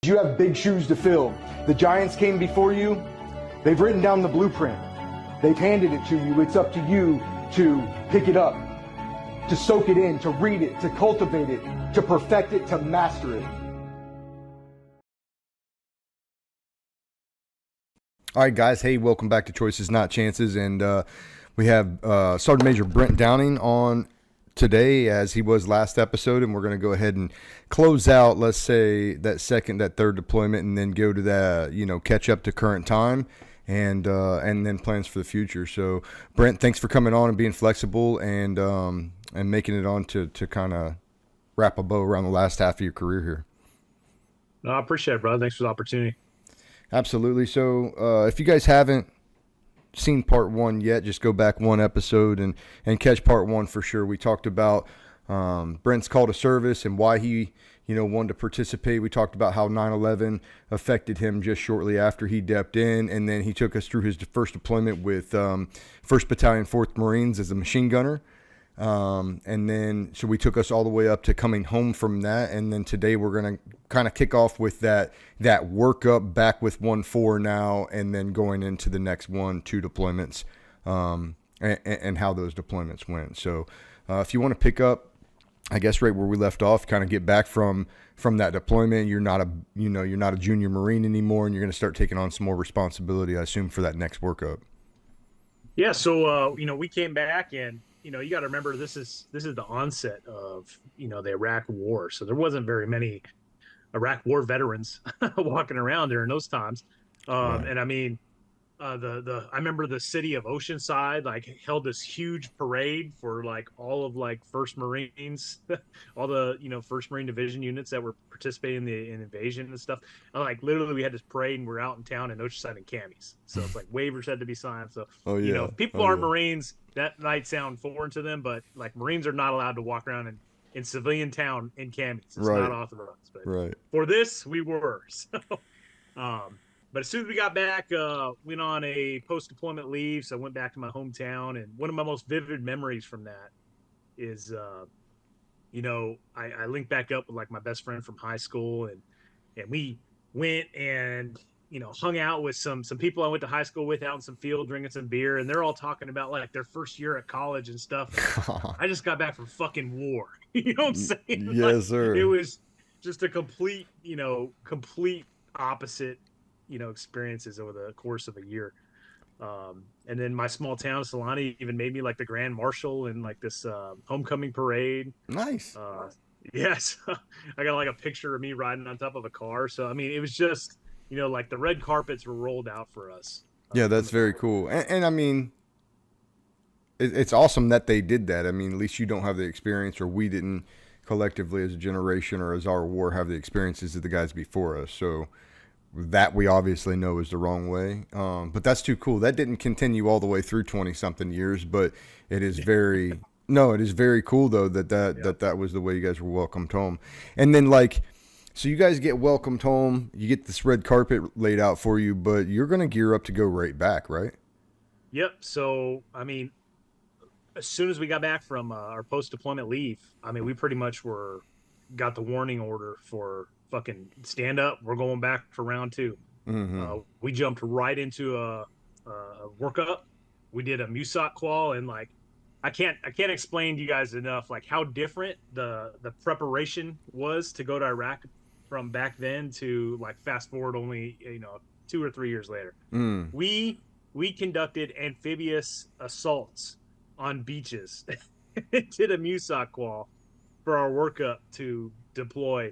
You have big shoes to fill. The giants came before you. They've written down the blueprint. They've handed it to you. It's up to you to pick it up, to soak it in, to read it, to cultivate it, to perfect it, to master it. All right, guys. Hey, welcome back to Choices Not Chances. And we have Sergeant Major Brent Downing on today, as he was last episode, and we're going to go ahead and close out, let's say, that third deployment, and then go to that, catch up to current time, and then plans for the future. So, Brent, thanks for coming on and being flexible and making it on to kind of wrap a bow around the last half of your career here. No, I appreciate it, brother. Thanks for the opportunity. Absolutely. So, if you guys haven't seen part one yet, just go back one episode and catch part one for sure. We talked about Brent's call to service and why he wanted to participate. We talked about how 9/11 affected him just shortly after he depped in, and then he took us through his first deployment with 1st Battalion 4th Marines as a machine gunner, and then so we took us all the way up to coming home from that, and then today we're going to kind of kick off with that workup back with 1-4 now, and then going into the next 1-2 deployments, and how those deployments went. So if you want to pick up, I guess, right where we left off, kind of get back from that deployment. You're not a junior Marine anymore, and you're going to start taking on some more responsibility, I assume, for that next workup. Yeah. So, we came back, and, you got to remember, this is the onset of, the Iraq War. So there wasn't very many Iraq War veterans walking around during those times. Right. And I mean, I remember the city of Oceanside held this huge parade for all of 1st Marines, all the 1st Marine Division units that were participating in the invasion and stuff. And literally we had this parade, and we're out in town in Oceanside in camis. So it's waivers had to be signed. So if people aren't Marines, that might sound foreign to them, but Marines are not allowed to walk around in civilian town in camis. It's not authorized. But for this, we were. So but as soon as we got back, went on a post-deployment leave, so I went back to my hometown. And one of my most vivid memories from that is, I linked back up with my best friend from high school, and we went and hung out with some people I went to high school with out in some field drinking some beer, and they're all talking about their first year at college and stuff. And I just got back from fucking war. You know what I'm saying? Yes, sir. It was just a complete opposite experiences over the course of a year. And then my small town, Solani, even made me the Grand Marshal in this homecoming parade. Nice. Yes. I got a picture of me riding on top of a car. So, I mean, it was just, the red carpets were rolled out for us. Yeah, that's very cool. And I mean, it's awesome that they did that. I mean, at least you don't have the experience, or we didn't collectively as a generation or as our war have the experiences of the guys before us. So that we obviously know is the wrong way. But that's too cool. That didn't continue all the way through 20-something years, but it is very it is very cool, though, that was the way you guys were welcomed home. And then, so you guys get welcomed home, you get this red carpet laid out for you, but you're going to gear up to go right back, right? Yep. So, I mean, as soon as we got back from our post-deployment leave, I mean, we pretty much got the warning order for fucking stand up. We're going back for round 2. Mm-hmm. We jumped right into a workup. We did a MUSOC qual, and I can't explain to you guys enough how different the preparation was to go to Iraq from back then to fast forward only 2 or 3 years later. We conducted amphibious assaults on beaches. Did a MUSOC qual for our workup to deploy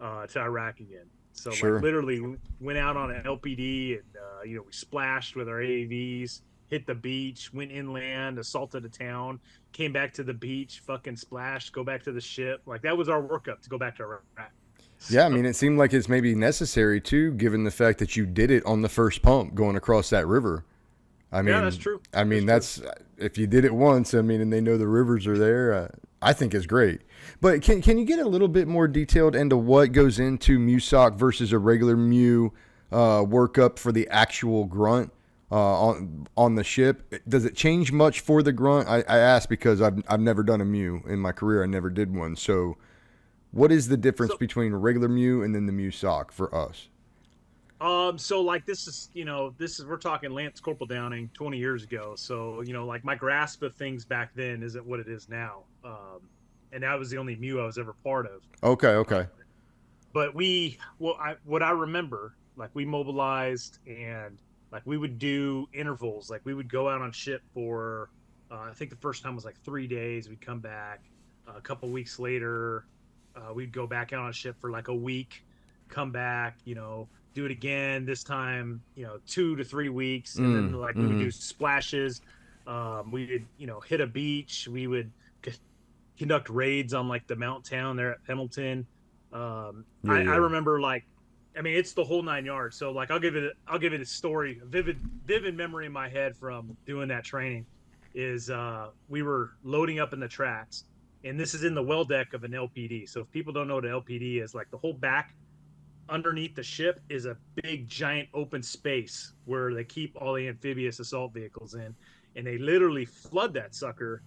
to Iraq again. So sure. Literally went out on an LPD, and we splashed with our AAVs, hit the beach, went inland, assaulted a town, came back to the beach, fucking splashed, go back to the ship. That was our workup to go back to Iraq. So, yeah, I mean, it seemed like it's maybe necessary too, given the fact that you did it on the first pump going across that river. I mean, yeah, that's true. I mean, that's if you did it once, I mean, and they know the rivers are there, I think it's great. But can you get a little bit more detailed into what goes into MUSOC versus a regular MU workup for the actual grunt on the ship? Does it change much for the grunt? I ask because I've never done a MU in my career. I never did one. So What is the difference So, between a regular MEU and then the MEU SOC for us? so like this is, we're talking Lance Corporal Downing 20 years ago. So, like my grasp of things back then isn't what it is now. And that was the only MEU I was ever part of. Okay, Uh, okay. but what I remember, like we mobilized and like we would do intervals. Like we would go out on ship for, I think the first time was like 3 days. We'd come back a couple weeks later. We'd go back out on ship for like a week, come back, do it again. This time, 2 to 3 weeks, and then like we would do splashes. We would, hit a beach. We would conduct raids on like the Mount Town there at Pendleton. I remember like, I mean, it's the whole 9 yards. So like, I'll give it a story, a vivid memory in my head from doing that training is, we were loading up in the tracks, and this is in the well deck of an LPD. So if people don't know what an LPD is, like the whole back underneath the ship is a big giant open space where they keep all the amphibious assault vehicles in, and they literally flood that sucker,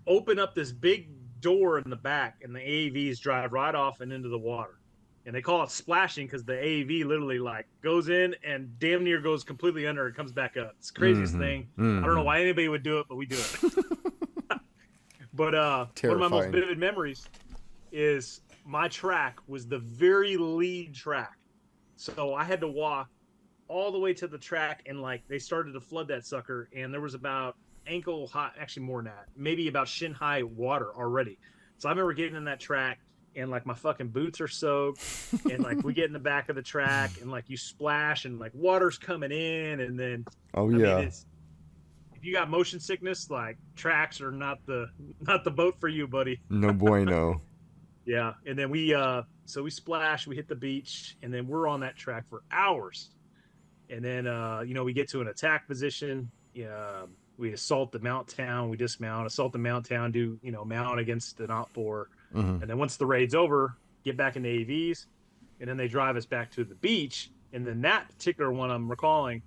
open up this big door in the back, and the AAVs drive right off and into the water. And they call it splashing because the AAV literally like goes in and damn near goes completely under and comes back up. It's the craziest thing. I don't know why anybody would do it, but we do it. But one of my most vivid memories is my track was the very lead track. So I had to walk all the way to the track, and like they started to flood that sucker, and there was about ankle high, actually more than that, maybe about shin high water already. So I remember getting in that track, and like my fucking boots are soaked, and like we get in the back of the track, and like you splash, and like water's coming in, and then I mean, if you got motion sickness, like tracks are not the boat for you, buddy. No bueno. Yeah, and then we splash, we hit the beach, and then we're on that track for hours, and then we get to an attack position. We assault the Mount Town, we dismount, assault the Mount Town, do mount against an op 4, and then once the raid's over, get back into AVs, and then they drive us back to the beach. And then that particular one I'm recalling,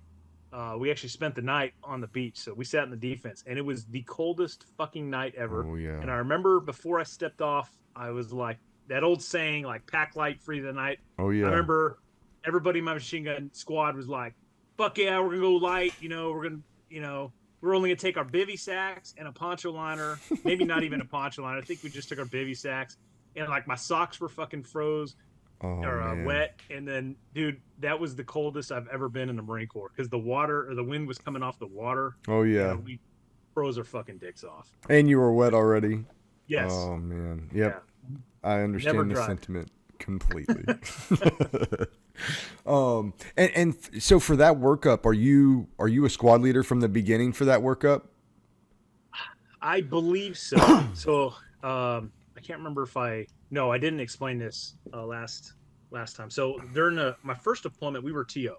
we actually spent the night on the beach, so we sat in the defense, and it was the coldest fucking night ever. Oh yeah. And I remember before I stepped off, I was like, that old saying, like, pack light, free the night. Oh yeah. I remember everybody in my machine gun squad was like, fuck yeah, we're gonna go light, we're only gonna take our bivy sacks and a poncho liner, maybe not even a poncho liner. I think we just took our bivy sacks, and like my socks were fucking froze wet. And then, dude, that was the coldest I've ever been in the Marine Corps because the wind was coming off the water. Oh yeah. We froze our fucking dicks off. And you were wet already. Yes. Oh man. Yep. Yeah. I understand the sentiment completely. And so for that workup, are you a squad leader from the beginning for that workup? I believe so. So I can't remember if I didn't explain this last time. So during my first deployment, we were TO.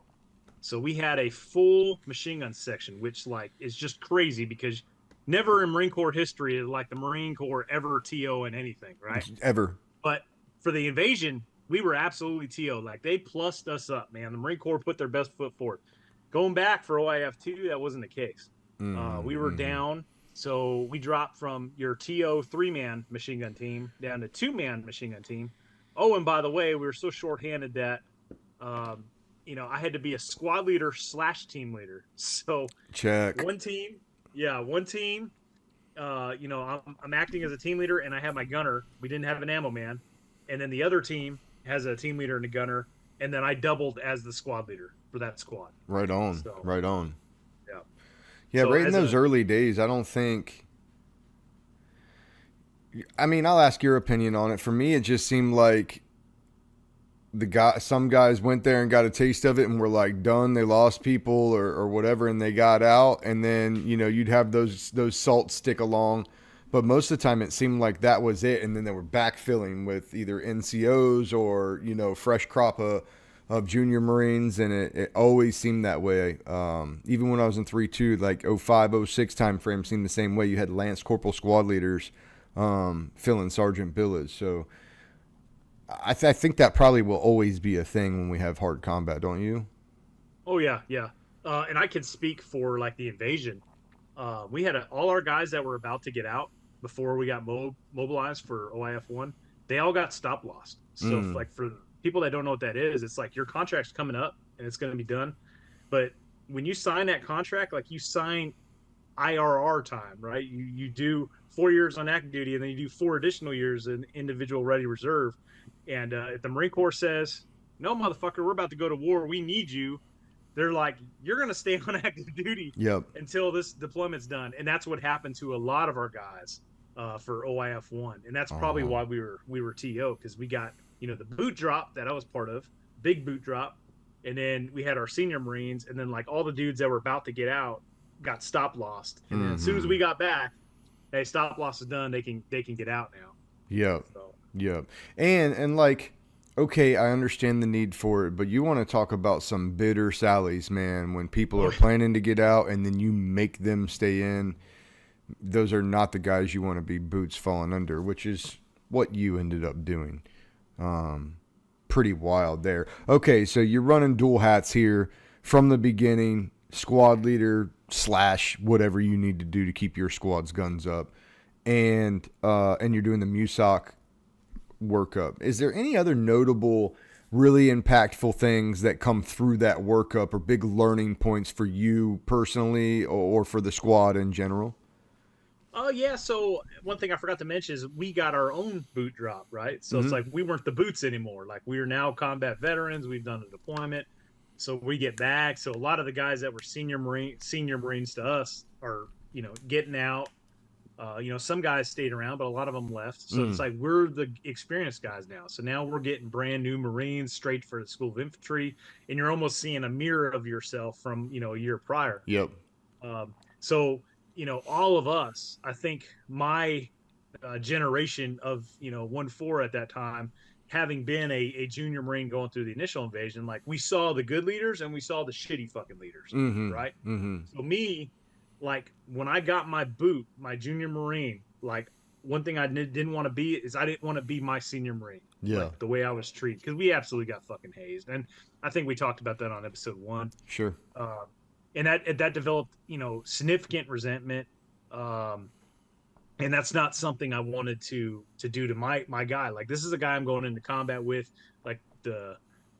So we had a full machine gun section, which like is just crazy because never in Marine Corps history is like the Marine Corps ever TO in anything, right? Ever. But for the invasion, we were absolutely TO. Like they plussed us up, man. The Marine Corps put their best foot forward. Going back for OIF2, that wasn't the case. We were down. So we dropped from your TO 3-man machine gun team down to 2-man machine gun team. Oh, and by the way, we were so shorthanded that, I had to be a squad leader / team leader. So check one team. I'm acting as a team leader, and I have my gunner. We didn't have an ammo man, and then the other team has a team leader and a gunner, and then I doubled as the squad leader for that squad. Right on. So, right on. Yeah. Yeah, so right in those early days, I don't think. I mean, I'll ask your opinion on it. For me, it just seemed like some guys went there and got a taste of it and were like done. They lost people or whatever, and they got out. And then you'd have those salts stick along, but most of the time it seemed like that was it. And then they were backfilling with either NCOs or fresh crop of junior Marines, and it always seemed that way. Even when I was in 3-2, like 05, 06 time frame seemed the same way. You had Lance Corporal squad leaders filling Sergeant Billas. So I think that probably will always be a thing when we have hard combat, don't you? Oh yeah. And I can speak for like the invasion. We had all our guys that were about to get out before we got mobilized for OIF1. they all got stop loss. So like for people that don't know what that is, it's like your contract's coming up and it's going to be done. But when you sign that contract, like you sign IRR time, right? You do 4 years on active duty, and then you do 4 additional years in individual ready reserve. And if the Marine Corps says, "No, motherfucker, we're about to go to war. We need you," they're like, "You're going to stay on active duty until this deployment's done." And that's what happened to a lot of our guys for OIF 1, and that's probably why we were TO, because we got, you know, the boot drop that I was part of, big boot drop, and then we had our senior Marines, and then like all the dudes that were about to get out got stop lost, and then as soon as we got back, hey, stop loss is done. They can get out now. Yep. And like, okay, I understand the need for it, but you want to talk about some bitter sallies, man, when people are planning to get out and then you make them stay in. Those are not the guys you want to be boots falling under, which is what you ended up doing. Pretty wild there. Okay, so you're running dual hats here from the beginning, squad leader / whatever you need to do to keep your squad's guns up, and you're doing the MUSOC workup. Is there any other notable, really impactful things that come through that workup, or big learning points for you personally or for the squad in general? Oh yeah, so one thing I forgot to mention is we got our own boot drop, right? So it's like we weren't the boots anymore. Like we are now combat veterans. We've done a deployment, so we get back. So a lot of the guys that were senior Marines to us are, you know, getting out. You know, some guys stayed around, but a lot of them left. So it's like we're the experienced guys now. So now we're getting brand new Marines straight for the School of Infantry, and you're almost seeing a mirror of yourself from, you know, a year prior. Yep. So, you know, all of us, I think my generation of, you know, 1-4 at that time, having been a junior Marine going through the initial invasion, like we saw the good leaders and we saw the shitty fucking leaders, right? So me, like when I got my boot, my junior Marine, like one thing I didn't want to be is I didn't want to be my senior Marine. Like the way I was treated, because we absolutely got fucking hazed. And I think we talked about that on episode 1. Sure. And that developed, you know, significant resentment. And that's not something I wanted to do to my guy. Like, this is a guy I'm going into combat with. Like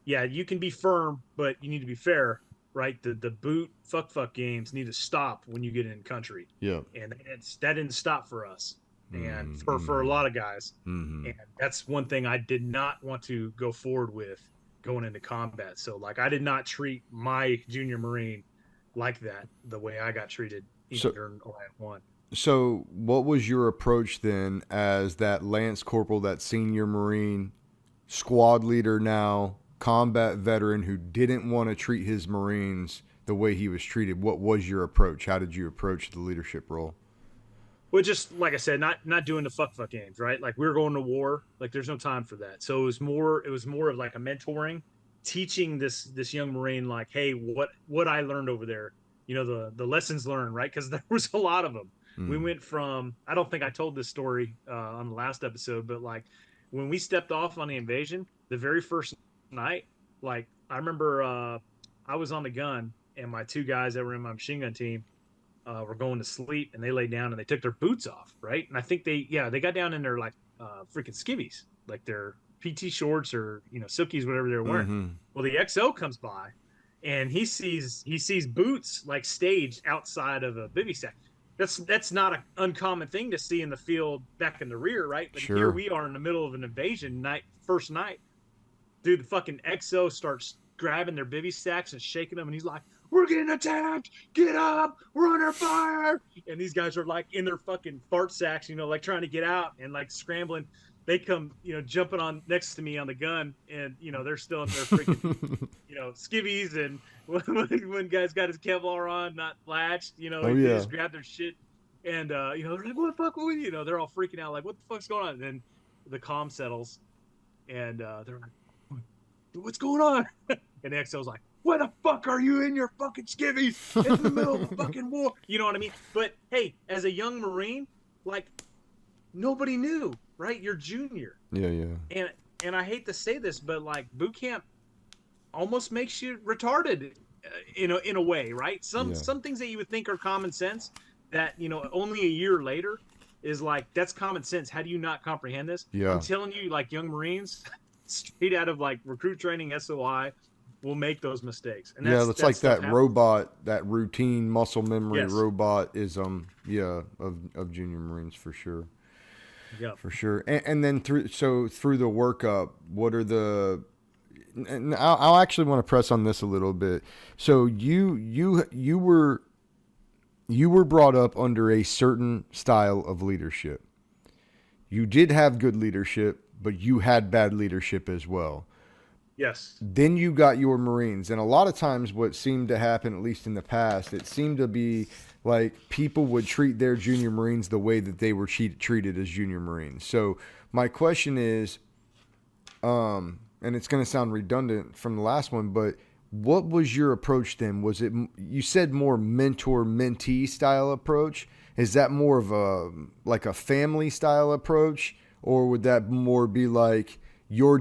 you can be firm, but you need to be fair, right? The boot fuck games need to stop when you get in country. Yeah. And that didn't stop for us. And for a lot of guys. And that's one thing I did not want to go forward with going into combat. So like I did not treat my junior Marine like that, the way I got treated during OIF 1. So what was your approach then as that Lance Corporal, that senior Marine, squad leader now, combat veteran who didn't want to treat his Marines the way he was treated? What was your approach? How did you approach the leadership role? Well, just like I said, not doing the fuck games, right? Like we were going to war, like there's no time for that. So it was more of like a mentoring, teaching this young Marine, like, hey, what I learned over there, you know, the lessons learned, right? Because there was a lot of them. We went from, I don't think I told this story on the last episode, but like when we stepped off on the invasion, the very first night, like I remember I was on the gun and my 2 guys that were in my machine gun team were going to sleep, and they laid down and they took their boots off, right? And I think they got down in their like freaking skivvies, like their PT shorts or, you know, silkies, whatever they were wearing. Well, the XO comes by and he sees boots like staged outside of a bivy sack. That's not an uncommon thing to see in the field back in the rear, right? But here we are in the middle of an invasion first night. Dude, the fucking XO starts grabbing their bivy sacks and shaking them, and he's like, "We're getting attacked! Get up! We're under fire!" And these guys are like in their fucking fart sacks, you know, like trying to get out and like scrambling. They come, you know, jumping on next to me on the gun, and you know they're still in their freaking, you know, skivvies. And when guy's got his Kevlar on, not latched, you know, they just grab their shit, and you know, they're like, "What the fuck?" You know, they're all freaking out, like, "What the fuck's going on?" And then the comm settles, and they're like, "What's going on?" And the XO's like, "Why the fuck are you in your fucking skivvies in the middle of a fucking war?" You know what I mean? But hey, as a young Marine, like nobody knew. Right, you're junior. Yeah. And I hate to say this, but like boot camp almost makes you retarded, in a way, right? Some things that you would think are common sense, that, you know, only a year later, is like, that's common sense. How do you not comprehend this? Yeah. I'm telling you, like, young Marines straight out of like recruit training, SOI, will make those mistakes. And Yeah, it's like stuff that happens. robot, that routine muscle memory Yes. robotism, of junior Marines for sure. Yeah. For sure. And then through the workup, what are the, and I'll actually want to press on this a little bit. So you were brought up under a certain style of leadership. You did have good leadership, but you had bad leadership as well. Yes. Then you got your Marines. And a lot of times what seemed to happen, at least in the past, it seemed to be like people would treat their junior Marines the way that they were treated as junior Marines. So my question is, and it's going to sound redundant from the last one, but what was your approach then? Was it, you said more mentor-mentee style approach? Is that more of a family style approach? Or would that more be like you're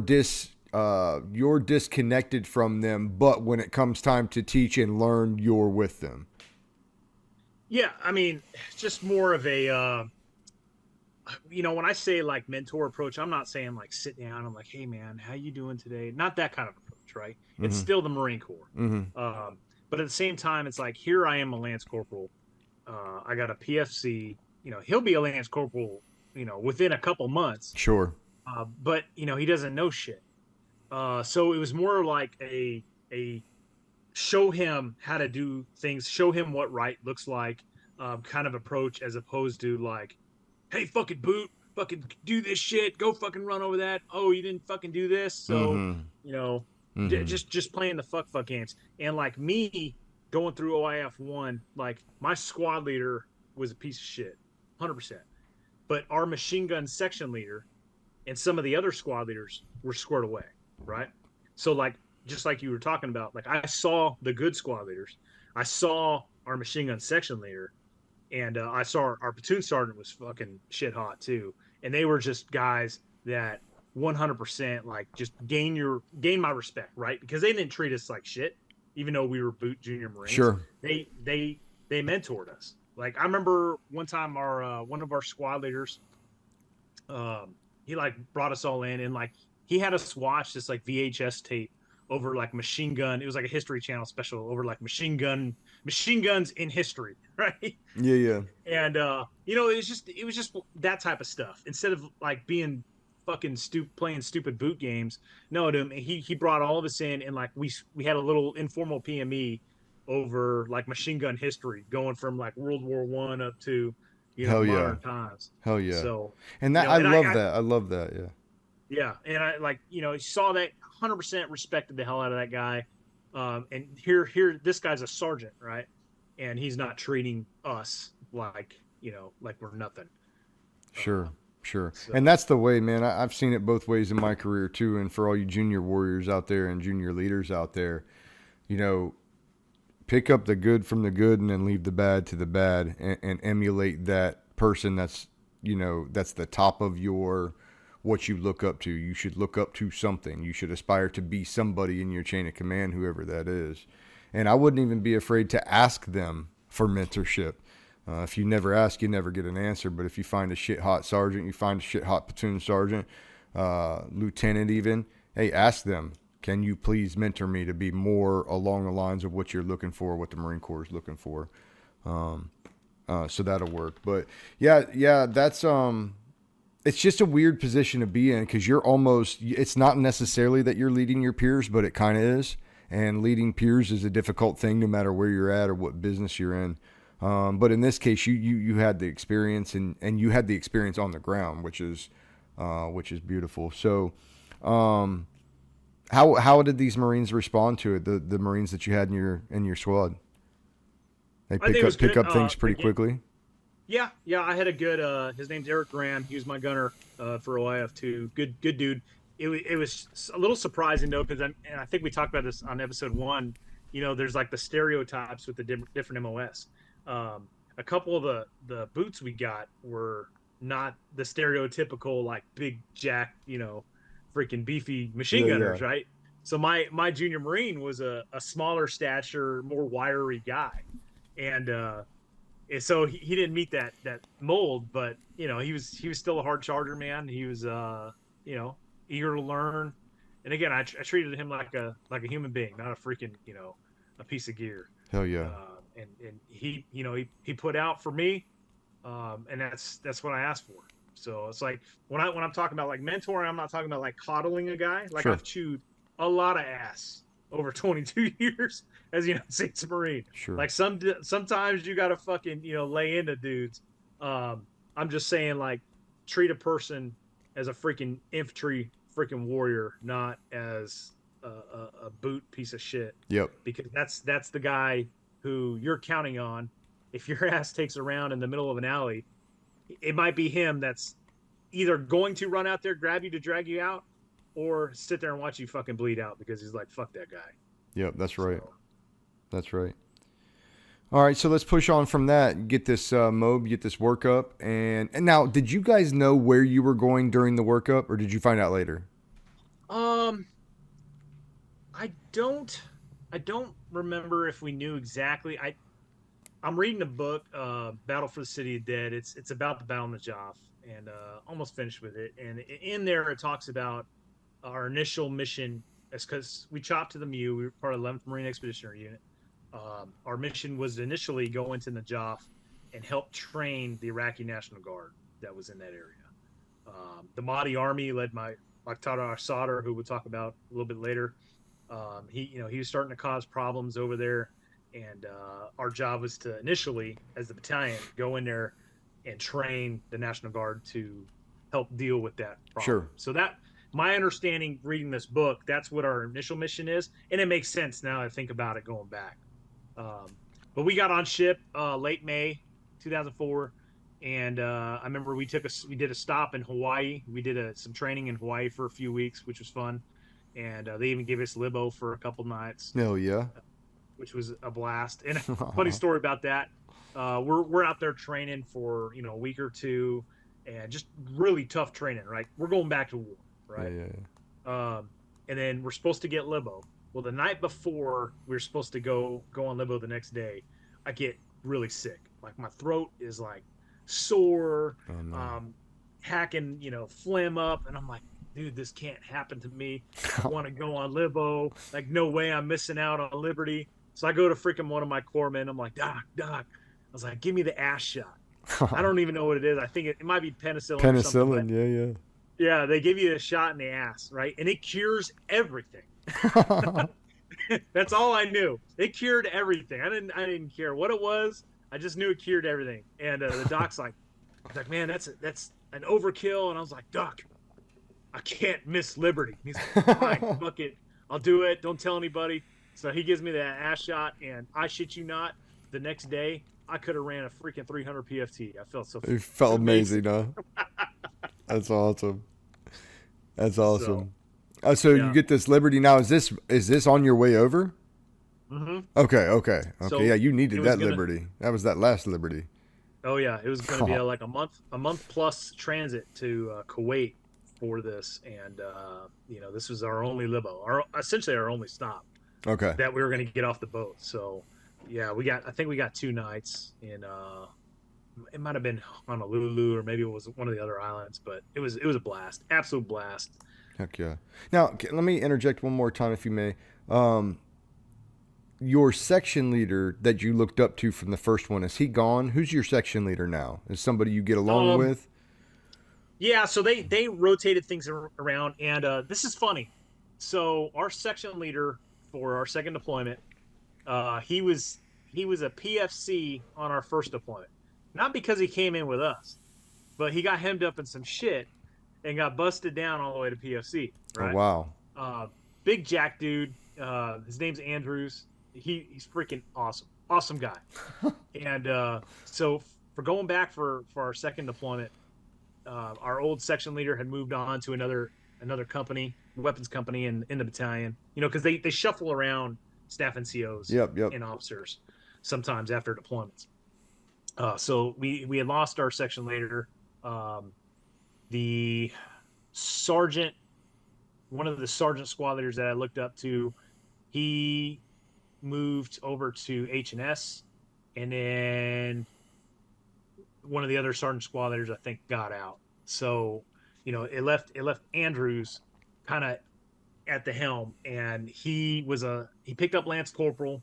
disconnected from them, but when it comes time to teach and learn, you're with them? Yeah, I mean, it's just more of a, when I say like mentor approach, I'm not saying like sit down and like, hey man, how you doing today? Not that kind of approach, right? Mm-hmm. It's still the Marine Corps. Mm-hmm. But at the same time, it's like, here I am, a Lance Corporal. I got a PFC. He'll be a Lance Corporal, within a couple months. Sure. But he doesn't know shit. So it was more like a show him how to do things, show him what right looks like, kind of approach, as opposed to like, hey, fucking boot, fucking do this shit, go fucking run over that. Oh, you didn't fucking do this, so Mm-hmm. just playing the fuck games. And like me going through OIF 1, like my squad leader was a piece of shit, 100%. But our machine gun section leader and some of the other squad leaders were squared away, right? So like, just like you were talking about, like I saw the good squad leaders, I saw our machine gun section leader, and I saw our platoon sergeant was fucking shit hot too. And they were just guys that 100% like just gain my respect, right? Because they didn't treat us like shit, even though we were boot junior Marines. Sure. They mentored us. Like I remember one time our one of our squad leaders, he like brought us all in, and like he had us watch this like VHS tape over like machine gun. It was like a History Channel special over like machine guns in history, right? Yeah. And it was just that type of stuff. Instead of like being fucking playing stupid boot games, no, he brought all of us in, and like we had a little informal PME over like machine gun history, going from like World War I up to modern times. Hell yeah. So, and that I love that. Yeah. Yeah, and I like saw that, 100% respected the hell out of that guy, and here this guy's a sergeant, right? And he's not treating us like like we're nothing. Sure. So. And that's the way, man. I've seen it both ways in my career too. And for all you junior warriors out there and junior leaders out there, pick up the good from the good and then leave the bad to the bad, and emulate that person that's the top of what you look up to. You should look up to something. You should aspire to be somebody in your chain of command, whoever that is. And I wouldn't even be afraid to ask them for mentorship. If you never ask, you never get an answer. But if you find a shit hot sergeant, you find a shit hot platoon sergeant, lieutenant even, hey, ask them, can you please mentor me to be more along the lines of what you're looking for, what the Marine Corps is looking for? So that'll work. But yeah, that's it's just a weird position to be in, because it's not necessarily that you're leading your peers, but it kind of is. And leading peers is a difficult thing no matter where you're at or what business you're in. But in this case, you had the experience, and you had the experience on the ground, which is beautiful. So, how did these Marines respond to it? The Marines that you had in your squad, they pick up things pretty quickly. Yeah, I had a good. His name's Eric Graham. He was my gunner for OIF2. Good dude. It was a little surprising though, because I think we talked about this on episode 1. There's like the stereotypes with the different MOS. A couple of the boots we got were not the stereotypical like big jack, freaking beefy machine gunners, right? So my junior Marine was a smaller stature, more wiry guy, and And so he didn't meet that mold, but he was still a hard charger, man. He was you know eager to learn, and again, I treated him like a human being, not a freaking a piece of gear. Hell yeah. And he he put out for me, and that's what I asked for. So it's like when I'm talking about like mentoring, I'm not talking about like coddling a guy. Like Sure. I've chewed a lot of ass over 22 years as a United States Marine. Sure. Like sometimes you gotta fucking lay into dudes. I'm just saying, like, treat a person as a freaking infantry freaking warrior, not as a boot piece of shit. Yep. Because that's the guy who you're counting on. If your ass takes a round in the middle of an alley, it might be him that's either going to run out there, grab you to drag you out, or sit there and watch you fucking bleed out because he's like, fuck that guy. Yep, that's right. So, That's right. All right, so let's push on from that. Get this MOB, get this workup, and now, did you guys know where you were going during the workup, or did you find out later? I don't remember if we knew exactly. I'm reading a book, Battle for the City of Dead. It's about the Battle of Najaf, and almost finished with it. And in there, it talks about our initial mission. It's because we chopped to the MEU. We were part of the 11th Marine Expeditionary Unit. Our mission was to initially go into Najaf and help train the Iraqi National Guard that was in that area. The Mahdi Army, led by Muqtada Sadr, who we'll talk about a little bit later. He was starting to cause problems over there, and our job was to initially, as the battalion, go in there and train the National Guard to help deal with that problem. Sure. So that, my understanding, reading this book, that's what our initial mission is, and it makes sense now I think about it going back. But we got on ship late May 2004, and I remember we did a stop in Hawaii. We did some training in Hawaii for a few weeks, which was fun, and they even gave us libo for a couple nights. Hell yeah. Which was a blast. And a funny story about that. We're out there training for a week or two, and just really tough training. Right, we're going back to war. Right. Yeah. And then we're supposed to get libo. Well, the night before we were supposed to go on libo the next day, I get really sick. Like my throat is like sore, Oh, no. hacking, phlegm up, and I'm like, dude, this can't happen to me. I want to go on libo. Like, no way, I'm missing out on liberty. So I go to freaking one of my corpsmen. I'm like, Doc. I was like, give me the ass shot. I don't even know what it is. I think it might be penicillin. Penicillin, yeah. Yeah, they give you a shot in the ass, right? And it cures everything. That's all I knew. It cured everything. I didn't care what it was. I just knew it cured everything. And the doc's like, man, that's an overkill. And I was like, Doc, I can't miss liberty. And he's like, fine, fuck it, I'll do it. Don't tell anybody. So he gives me that ass shot, and I shit you not, the next day I could have ran a freaking 300 PFT. I felt so. It felt amazing, huh? That's awesome. That's awesome. So yeah. You get this liberty now. Is this on your way over? Mm-hmm. Okay. So yeah, you needed that gonna, liberty. That was that last liberty. Oh yeah, it was going to be like a month plus transit to Kuwait for this, and this was our only libo, essentially our only stop. Okay. That we were going to get off the boat. So yeah, I think we got 2 nights in. It might have been Honolulu, or maybe it was one of the other islands, but it was a blast, absolute blast. Heck yeah. Now, let me interject one more time, if you may. Your section leader that you looked up to from the first one, is he gone? Who's your section leader now? Is somebody you get along with? Yeah, so they rotated things around, and this is funny. So our section leader for our second deployment, he was a PFC on our first deployment. Not because he came in with us, but he got hemmed up in some shit and got busted down all the way to PFC. Right? Oh, wow. Big Jack dude. His name's Andrews. He's freaking awesome. Awesome guy. And so for going back for our second deployment, our old section leader had moved on to another company, weapons company in the battalion. Because they shuffle around staff NCOs and officers sometimes after deployments. So we had lost our section leader. The sergeant, one of the sergeant squad leaders that I looked up to, he moved over to H&S, and then one of the other sergeant squad leaders, I think, got out. So, it left Andrews kind of at the helm, and he picked up Lance Corporal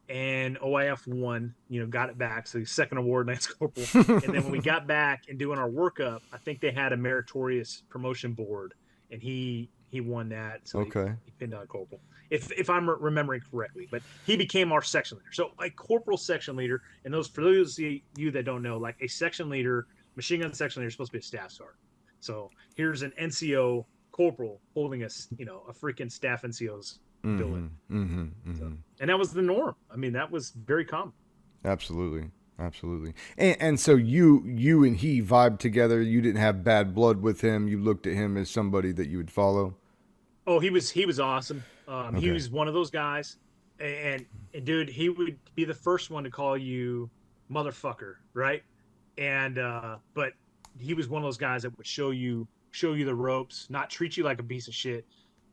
and OIF one, got it back. So he's second award Lance Corporal. And then when we got back and doing our workup, I think they had a meritorious promotion board, and he won that. So Okay. he pinned on Corporal, if I'm remembering correctly. But he became our section leader. So a corporal section leader, and for those of you that don't know, like a section leader, machine gun section leader is supposed to be a staff sergeant. So here's an NCO corporal holding a freaking staff NCO's billing. So, and that was the norm. I mean, that was very common. Absolutely. And so you and he vibed together. You didn't have bad blood with him. You looked at him as somebody that you would follow. Oh, he was awesome. Okay. He was one of those guys, and dude, he would be the first one to call you motherfucker, right? And but he was one of those guys that would show you the ropes, not treat you like a piece of shit.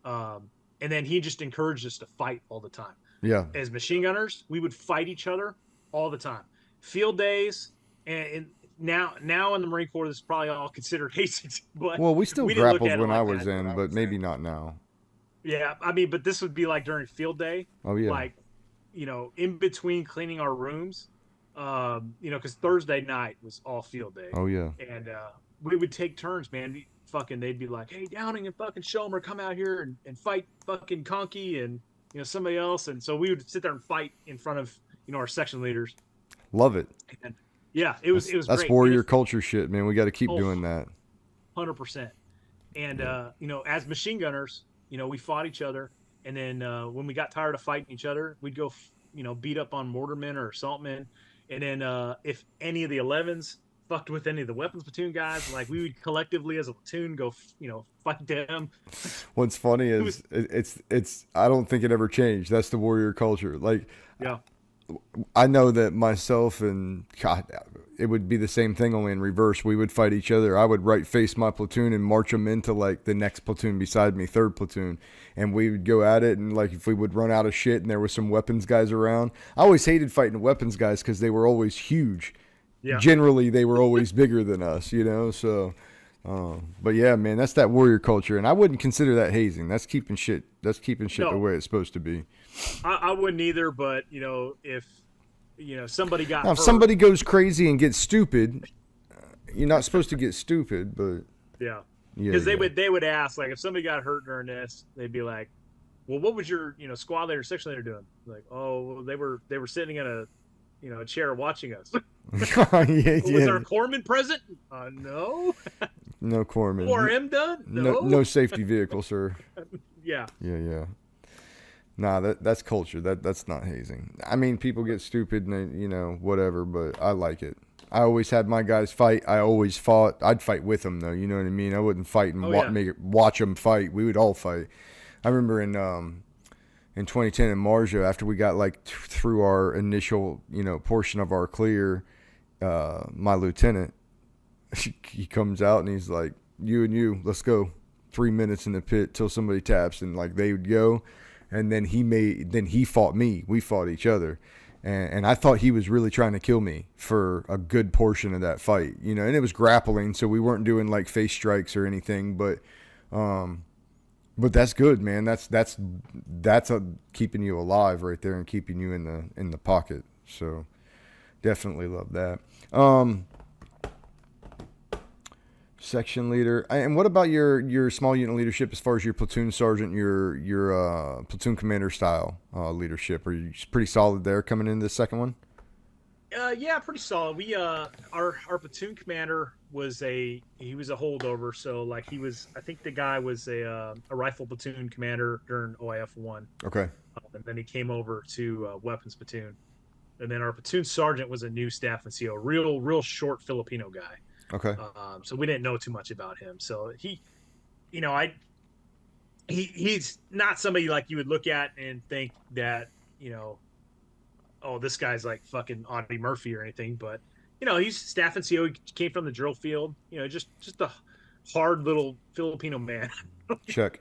And then he just encouraged us to fight all the time. Yeah. As machine gunners, we would fight each other all the time. Field days, and now in the Marine Corps, this is probably all considered hazing. But Well, we still didn't look grappled at it when like I was that. in, but maybe not now. Yeah, I mean, but this would be like during field day. Oh yeah. Like, in between cleaning our rooms, because Thursday night was all field day. Oh yeah. And we would take turns, man. They'd be like, hey, Downing and fucking Schomer, come out here and fight fucking Conkey and somebody else. And so we would sit there and fight in front of our section leaders. Love it. And yeah, it was That's great. warrior culture shit, man. We got to keep doing that. 100%. And as machine gunners, we fought each other, and then when we got tired of fighting each other, we'd go beat up on mortarmen or assaultmen. And then if any of the 11s fucked with any of the weapons platoon guys, like we would collectively as a platoon go fight them. What's funny is it's I don't think it ever changed. That's the warrior culture. Like, yeah, I know that myself and God, it would be the same thing, only in reverse. We would fight each other. I would right face my platoon and march them into like the next platoon beside me, third platoon, and we would go at it. And like if we would run out of shit and there was some weapons guys around, I always hated fighting weapons guys because they were always huge. Yeah. Generally, they were always bigger than us, So, but yeah, man, that's that warrior culture, and I wouldn't consider that hazing. That's keeping shit. That's keeping shit the way it's supposed to be. I wouldn't either, but if somebody got now, if hurt, somebody goes crazy and gets stupid, you're not supposed to get stupid, but yeah, because they would ask, like, if somebody got hurt during this, they'd be like, well, what was your squad leader, section leader doing? Like, oh, well, they were sitting in a chair watching us. Was our corpsman present? No. No corpsman. 4M done? No safety vehicle, sir. Yeah. Yeah. Nah, that's culture. That's not hazing. I mean, people get stupid and they, whatever, but I like it. I always had my guys fight. I always fought. I'd fight with them though. You know what I mean? I wouldn't fight and watch them fight. We would all fight. I remember in 2010 in Marja, after we got like through our initial, portion of our clear, my lieutenant, he comes out and he's like, you and you, let's go. 3 minutes in the pit till somebody taps, and like they would go, and then he fought me. We fought each other, and I thought he was really trying to kill me for a good portion of that fight, and it was grappling, so we weren't doing like face strikes or anything, but that's good, man. That's keeping you alive right there and keeping you in the pocket. So definitely love that. Section leader, and what about your small unit leadership as far as your platoon sergeant, your platoon commander style leadership? Are you pretty solid there coming into the second one? Yeah, pretty solid. We our platoon commander was a holdover, so like I think the guy was a rifle platoon commander during OIF 1. Okay. And then he came over to weapons platoon, and then our platoon sergeant was a new staff NCO, real short Filipino guy. Okay. So we didn't know too much about him. So he's not somebody like you would look at and think that, oh, this guy's like fucking Audie Murphy or anything. But, he's staff NCO. He came from the drill field, just a hard little Filipino man. Check.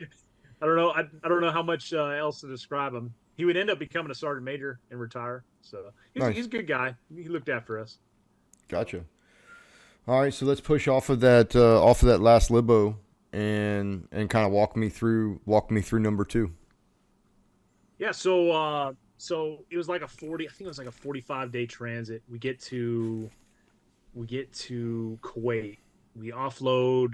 I don't know. I don't know how much else to describe him. He would end up becoming a sergeant major and retire. So he's a good guy. He looked after us. Gotcha. All right, so let's push off of that last libo and kind of walk me through number two. Yeah, so it was like a 40, I think it was like a 45-day transit. We get to Kuwait. We offload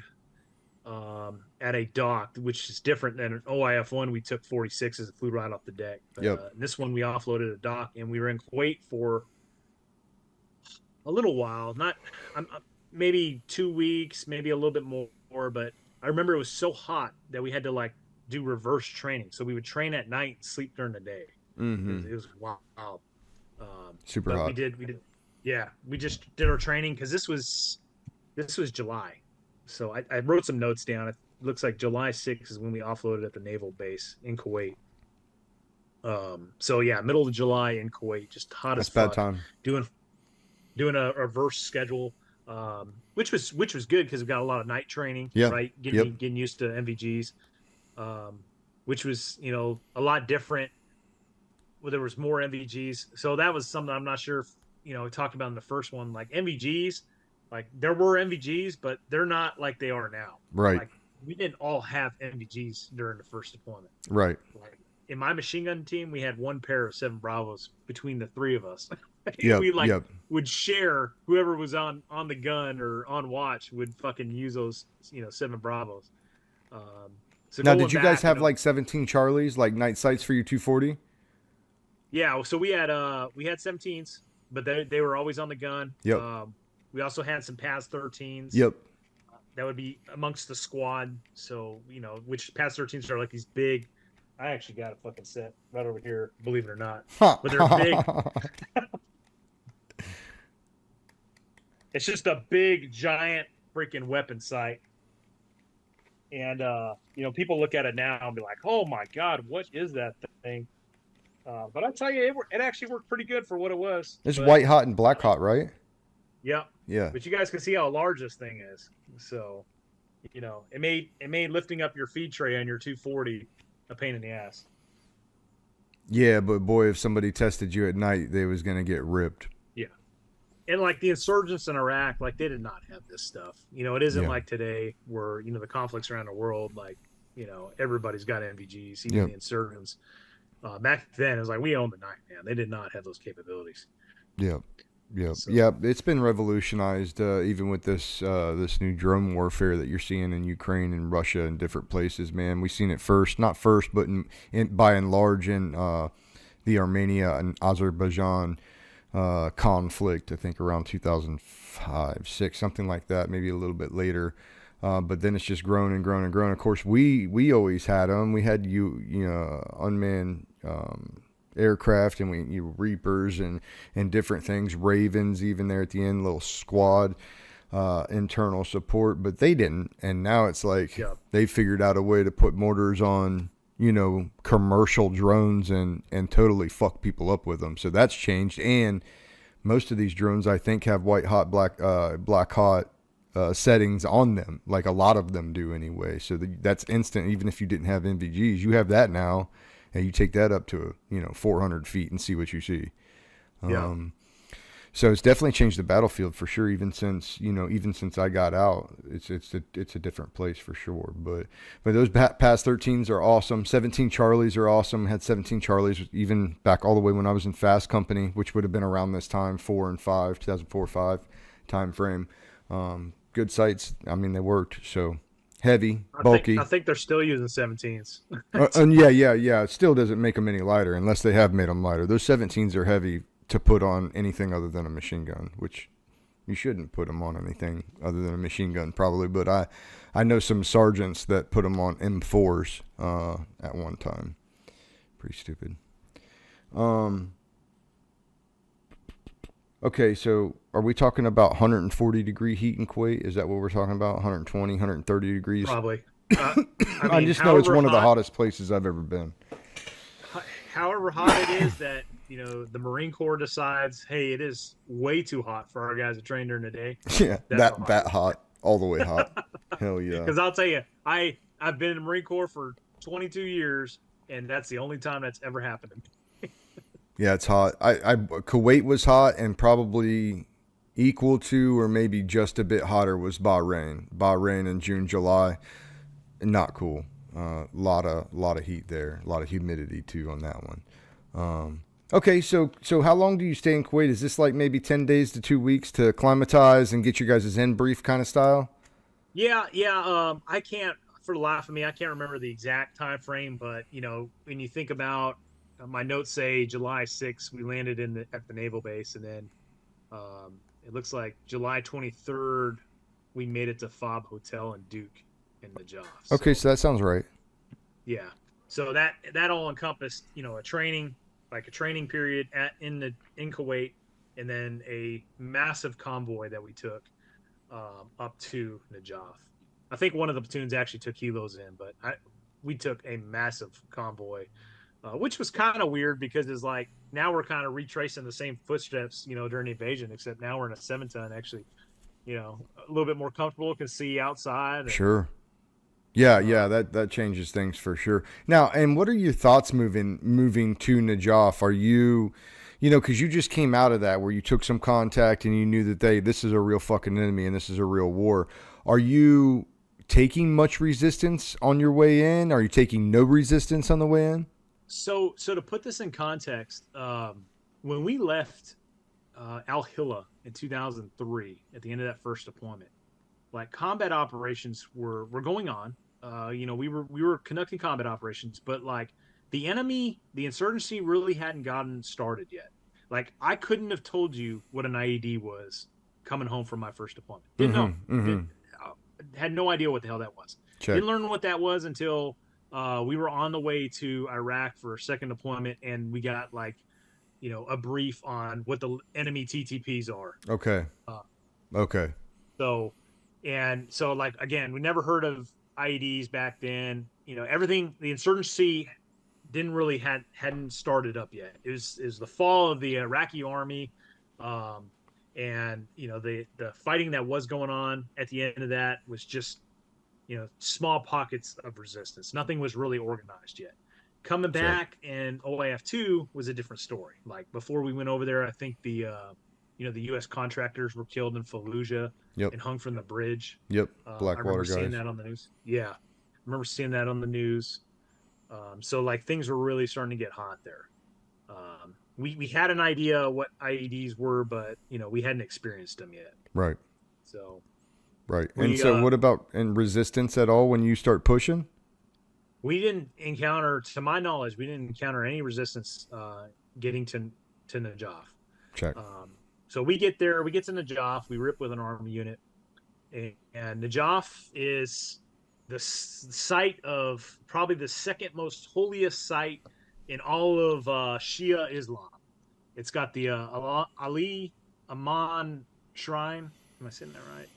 at a dock, which is different than an OIF-1. We took 46s and flew right off the deck. Yep. This one we offloaded at a dock, and we were in Kuwait for a little while. Not maybe 2 weeks, maybe a little bit more. But I remember it was so hot that we had to like do reverse training. So we would train at night, sleep during the day. Mm-hmm. It was wild. Super but hot. we did. Yeah, we just did our training because this was July. So I wrote some notes down. It looks like July 6th is when we offloaded at the naval base in Kuwait. So yeah, middle of July in Kuwait, just hot That's as bad fuck. time. Doing a reverse schedule, which was good because we got a lot of night training, Yeah. right? Yep. Getting used to MVGs, which was a lot different. Well, there was more MVGs, so that was something I'm not sure if we talked about in the first one. Like MVGs, like there were MVGs, but they're not like they are now. Right. Like we didn't all have MVGs during the first deployment. Right. Like in my machine gun team, we had one pair of 7 Bravos between the 3 of us. Yep. We like Yep. would share, whoever was on the gun or on watch would fucking use those 7 Bravos. So Now, going did you guys back, have like 17 Charlies, like night sights for your 240? Yeah, so we had 17s, but they were always on the gun. Yep. We also had some PAS 13s. Yep. That would be amongst the squad. So which PAS 13s are like these big. I actually got a fucking set right over here, believe it or not. But they're big. It's just a big, giant freaking weapon sight. And people look at it now and be like, "Oh my god, what is that thing?" But I tell you, it actually worked pretty good for what it was. It's but, white hot and black hot, right? Yeah. Yeah. But you guys can see how large this thing is. So, it made lifting up your feed tray on your 240 a pain in the ass. Yeah, but boy, if somebody tested you at night, they was gonna get ripped. Yeah. And like the insurgents in Iraq, like they did not have this stuff. It isn't like today where, the conflicts around the world, like, everybody's got MVGs, even the insurgents. Back then, it was like we owned the night, man. They did not have those capabilities. Yeah, yeah. It's been revolutionized, even with this new drone warfare that you're seeing in Ukraine and Russia and different places. Man, we've seen it not first, but by and large in the Armenia and Azerbaijan conflict. I think around 2005, 6, something like that, maybe a little bit later. But then it's just grown and grown and grown. Of course, we always had them. We had unmanned aircraft, and Reapers and different things, Ravens even there at the end, little squad internal support. But they didn't, and now it's like they figured out a way to put mortars on commercial drones and totally fuck people up with them. So that's changed, and most of these drones I think have white hot, black hot settings on them, like a lot of them do anyway. So that's instant. Even if you didn't have NVGs, you have that now, and you take that up to 400 feet and see what you see. So it's definitely changed the battlefield for sure. Even since I got out, it's a different place for sure. But those PAS 13s are awesome. 17 Charlies are awesome. Had 17 Charlies even back all the way when I was in Fast Company, which would have been around this time, 2004-5 time frame. Good sights. I mean, they worked. So heavy, bulky. I think they're still using 17s. And yeah. It still doesn't make them any lighter unless they have made them lighter. Those 17s are heavy to put on anything other than a machine gun, which you shouldn't put them on anything other than a machine gun probably. But I know some sergeants that put them on M4s at one time. Pretty stupid. Okay, so are we talking about 140 degree heat in Kuwait? Is that what we're talking about? 120, 130 degrees? Probably. I just know it's one of the hottest places I've ever been. However hot it is that, the Marine Corps decides, hey, it is way too hot for our guys to train during the day. Yeah, that hot. All the way hot. Hell yeah. Because I'll tell you, I've been in the Marine Corps for 22 years, and that's the only time that's ever happened to me. Yeah, it's hot. Kuwait was hot, and probably equal to or maybe just a bit hotter was Bahrain. Bahrain in June, July, not cool. Lot of heat there, a lot of humidity too on that one. Okay, so how long do you stay in Kuwait? Is this like maybe 10 days to 2 weeks to acclimatize and get your guys' in brief kind of style? Yeah. I can't, for the life of me, I can't remember the exact time frame, but when you think about my notes say July 6th, we landed at the naval base, and then it looks like July 23rd, we made it to Fob Hotel in Duke in Najaf. Okay, so that sounds right. Yeah. So that all encompassed, a training, like a training period in Kuwait, and then a massive convoy that we took up to Najaf. I think one of the platoons actually took helos in, but we took a massive convoy, which was kind of weird because it's like now we're kind of retracing the same footsteps, during the invasion, except now we're in a 7-ton, actually, a little bit more comfortable, can see outside. Sure. Yeah, that changes things for sure. Now, and what are your thoughts moving to Najaf? Are you, because you just came out of that where you took some contact and you knew that this is a real fucking enemy and this is a real war. Are you taking much resistance on your way in? Are you taking no resistance on the way in? So to put this in context, when we left Al Hilla in 2003 at the end of that first deployment, like combat operations were going on. We were conducting combat operations, but like the insurgency really hadn't gotten started yet. Like I couldn't have told you what an IED was coming home from my first deployment. Didn't know. Had no idea what the hell that was. Check. Didn't learn what that was until we were on the way to Iraq for a second deployment, and we got like, a brief on what the enemy TTPs are. Okay. Okay. So like, again, we never heard of IEDs back then. Everything, the insurgency didn't really hadn't started up yet. It was the fall of the Iraqi army, and the fighting that was going on at the end of that was just small pockets of resistance. Nothing was really organized yet. Coming back in OIF2 was a different story. Like before we went over there, I think the U.S. contractors were killed in Fallujah. Yep. And hung from the bridge. Yep. Blackwater guys. I remember seeing that on the news. Yeah. I remember seeing that on the news. So like things were really starting to get hot there. We had an idea what IEDs were, but we hadn't experienced them yet. Right. So. Right. And so what about resistance at all when you start pushing? We didn't encounter, to my knowledge, any resistance getting to Najaf. Check. So we get there, we get to Najaf, we rip with an army unit, and Najaf is the site of probably the second most holiest site in all of Shia Islam. It's got the Ali Aman Shrine. Am I saying that right?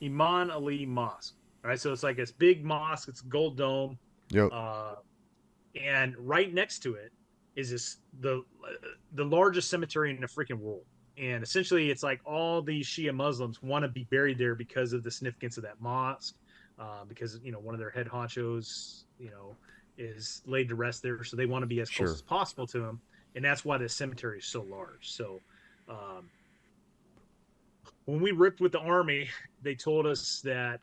Iman Ali Mosque. All right, so it's like this big mosque. It's a gold dome. Yep. And right next to it is the largest cemetery in the freaking world. And essentially, it's like all these Shia Muslims want to be buried there because of the significance of that mosque, because one of their head honchos, is laid to rest there, so they want to be as close as possible to him, and that's why the cemetery is so large. So, when we ripped with the army, they told us that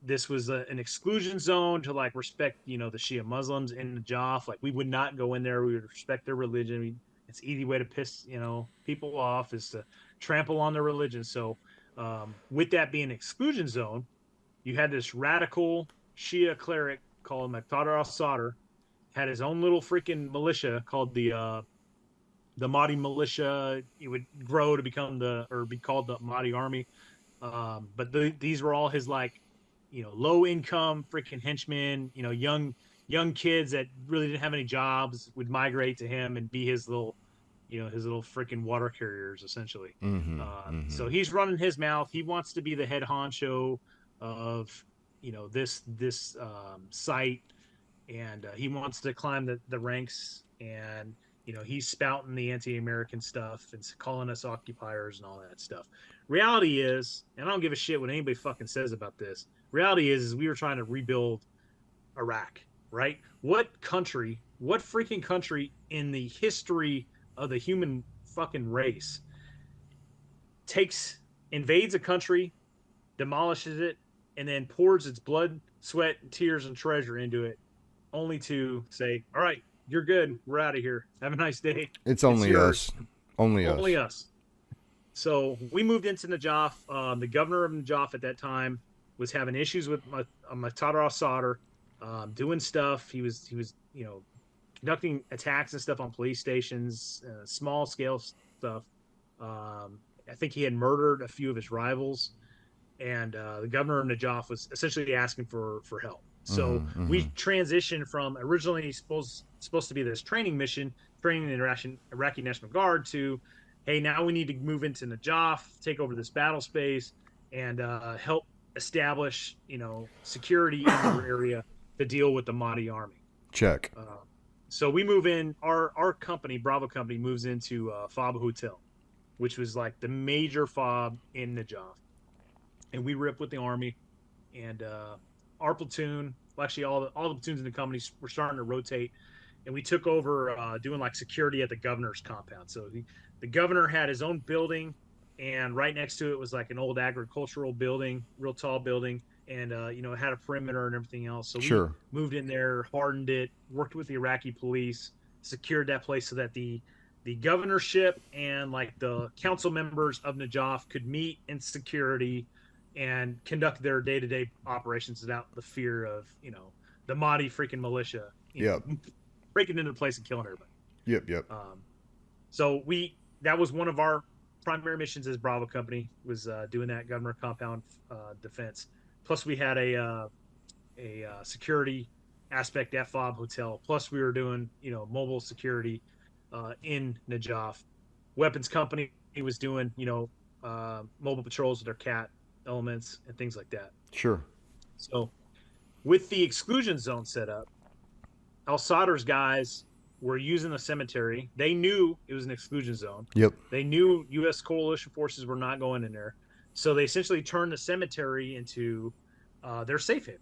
this was an exclusion zone to like respect, the Shia Muslims in Najaf. Like we would not go in there. We would respect their religion. It's an easy way to piss, people off is to trample on their religion. So with that being an exclusion zone, you had this radical Shia cleric called Muqtada al-Sadr, had his own little freaking militia called the Mahdi militia. It would grow to be called the Mahdi army. But these were all his like, low income freaking henchmen, young kids that really didn't have any jobs would migrate to him and be his little freaking water carriers essentially. So he's running his mouth. He wants to be the head honcho of, this site, and he wants to climb the ranks, and, he's spouting the anti-American stuff and calling us occupiers and all that stuff. Reality is, and I don't give a shit what anybody fucking says about this. Reality is we were trying to rebuild Iraq. Right? What freaking country in the history of the human fucking race invades a country, demolishes it, and then pours its blood, sweat, tears, and treasure into it, only to say, "All right, you're good. We're out of here. Have a nice day. It's only yours. us. Only us. Only us." So we moved into Najaf. The governor of Najaf at that time was having issues with Muqtada al-Sadr, doing stuff. He was conducting attacks and stuff on police stations, small scale stuff. I think he had murdered a few of his rivals, and the governor of Najaf was essentially asking for help. So we transitioned from originally supposed to be this training mission, training the Iraqi National Guard, to, hey, now we need to move into Najaf, take over this battle space, and help establish, security in the area to deal with the Mahdi army. Check. So we move in. Our company, Bravo Company, moves into Fob Hotel, which was like the major fob in Najaf, and we rip with the army, and our platoon, well, actually all the platoons in the company were starting to rotate, and we took over doing like security at the governor's compound. So the governor had his own building, and right next to it was like an old agricultural building, real tall building, and it had a perimeter and everything else. So we moved in there, hardened it, worked with the Iraqi police, secured that place so that the governorship and like the council members of Najaf could meet in security and conduct their day-to-day operations without the fear of, the Mahdi freaking militia breaking into the place and killing everybody. Yep. So that was one of our primary missions as Bravo Company, was doing that governor compound defense. Plus we had a security aspect at Fob Hotel. Plus we were doing, mobile security in Najaf. Weapons Company was doing, mobile patrols with their CAT elements and things like that. Sure. So with the exclusion zone set up, al-Sadr's guys were using the cemetery. They knew it was an exclusion zone. Yep. They knew U.S. coalition forces were not going in there. So they essentially turned the cemetery into their safe haven.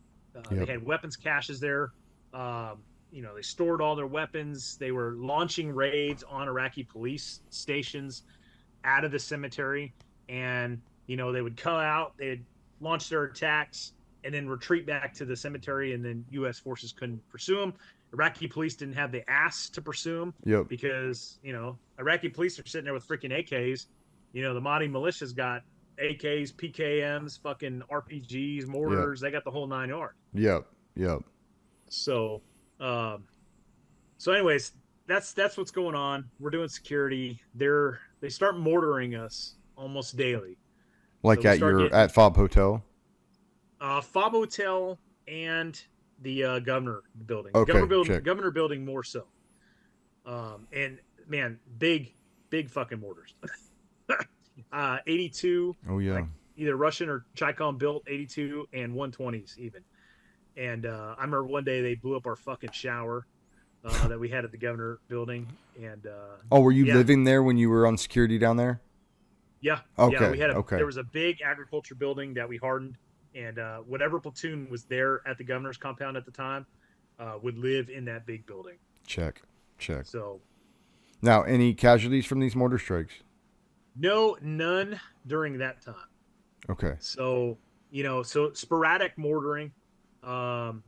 They had weapons caches there. They stored all their weapons. They were launching raids on Iraqi police stations out of the cemetery. And, they would come out, they'd launch their attacks, and then retreat back to the cemetery, and then U.S. forces couldn't pursue them. Iraqi police didn't have the ass to pursue them because, Iraqi police are sitting there with freaking AKs. The Mahdi militia's got AKs, PKMs, fucking RPGs, mortars. They got the whole 9 yards. Yep. So, anyways, that's what's going on. We're doing security. They start mortaring us almost daily. Like so at Fob Hotel? Fob Hotel and the governor building. Okay, governor building more so. And man, big fucking mortars. 82. Oh yeah. Like either Russian or Chicom built 82 and 120s even. And I remember one day they blew up our fucking shower that we had at the governor building. And were you living there when you were on security down there? Yeah. Okay. Yeah, we had there was a big agriculture building that we hardened, and whatever platoon was there at the governor's compound at the time would live in that big building. Check. So now, any casualties from these mortar strikes? No, none during that time. Okay. So, so sporadic mortaring. We're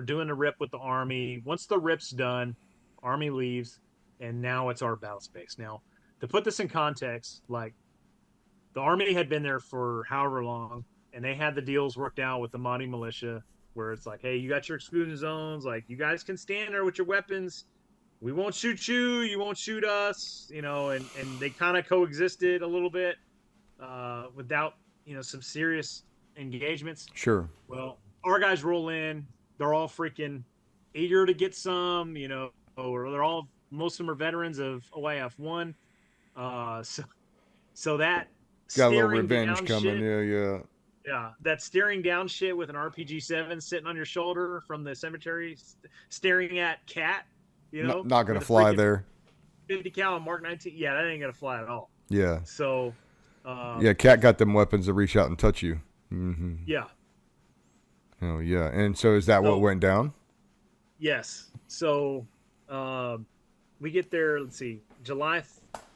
doing a rip with the Army. Once the rip's done, Army leaves, and now it's our battle space. Now, to put this in context, like the Army had been there for however long, and they had the deals worked out with the Mahdi militia, where it's like, hey, you got your exclusion zones, like you guys can stand there with your weapons. We won't shoot you, you won't shoot us, and they kind of coexisted a little bit without, some serious engagements. Sure. Well, our guys roll in, they're all freaking eager to get some, or most of them are veterans of OIF 1. So that got a little revenge coming. Shit, yeah, that staring down shit with an RPG-7 sitting on your shoulder from the cemetery, staring at Cat, not gonna fly there. 50 cal and Mark 19, yeah, that ain't gonna fly at all. Yeah. So, Cat got them weapons to reach out and touch you. Mm-hmm. Yeah. Oh yeah, and so is that what went down? Yes. So, we get there. Let's see, July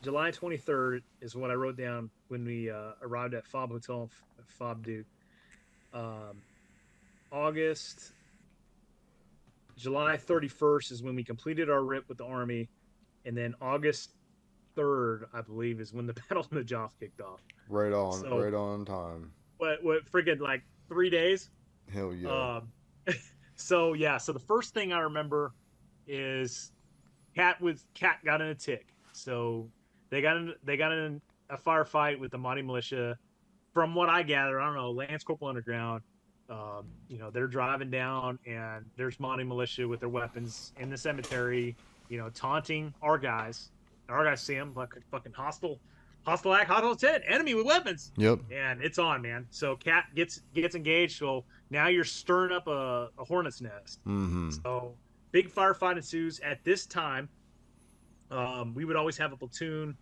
July 23rd is what I wrote down when we arrived at Fob Hotel, Fob Duke. Um, August, July 31st is when we completed our RIP with the Army, and then August 3rd, I believe, is when the Battle of Najaf kicked off. Right on, So, right on time. what freaking like 3 days? Hell yeah. So yeah, so the first thing I remember is Cat got in a tick. So they got in a firefight with the Mahdi militia. From what I gather, I don't know, Lance Corporal Underground. They're driving down and there's Mahdi militia with their weapons in the cemetery, taunting our guys. Our guys see them like a fucking hostile act, hostile intent, enemy with weapons. Yep. And it's on, man. So Cat gets engaged. So now you're stirring up a hornet's nest. Mm-hmm. So big firefight ensues. At this time, we would always have a platoon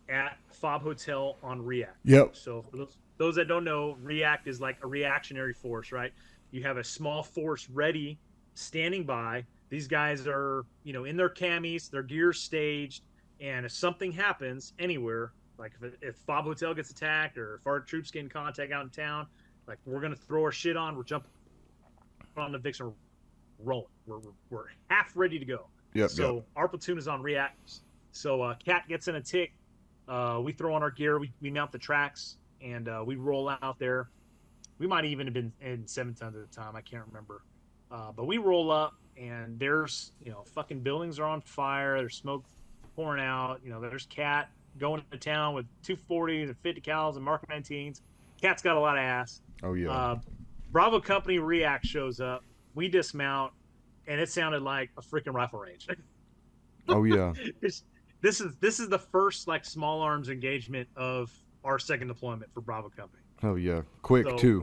at Fob Hotel on React. Yep. So for those that don't know, React is like a reactionary force, right? You have a small force ready, standing by. These guys are, in their camis, their gear staged, and if something happens anywhere, like if Fob Hotel gets attacked or if our troops get in contact out in town, like we're gonna throw our shit on, we're jumping on the Vixen, rolling. We're half ready to go. Yep. So our platoon is on React. So Cat gets in a tick. We throw on our gear, we mount the tracks, and we roll out there. We might even have been in 7 tons at the time. I can't remember. But we roll up, and there's, fucking buildings are on fire. There's smoke pouring out. There's Cat going to town with 240s and 50 cals and Mark 19s. Cat's got a lot of ass. Oh, yeah. Bravo Company React shows up. We dismount, and it sounded like a freaking rifle range. Oh, yeah. This is the first like small arms engagement of our second deployment for Bravo Company. Oh yeah, quick So too.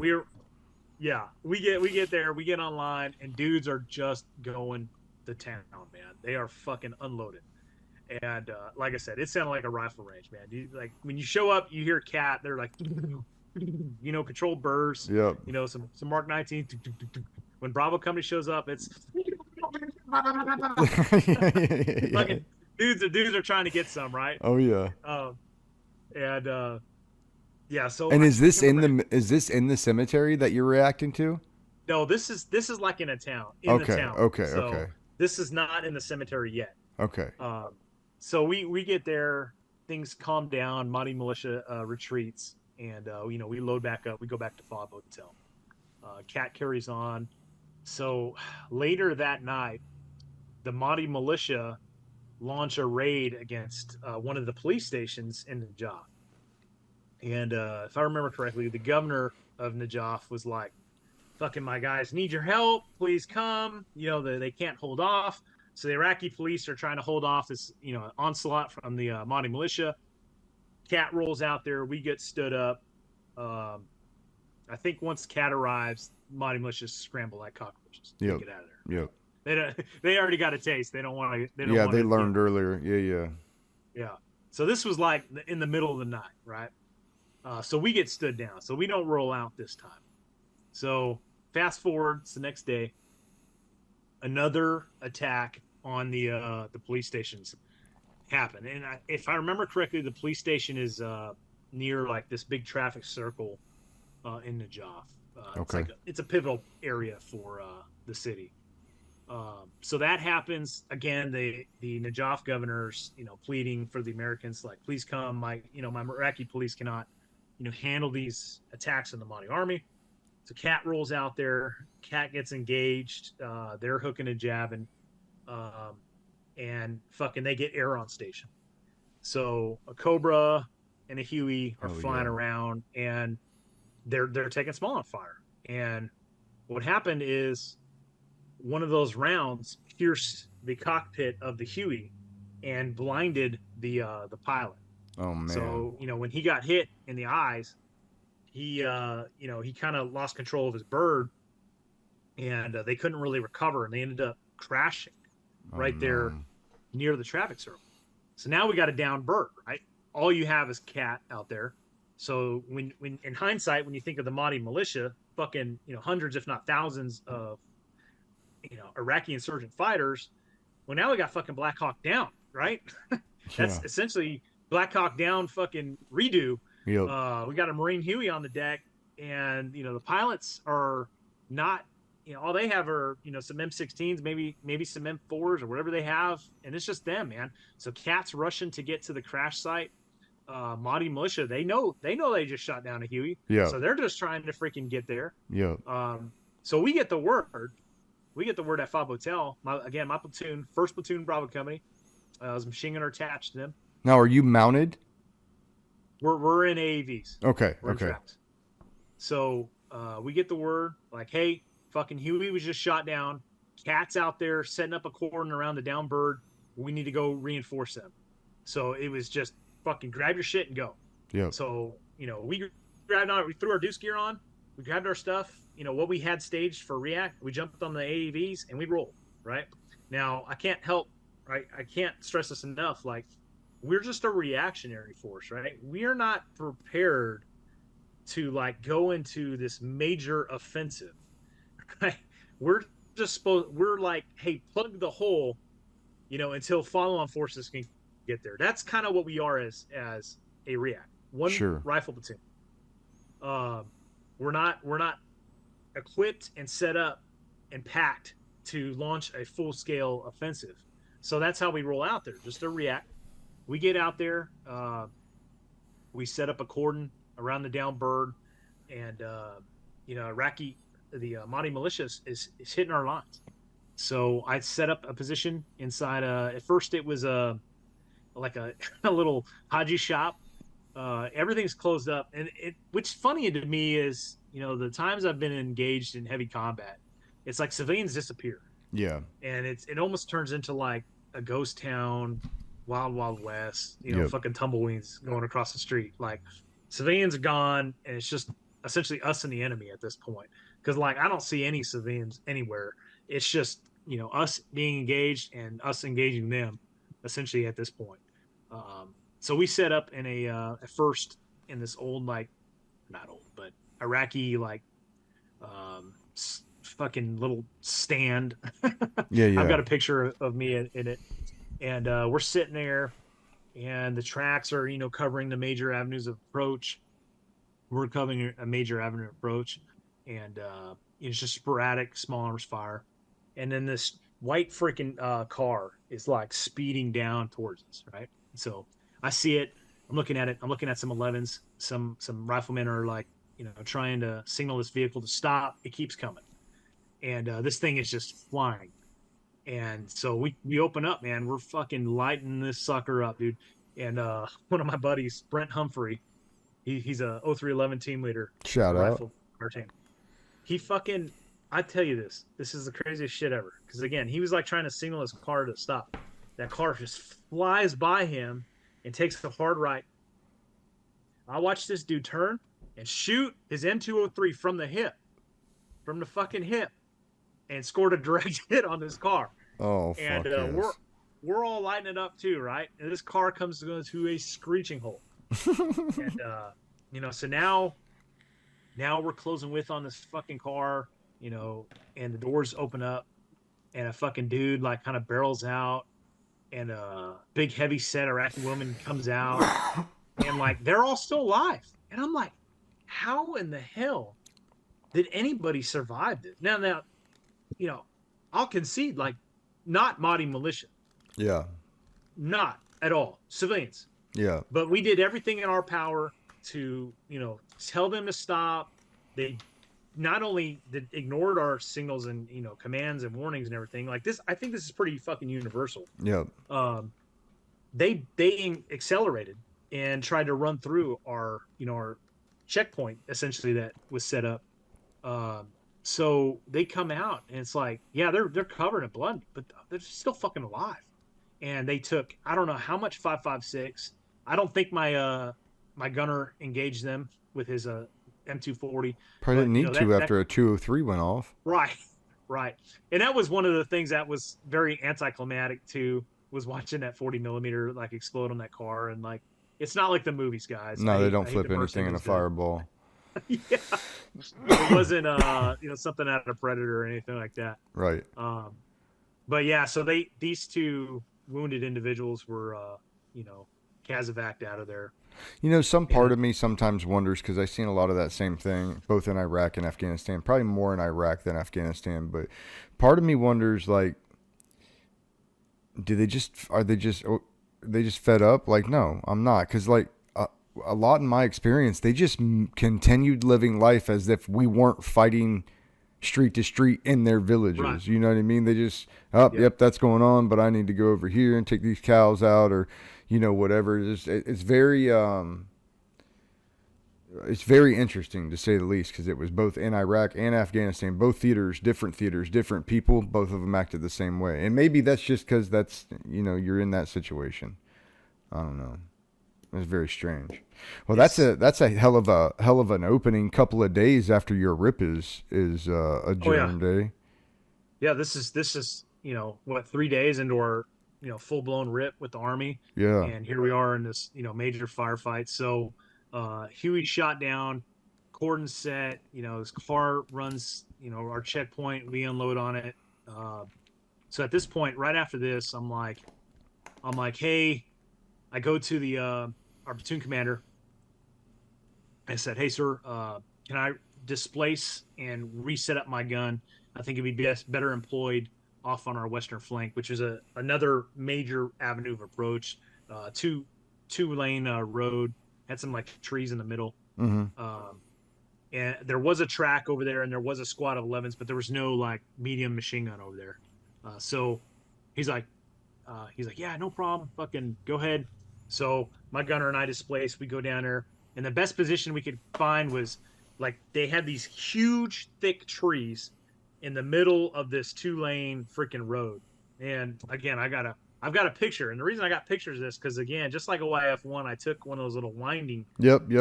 We get there, we get online, and dudes are just going to town, man. They are fucking unloaded. And like I said, it sounded like a rifle range, man. Like when you show up, you hear Cat. They're like, controlled bursts. Yep. Some Mark 19. When Bravo Company shows up, it's fucking dudes are trying to get some, right? Oh yeah. Yeah. So and is this in the cemetery that you're reacting to? No, this is like in a town. Okay. This is not in the cemetery yet. Okay. So we get there, things calm down, Mahdi militia retreats, and we load back up. We go back to Fob Hotel. Cat carries on. So later that night, the Mahdi militia launch a raid against one of the police stations in Najaf. And if I remember correctly, the governor of Najaf was like, fucking my guys need your help. Please come. They can't hold off. So the Iraqi police are trying to hold off this, onslaught from the Mahdi militia. Cat rolls out there. We get stood up. I think once Cat arrives, Mahdi militia scramble like cockroaches to get out of there. Yep. They already got a taste. They don't want to. They learned earlier. Yeah. So this was like in the middle of the night, right? So we get stood down. So we don't roll out this time. So fast forward, it's the next day. Another attack on the police stations happened, and if I remember correctly, the police station is near like this big traffic circle in Najaf. Okay. It's a pivotal area for the city. So that happens again. The Najaf governors, pleading for the Americans, like, please come. My Iraqi police cannot, handle these attacks in the Mahdi army. So Cat rolls out there. Cat gets engaged. They're hooking and jabbing, and fucking they get air on station. So a Cobra and a Huey are flying around, and they're taking small on fire. And what happened is one of those rounds pierced the cockpit of the Huey and blinded the pilot. Oh man! So when he got hit in the eyes, he kind of lost control of his bird, and they couldn't really recover, and they ended up crashing right there near the traffic circle. So now we got a down bird, right? All you have is Cat out there. So when in hindsight, when you think of the Mahdi militia, fucking hundreds if not thousands of Iraqi insurgent fighters, well, now we got fucking Black Hawk Down, right? That's essentially Black Hawk Down fucking redo. Yep. We got a Marine Huey on the deck, and the pilots are not. All they have are some M16s, maybe some M4s or whatever they have, and it's just them, man. So Cat's rushing to get to the crash site. Mahdi militia, they know they just shot down a Huey, Yeah. so they're just trying to freaking get there. Yeah. So we get the word at Fob Hotel. My platoon, first platoon Bravo Company, was machine gunner attached to them. Now, are you mounted? We're in AAVs. Okay. We're in Okay. traps. So we get the word like, hey, fucking Huey was just shot down. Cat's out there setting up a cordon around the down bird. We need to go reinforce them. So it was just fucking grab your shit and go. Yeah. So we grabbed on. We threw our deuce gear on. We grabbed our stuff. What we had staged for react. We jumped on the AAVs and we rolled. Right now, I can't help. Right, I can't stress this enough. Like, we're just a reactionary force. Right, we are not prepared to like go into this major offensive. Right, we're like, hey, plug the hole, until follow-on forces can get there. That's kind of what we are as a react. One Sure. rifle platoon. We're not equipped and set up and packed to launch a full-scale offensive. So that's how we roll out there, just a react. We get out there, we set up a cordon around the down bird, and Iraqi, the Mahdi militia is hitting our lines. So I set up a position inside. At first, it was like a little Haji shop. Everything's closed up, and which funny to me is the times I've been engaged in heavy combat, it's like civilians disappear. Yeah. And it almost turns into like a ghost town, wild west. Yep. Fucking tumbleweeds going across the street. Like, civilians are gone, and it's just essentially us and the enemy at this point. Because like, I don't see any civilians anywhere. It's just us being engaged and us engaging them, essentially at this point. So we set up in at first in this old, like, not old, but Iraqi, like, fucking little stand. Yeah. I've got a picture of me in it, and we're sitting there, and the tracks are covering the major avenues of approach. We're covering a major avenue of approach, and it's just sporadic small arms fire, and then this white freaking car is like speeding down towards us, right? So I see it. I'm looking at it. I'm looking at some 11s. Some riflemen are like trying to signal this vehicle to stop. It keeps coming, and this thing is just flying. And so we open up, man. We're fucking lighting this sucker up, dude. And one of my buddies, Brent Humphrey, he's a 0311 team leader. Shout out. Our team. He fucking, I tell you this is the craziest shit ever. Because again, he was like trying to signal his car to stop. That car just flies by him and takes a hard right. I watched this dude turn and shoot his M203 from the fucking hip, and scored a direct hit on this car. Oh, and fuck yes. we're all lighting it up too, right? And this car comes to go to a screeching halt. And so now we're closing with on this fucking car, and the doors open up, and a fucking dude like kind of barrels out, and a big heavy set Iraqi woman comes out, and like they're all still alive. And I'm like, how in the hell did anybody survive this? Now, I'll concede, like, not Mahdi militia. Yeah. Not at all. Civilians. Yeah. But we did everything in our power to, tell them to stop. They not only ignored our signals and, commands and warnings and everything. Like this, I think this is pretty fucking universal. Yeah. They accelerated and tried to run through our checkpoint, essentially, that was set up. So they come out, and it's like, yeah, they're covered in blood, but they're still fucking alive. And they took, I don't know how much 5.56. I don't think my gunner engaged them with his M240. Probably didn't need to after a 203 went off. Right. And that was one of the things that was very anticlimactic too, was watching that 40 millimeter like explode on that car. And like, it's not like the movies, guys. No, they don't flip anything in a fireball. Yeah. It wasn't something out of a Predator or anything like that. Right. But yeah, so these two wounded individuals were casevac'd out of there. You know, some part And of me sometimes wonders because I've seen a lot of that same thing, both in Iraq and Afghanistan. Probably more in Iraq than Afghanistan, but part of me wonders, like, are they just fed up? Like, no, I'm not, because like a lot in my experience, they just continued living life as if we weren't fighting street to street in their villages. right. You know what I mean? They just, oh, Yep. yep, that's going on, but I need to go over here and take these cows out, or whatever. It's very interesting, to say the least, because it was both in Iraq and Afghanistan, both theaters, different people. Both of them acted the same way, and maybe that's just because that's you're in that situation. I don't know. It was very strange. Well, that's a hell of an opening couple of days after your rip is adjourned, eh? Yeah, this is what, 3 days into our full blown rip with the Army, Yeah. and here we are in this major firefight. So Huey shot down, cordon set. His car runs our checkpoint. We unload on it. So at this point, right after this, I'm like, hey, I go to the our platoon commander. I said, hey sir, can I displace and reset up my gun? I think it'd be better employed off on our western flank, which is another major avenue of approach. Two lane road, had some like trees in the middle. Mm-hmm. And there was a track over there, and there was a squad of 11s, but there was no like medium machine gun over there. So he's like, yeah, no problem, fucking go ahead. So my gunner and I displaced. We go down there, and the best position we could find was like they had these huge, thick trees in the middle of this 2-lane freaking road. And again, I've got a picture, and the reason I got pictures of this because again, just like a YF1, I took one of those little winding. Yep. And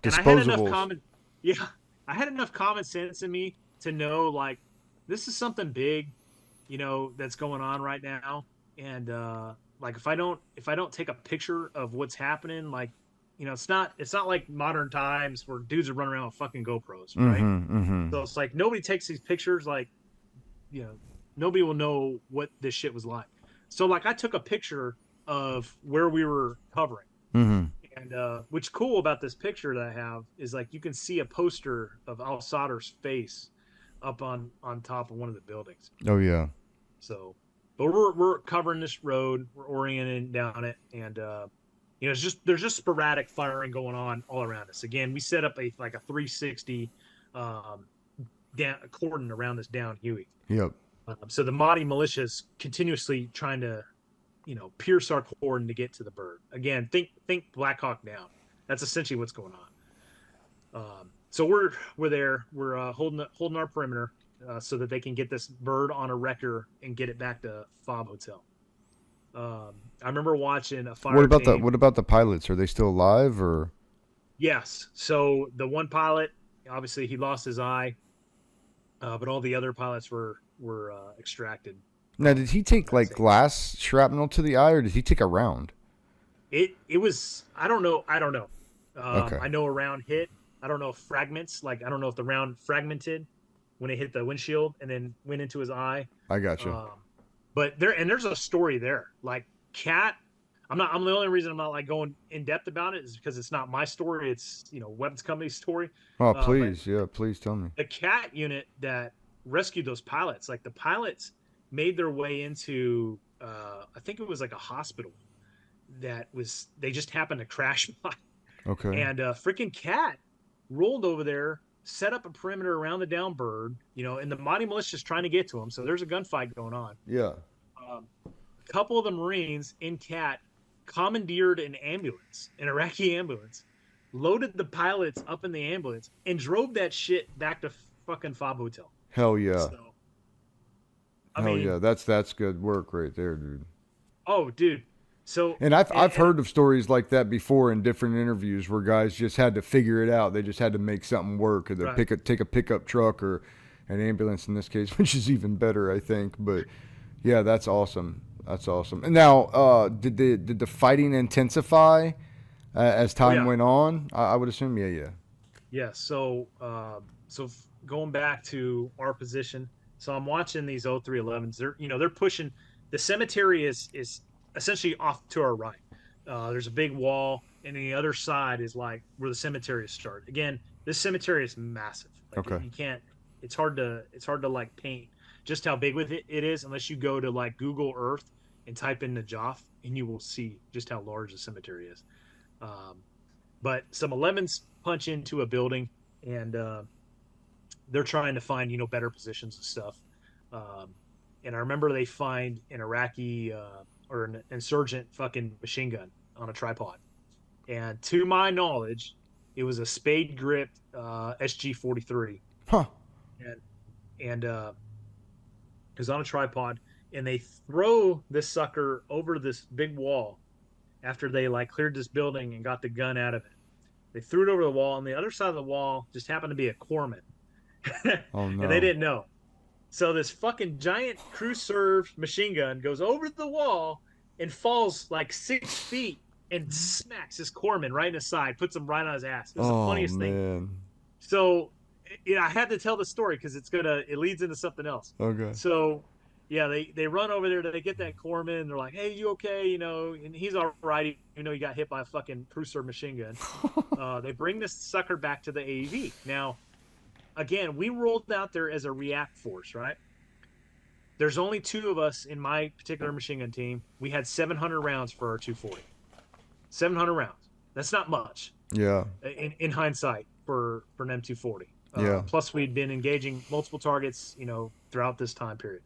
I had enough Disposables. I had enough common sense in me to know like this is something big, that's going on right now. And like if I don't take a picture of what's happening, like it's not like modern times where dudes are running around with fucking GoPros, right? Mm-hmm. Mm-hmm. So it's like nobody takes these pictures, like nobody will know what this shit was like. So like I took a picture of where we were covering. Mm-hmm. And what's cool about this picture that I have is like you can see a poster of Al Sadr's face up on top of one of the buildings. Oh yeah. So, but we're covering this road, we're orienting down it, and there's just sporadic firing going on all around us. Again, we set up a 360 down cordon around this down Huey. Yep. So the Mahdi militia's continuously trying to pierce our cordon to get to the bird. Again, think Black Hawk Down. That's essentially what's going on. So we're there. We're holding our perimeter so that they can get this bird on a wrecker and get it back to Fob Hotel. I remember watching a fire. What about the pilots? Are they still alive or? Yes. So the one pilot, obviously, he lost his eye, but all the other pilots were extracted. Now, did he take like glass shrapnel to the eye, or did he take a round? It was I don't know. Okay. I know a round hit. I don't know if fragments, like I don't know if the round fragmented when it hit the windshield and then went into his eye. I got you. But there's a story there. Like Cat, I'm the only reason I'm not like going in depth about it is because it's not my story. It's weapons company's story. Oh, please, please tell me. The Cat unit that rescued those pilots, like the pilots made their way into I think it was like a hospital they just happened to crash by. Okay. And freaking Cat rolled over there, set up a perimeter around the down bird, and the Mahdi militia's trying to get to him. So there's a gunfight going on. Yeah. A couple of the Marines in Cat commandeered an Iraqi ambulance, loaded the pilots up in the ambulance, and drove that shit back to fucking Fob Hotel. Hell yeah. So, yeah, that's good work right there, dude. Oh, dude. So and I've heard of stories like that before in different interviews where guys just had to figure it out. They just had to make something work, or right. take a pickup truck or an ambulance in this case, which is even better, I think. But yeah, that's awesome. That's awesome. And now, did the fighting intensify as time went on? I would assume, yeah. Yeah. So going back to our position. So I'm watching these 0311s. They're pushing. The cemetery is essentially off to our right. There's a big wall, and the other side is like where the cemetery start. Again, this cemetery is massive. Like Okay. you can't. It's hard to like paint just how big with it is unless you go to like Google Earth and type in Najaf, and you will see just how large the cemetery is. Um, but some 11s punch into a building, and they're trying to find better positions and stuff. Um, and I remember they find an Iraqi or an insurgent fucking machine gun on a tripod. And to my knowledge, it was a spade gripped SG-43, Huh. and it was on a tripod. And they throw this sucker over this big wall after they like cleared this building and got the gun out of it. They threw it over the wall, and the other side of the wall just happened to be a corpsman, Oh and they no. didn't know. So this fucking giant crew served machine gun goes over the wall and falls like 6 feet and smacks this corpsman right in the side, puts him right on his ass. It was the Oh funniest thing. man. So I had to tell the story because it leads into something else. Okay. So yeah, they run over there, they get that corpsman, and they're like, "Hey, you okay?" And he's all right, he got hit by a fucking crew served machine gun. They bring this sucker back to the AEV. Now, again, we rolled out there as a react force, right? There's only 2 of us in my particular machine gun team. We had 700 rounds for our 240. 700 rounds. That's not much Yeah. in hindsight for an M240. Yeah. Plus, we'd been engaging multiple targets, throughout this time period.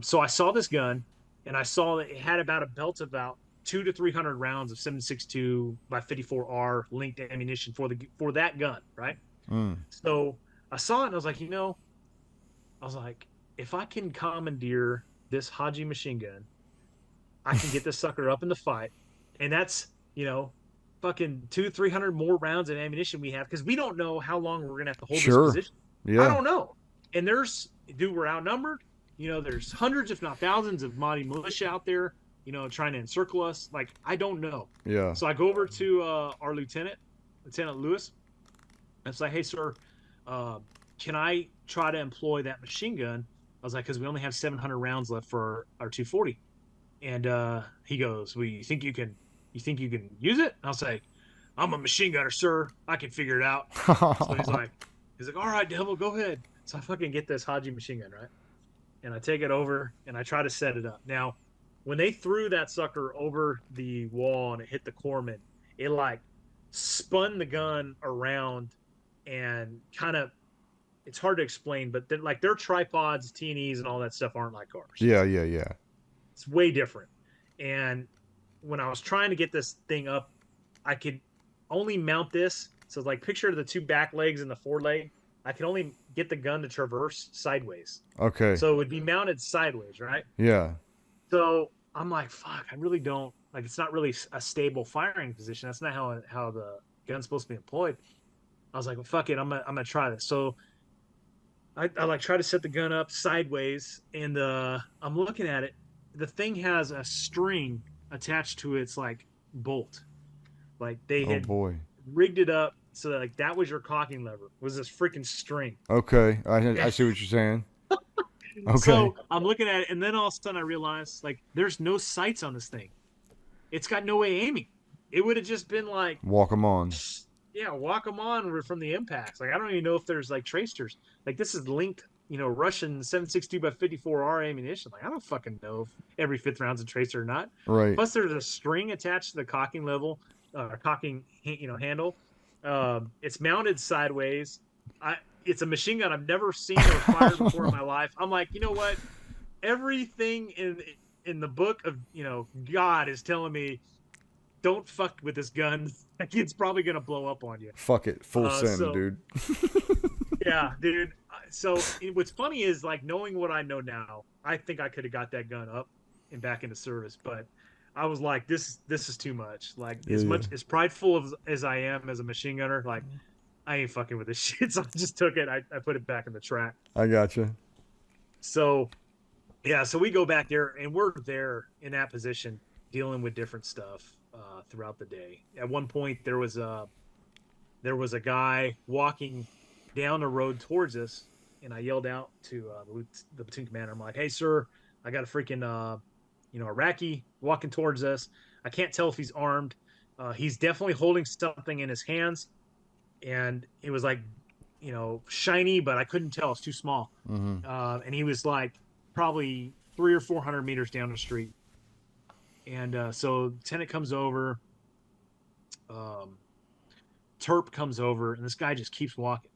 So I saw this gun, and I saw that it had about a belt of about 200 to 300 rounds of 7.62 by 54R linked ammunition for that gun, right? Mm. So I saw it, and I was like, if I can commandeer this Haji machine gun, I can get this sucker up in the fight, and that's fucking 200-300 more rounds of ammunition we have because we don't know how long we're gonna have to hold Sure. this position. Yeah. I don't know, and we're outnumbered. There's hundreds, if not thousands, of Mahdi militia out there, trying to encircle us. Like, I don't know. Yeah. So I go over to our Lieutenant Lewis. And it's like, hey, sir, can I try to employ that machine gun? I was like, because we only have 700 rounds left for our 240. And he goes, well, you think you can use it? And I'll say, I'm a machine gunner, sir. I can figure it out. So he's like, all right, devil, go ahead. So I fucking get this Haji machine gun, right? And I take it over and I try to set it up. Now, when they threw that sucker over the wall and it hit the corpsman, it like spun the gun around and kind of, it's hard to explain, but like their tripods, T&Es, and all that stuff aren't like ours. Yeah. It's way different. And when I was trying to get this thing up, I could only mount this. So like picture the 2 back legs and the foreleg. I could only get the gun to traverse sideways. Okay. So it would be mounted sideways, right? Yeah. So I'm like, fuck, I really don't, like, it's not really a stable firing position. That's not how the gun's supposed to be employed. I was like, well, fuck it, I'm gonna try this. So I like try to set the gun up sideways, and I'm looking at it. The thing has a string attached to its like bolt. Like they had rigged it up so that like that was your cocking lever, was this freaking string. Okay. I see what you're saying. Okay. So I'm looking at it, and then all of a sudden I realized like there's no sights on this thing. It's got no way aiming. It would have just been like walk them on. Yeah, walk them on from the impacts. Like I don't even know if there's like tracers. Like this is linked, Russian 7.62 by 54R ammunition. Like I don't fucking know if every 5th round's a tracer or not. Right. Plus there's a string attached to the cocking level, cocking handle. It's mounted sideways. It's a machine gun I've never seen or fired before in my life. I'm like, you know what? Everything in the book of God is telling me, don't fuck with this gun. It's probably gonna blow up on you. Fuck it, full send, dude. Yeah, dude. So what's funny is like knowing what I know now, I think I could have got that gun up and back into service, but I was like, this is too much. Like much as prideful as I am as a machine gunner, like I ain't fucking with this shit. So I just took it. I put it back in the track. I gotcha. So yeah, so we go back there and we're there in that position dealing with different stuff throughout the day. At one point there was a guy walking down the road towards us, and I yelled out to the platoon commander. I'm like, hey sir, I got a freaking Iraqi walking towards us. I can't tell if he's armed. He's definitely holding something in his hands, and it was like, shiny, but I couldn't tell. It's too small. And he was like probably 300 or 400 meters down the street. And so Lieutenant comes over, Terp comes over, and this guy just keeps walking.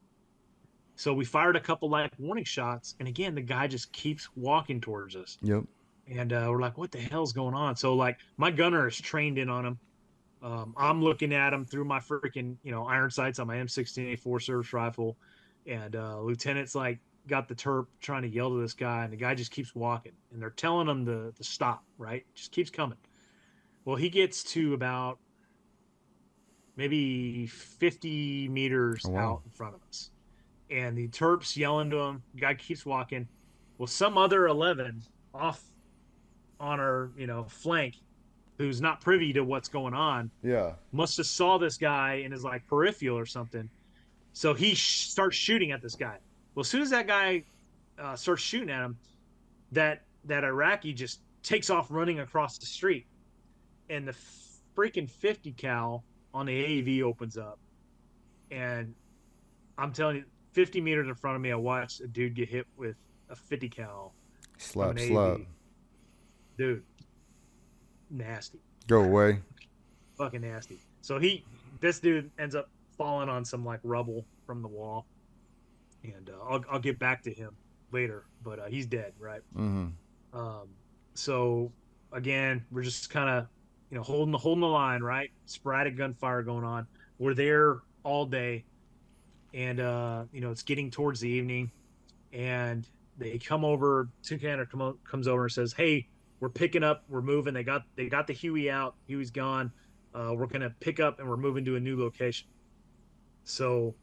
So we fired a couple like warning shots, and again, the guy just keeps walking towards us. Yep. And we're like, what the hell's going on? So like my gunner is trained in on him. I'm looking at him through my freaking, iron sights on my M16A4 service rifle. And Lieutenant's like got the Terp trying to yell to this guy, and the guy just keeps walking. And they're telling him to stop, right? Just keeps coming. Well, he gets to about maybe 50 meters out in front of us. And the Terp's yelling to him. The guy keeps walking. Well, some other 11 off on our, flank, who's not privy to what's going on, must have saw this guy in his like peripheral or something. So he starts shooting at this guy. Well, as soon as that guy starts shooting at him, that Iraqi just takes off running across the street, and the freaking 50 cal on the AAV opens up, and I'm telling you, 50 meters in front of me, I watched a dude get hit with a 50 cal. Slap. Dude, nasty. Go away. Fucking nasty. So this dude ends up falling on some like rubble from the wall, and I'll get back to him later, but he's dead, right? So again, we're just kind of holding the line, right? Sporadic gunfire going on. We're there all day, and it's getting towards the evening, and they come over. Toucaner comes over and says, "Hey, we're picking up. We're moving. They got the Huey out. Huey's gone. We're gonna pick up, and we're moving to a new location." So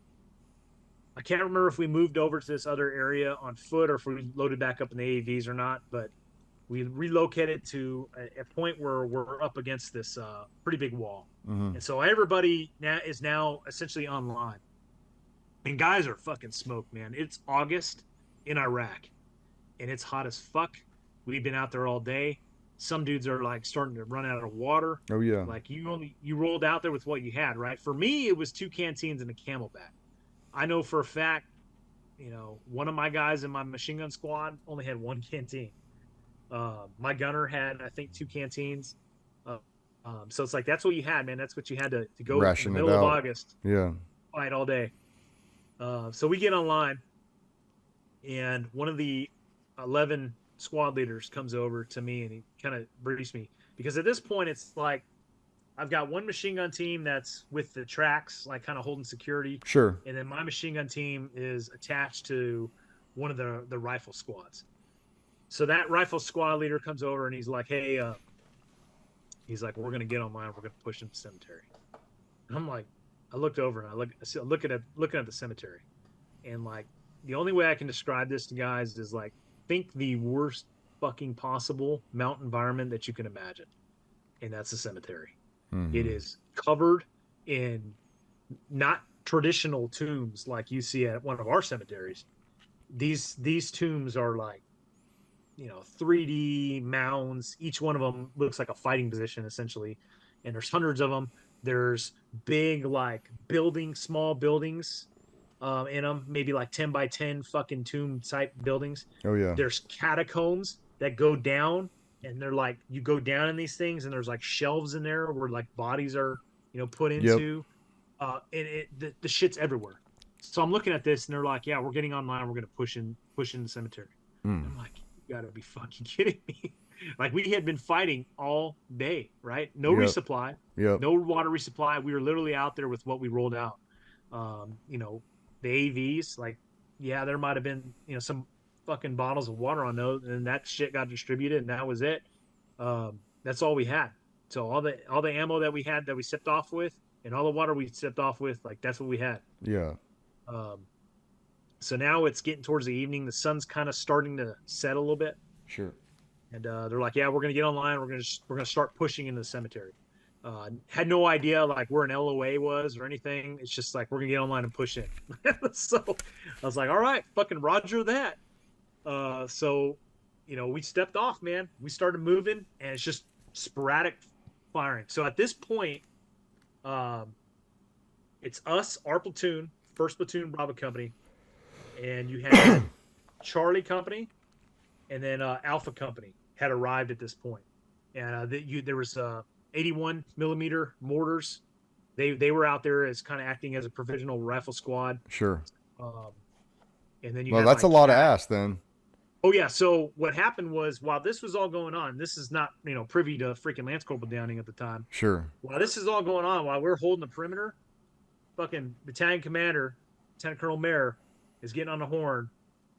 I can't remember if we moved over to this other area on foot or if we loaded back up in the AAVs or not, but we relocated to a point where we're up against this pretty big wall. And so everybody is now essentially online. And guys are fucking smoked, man. It's August in Iraq, and it's hot as fuck. We've been out there all day. Some dudes are like starting to run out of water. Oh yeah. Like you rolled out there with what you had, right? For me, it was 2 canteens and a Camelback. I know for a fact, one of my guys in my machine gun squad only had 1 canteen. My gunner had, I think, 2 canteens. So it's like that's what you had, man. That's what you had to go Ration in the middle of August. Yeah. Fight all day. So we get online, and one of the 11 squad leaders comes over to me, and he kind of briefs me, because at this point it's like I've got one machine gun team that's with the tracks, like kind of holding security. Sure. And then my machine gun team is attached to one of the rifle squads. So that rifle squad leader comes over, and he's like, "Hey, he's like, we're gonna get online. We're gonna push him to the cemetery." And I'm like, I looked over and I looking at the cemetery, and like the only way I can describe this to guys is like, think the worst fucking possible mountain environment that you can imagine, and that's the cemetery. It is covered in not traditional tombs like you see at one of our cemeteries. These tombs are like 3D mounds. Each one of them looks like a fighting position essentially, and there's hundreds of them. There's big like small buildings in them, maybe like 10 by 10 fucking tomb type buildings. Oh yeah. There's catacombs that go down, and they're like, you go down in these things, and there's like shelves in there where like bodies are put into. And the shit's everywhere. So I'm looking at this, and they're like, "Yeah, we're getting online. We're gonna push in the cemetery." I'm like, "You gotta be fucking kidding me!" Like, we had been fighting all day, right? No resupply, no water resupply. We were literally out there with what we rolled out. The AVs, like, yeah, there might have been some fucking bottles of water on those, and that shit got distributed, and that was it. That's all we had. So all the ammo that we had, that we sipped off with, and all the water we sipped off with, like, that's what we had. Yeah. So now it's getting towards the evening. The sun's kind of starting to set a little bit. Sure. And they're like, "Yeah, we're gonna get online. We're gonna start pushing into the cemetery." Had no idea like where an LOA was or anything. It's just like, we're gonna get online and push in. So I was like, "All right, fucking Roger that." So we stepped off, man. We started moving, and it's just sporadic firing. So at this point, it's us, our platoon, 1st Platoon Bravo Company, and you had Charlie Company, and then Alpha Company had arrived at this point. And there was 81 millimeter mortars. They were out there as kind of acting as a provisional rifle squad. Sure. And then you Well, had that's a lot of ass then. Oh yeah. So what happened was, while this was all going on, this is not privy to freaking Lance Corporal Downing at the time. Sure. While this is all going on, while we're holding the perimeter, fucking battalion commander, Lieutenant Colonel Mayer, is getting on the horn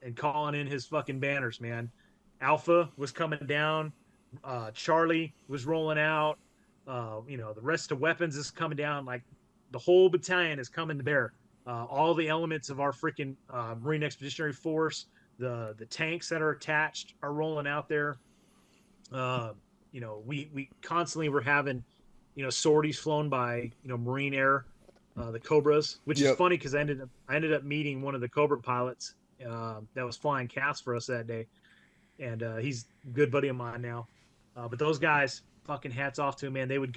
and calling in his fucking banners, man. Alpha was coming down. Charlie was rolling out. The rest of weapons is coming down. Like, the whole battalion is coming to bear. All the elements of our freaking Marine Expeditionary Force, the tanks that are attached are rolling out there. We constantly were having, sorties flown by, Marine Air, the Cobras, which is funny because I ended up meeting one of the Cobra pilots that was flying CAS for us that day, and he's a good buddy of mine now. But those guys, fucking hats off to them, man. They would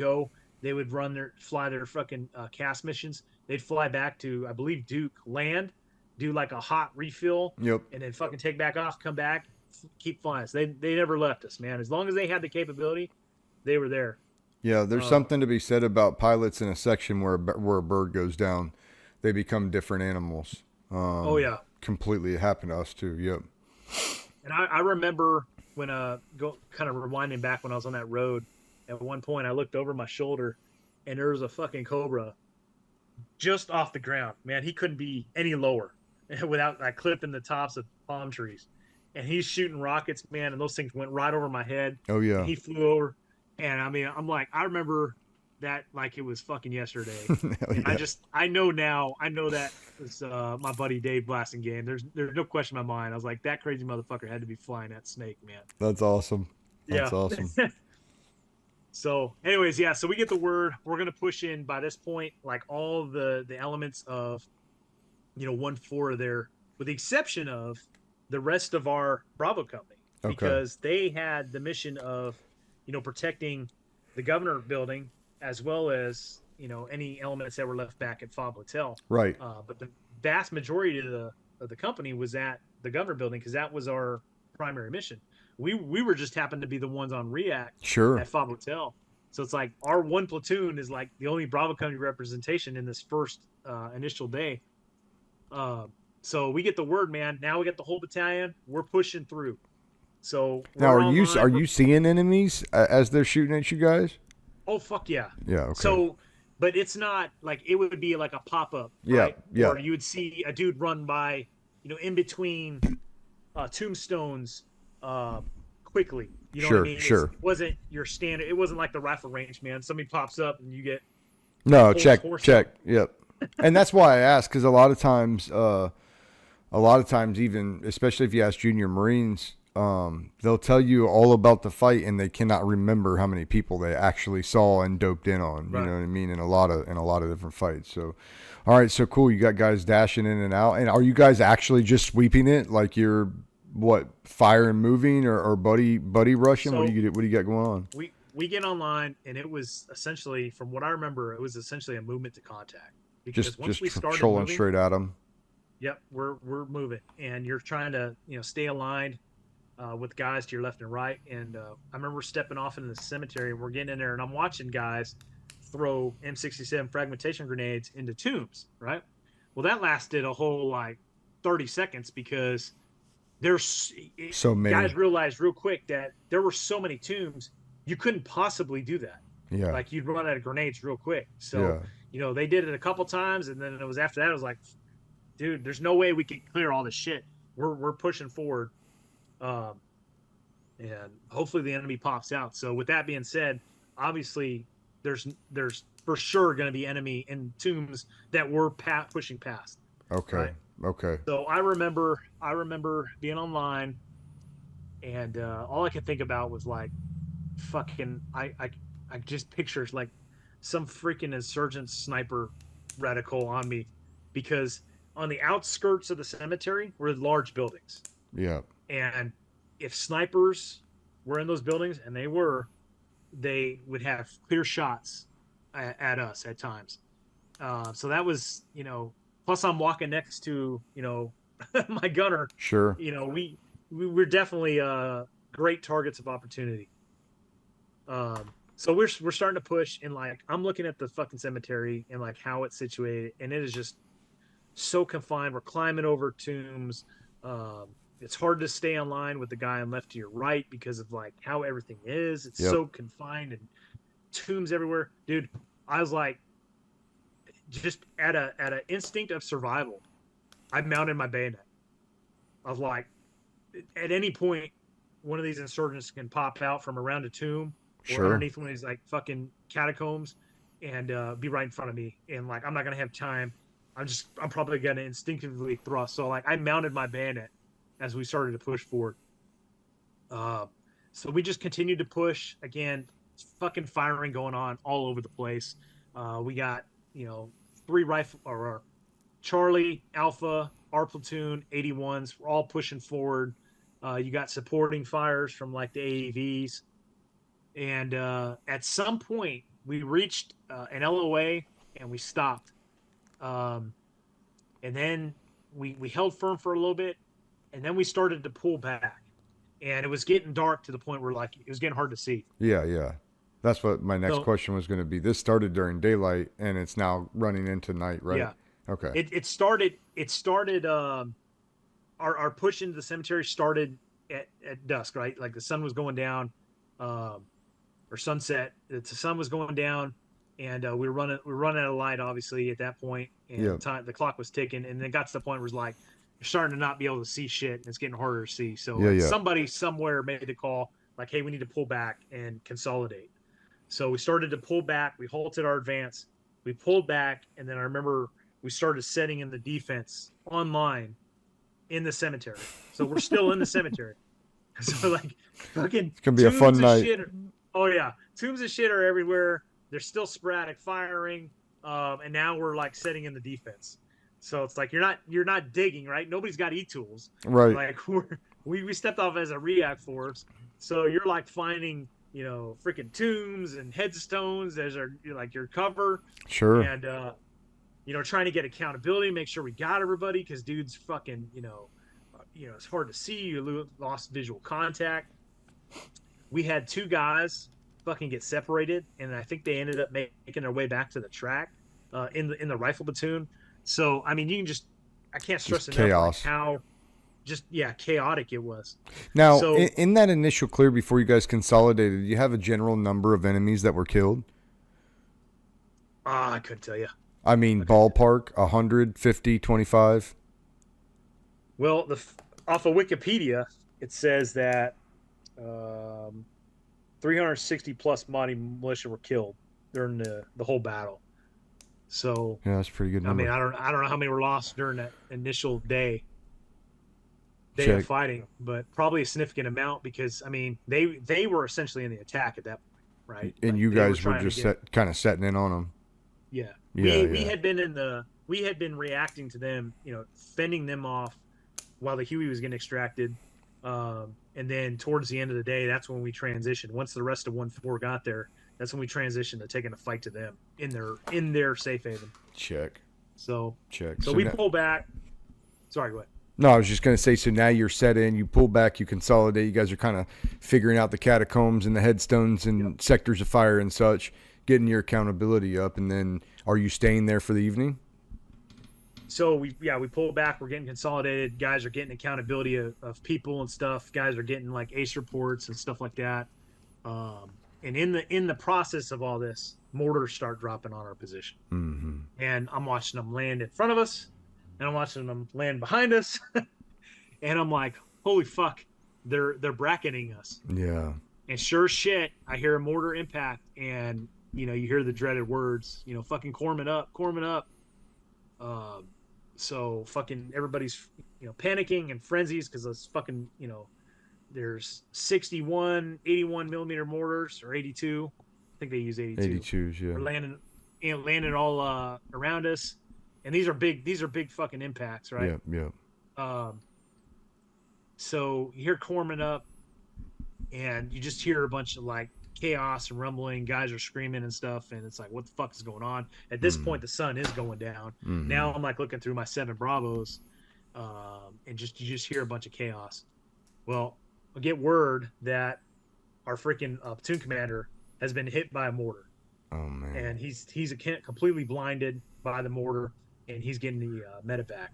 fly their fucking CAS missions. They'd fly back to, I believe, Duke, land, do like a hot refill, and then fucking take back off, come back, keep flying. So they never left us, man. As long as they had the capability, they were there. Yeah, there's something to be said about pilots in a section where a bird goes down. They become different animals. Oh, yeah. Completely. It happened to us, too. Yep. And I remember when, kind of rewinding back when I was on that road, at one point I looked over my shoulder and there was a fucking Cobra just off the ground. Man, he couldn't be any lower without like clipping the tops of palm trees. And he's shooting rockets, man, and those things went right over my head. Oh, yeah. He flew over. And I mean, I'm like, I remember that like it was fucking yesterday. Yeah. I know that was my buddy Dave blasting game. There's no question in my mind. I was like, that crazy motherfucker had to be flying that snake, man. That's awesome. That's awesome. So anyways, yeah, so we get the word. We're going to push in by this point, like all the elements of, 1-4 there, with the exception of the rest of our Bravo Company, because they had the mission of, protecting the governor building as well as, any elements that were left back at Fob Hotel. Right. But the vast majority of the company was at the governor building because that was our primary mission. We were just happened to be the ones on react at Fob Hotel. So it's like our one platoon is like the only Bravo Company representation in this first initial day. So we get the word, man. Now we get the whole battalion. We're pushing through. So now, are you seeing enemies as they're shooting at you guys? Oh fuck yeah. Yeah. Okay. So, but it's not like it would be like a pop up. Yeah. Right? Yeah. Or you would see a dude run by, in between tombstones, quickly. You know what I mean? Sure. It wasn't your standard. It wasn't like the rifle range, man. Somebody pops up and you get. No, check. Yep. And that's why I asked, because a lot of times, even especially if you ask junior Marines, they'll tell you all about the fight and they cannot remember how many people they actually saw and doped in on. Right. You know what I mean? In a lot of different fights. So, all right, so cool. You got guys dashing in and out, and are you guys actually just sweeping it like you're fire and moving or buddy rushing? So, what do you got going on? We get online, and it was essentially, from what I remember, it was essentially a movement to contact. Because once we started trolling moving, straight at them. Yep, we're moving, and you're trying to stay aligned with guys to your left and right. And I remember stepping off into the cemetery, and we're getting in there, and I'm watching guys throw M67 fragmentation grenades into tombs. Right. Well, that lasted a whole 30 seconds because there's so many guys realized real quick that there were so many tombs you couldn't possibly do that. Yeah. Like you'd run out of grenades real quick. So they did it a couple times, and then it was after that. It was like, dude, there's no way we can clear all this shit. We're pushing forward, and hopefully the enemy pops out. So with that being said, obviously there's for sure going to be enemy in tombs that we're pushing past. Okay. Right? Okay. So I remember being online, and all I could think about was like, fucking, I just pictures like some freaking insurgent sniper reticle on me, because on the outskirts of the cemetery were large buildings. Yeah. And if snipers were in those buildings, and they were, they would have clear shots at us at times. So that was, plus I'm walking next to, my gunner. Sure. We were definitely great targets of opportunity. So we're starting to push, and like I'm looking at the fucking cemetery and like how it's situated, and it is just so confined. We're climbing over tombs. It's hard to stay on line with the guy on left to your right because of like how everything is. It's Yep. so confined and tombs everywhere, dude. I was like, just at a instinct of survival, I mounted my bayonet. I was like, at any point, one of these insurgents can pop out from around a tomb or Sure. underneath one of these like fucking catacombs and be right in front of me. And like, I'm not gonna have time. I'm probably gonna instinctively thrust. So like, I mounted my bayonet as we started to push forward. So we just continued to push. Again, fucking firing going on all over the place. We got, 3 rifle or Charlie, Alpha, our platoon, 81s. We're all pushing forward. You got supporting fires from like the AAVs. And at some point, we reached an LOA and we stopped. And then we held firm for a little bit, and then we started to pull back. And it was getting dark to the point where like it was getting hard to see. Yeah. That's what my next question was going to be. This started during daylight and it's now running into night, right? Yeah. Okay. It started our push into the cemetery started at dusk, right? Like the sun was going down, or sunset. The sun was going down, and we were running out of light, obviously, at that point. And the clock was ticking, and then it got to the point where it was like you're starting to not be able to see shit, and it's getting harder to see. So somebody somewhere made the call, like, hey, we need to pull back and consolidate. So we started to pull back. We halted our advance. We pulled back, and then I remember we started setting in the defense online in the cemetery. So we're still in the cemetery. So like fucking it's gonna be a fun night. Oh yeah, tombs of shit are everywhere. There's still sporadic firing, and now we're like setting in the defense. So it's like you're not digging, right? Nobody's got e-tools, right? Like we stepped off as a react force, so you're like finding freaking tombs and headstones as your cover. Sure. And trying to get accountability, make sure we got everybody, because dude's fucking it's hard to see. You lost visual contact. We had 2 guys fucking get separated, and I think they ended up making their way back to the track in the rifle platoon. So I mean, I can't stress just enough chaos. like how chaotic it was. Now, in that initial clear before you guys consolidated, you have a general number of enemies that were killed? I couldn't tell you. I mean, ballpark, 100, 50, 25? Well, off of Wikipedia, it says that 360 plus Mahdi militia were killed during the whole battle. So yeah, that's a pretty good number. I mean, I don't know how many were lost during that initial day of fighting, but probably a significant amount, because I mean they were essentially in the attack at that point, right? And like, you guys were just kind of setting in on them. Yeah. We had been reacting to them, fending them off while the Huey was getting extracted. And then towards the end of the day, that's when we transitioned. Once the rest of 1-4 got there, that's when we transitioned to taking a fight to them in their safe haven. Check. So we pull back. Sorry, go ahead. No, I was just going to say, so now you're set in, you pull back, you consolidate, you guys are kind of figuring out the catacombs and the headstones and sectors of fire and such, getting your accountability up, and then are you staying there for the evening? So we pull back, we're getting consolidated, guys are getting accountability of people and stuff, guys are getting like ACE reports and stuff like that. And in the process of all this, mortars start dropping on our position. Mm-hmm. And I'm watching them land in front of us, and I'm watching them land behind us. And I'm like, holy fuck, they're bracketing us. Yeah. And sure as shit, I hear a mortar impact, and you hear the dreaded words, fucking Corman up. So fucking everybody's panicking and frenzies, because those fucking there's 61 81 millimeter mortars, or 82. I think they use 82. 82s, yeah. They're landing all around us. And these are big fucking impacts, right? Yeah. So you hear Corman up, and you just hear a bunch of like chaos and rumbling. Guys are screaming and stuff, and it's like, what the fuck is going on? At this point, the sun is going down. Now I'm like looking through my 7 Bravos, and you just hear a bunch of chaos. Well, I get word that our freaking platoon commander has been hit by a mortar. Oh man! And he's completely blinded by the mortar, and he's getting the medevac.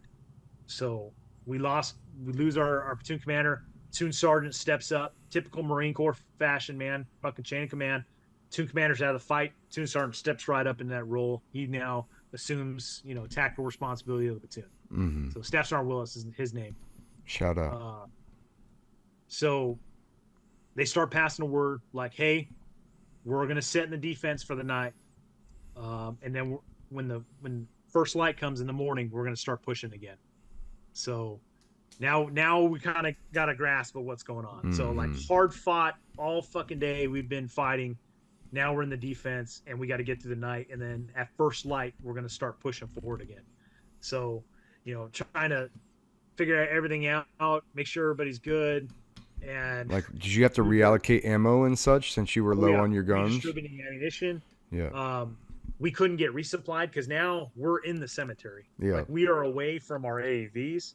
So we lose our platoon commander. Platoon sergeant steps up, typical Marine Corps fashion, man. Fucking chain of command. Platoon commander's out of the fight. Platoon sergeant steps right up in that role. He now assumes, tactical responsibility of the platoon. So Staff Sergeant Willis is his name. Shout out. So they start passing a word like, hey, we're going to sit in the defense for the night. And then when first light comes in the morning, we're going to start pushing again. So now we kind of got a grasp of what's going on. So like hard fought all fucking day. We've been fighting. Now we're in the defense and we got to get through the night. And then at first light, we're going to start pushing forward again. So, trying to figure out everything out, make sure everybody's good. And like, did you have to reallocate ammo and such since you were low on your guns? Redistributing ammunition. Yeah. We couldn't get resupplied because now we're in the cemetery. Yeah. Like we are away from our AAVs.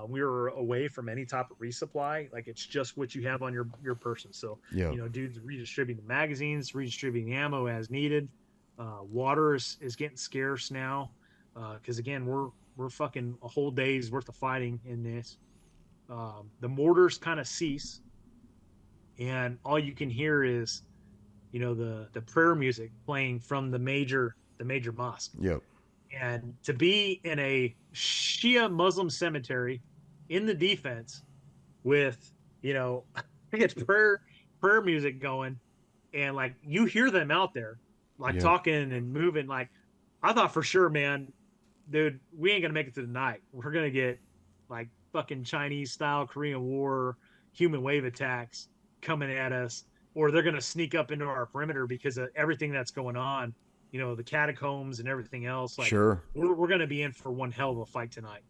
We are away from any type of resupply. Like it's just what you have on your person. So, dudes redistributing the magazines, redistributing ammo as needed. Water is getting scarce now. Because again, we're fucking a whole day's worth of fighting in this. The mortars kind of cease, and all you can hear is, the prayer music playing from the major mosque. Yep. And to be in a Shia Muslim cemetery in the defense with, it's prayer music going, and like you hear them out there, like talking and moving. Like I thought for sure, man, dude, we ain't gonna make it through the night. We're gonna get like fucking Chinese style Korean War human wave attacks coming at us, or they're gonna sneak up into our perimeter because of everything that's going on. The catacombs and everything else. Like, sure, we're going to be in for one hell of a fight tonight.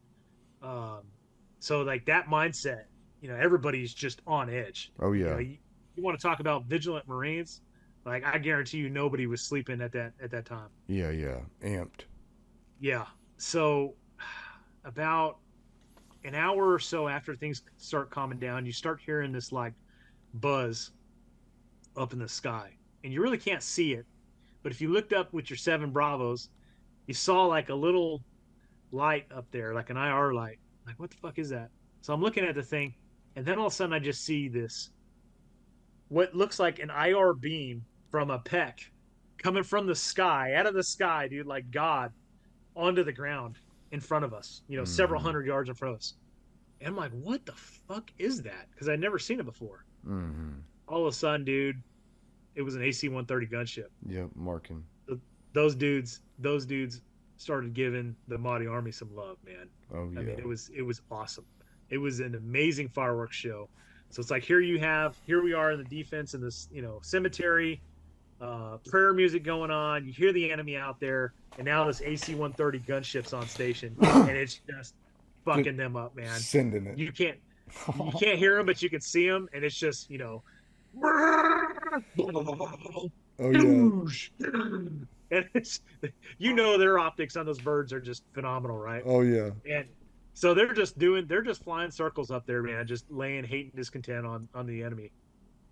So like that mindset, everybody's just on edge. Oh yeah. You want to talk about vigilant Marines? Like I guarantee you, nobody was sleeping at that time. Yeah, amped. Yeah. So about an hour or so after things start calming down, you start hearing this like buzz up in the sky, and you really can't see it. But if you looked up with your 7 Bravos, you saw like a little light up there, like an IR light. Like, what the fuck is that? So I'm looking at the thing, and then all of a sudden I just see this, what looks like an IR beam from a PEC coming from the sky, out of the sky, dude, like God, onto the ground in front of us, several hundred yards in front of us. And I'm like, what the fuck is that? Because I'd never seen it before. All of a sudden, dude, it was an AC-130 gunship. Yep, marking. Those dudes started giving the Mahdi army some love, man. Oh yeah. I mean, it was awesome. It was an amazing fireworks show. So it's like here we are in the defense in this, cemetery, prayer music going on. You hear the enemy out there, and now this AC-130 gunship's on station, and it's just fucking them up, man. Sending it. You can't hear them, but you can see them, and it's just Oh yeah. And it's, their optics on those birds are just phenomenal, right? Oh yeah. And so they're just flying circles up there, man, just laying hate and discontent on the enemy.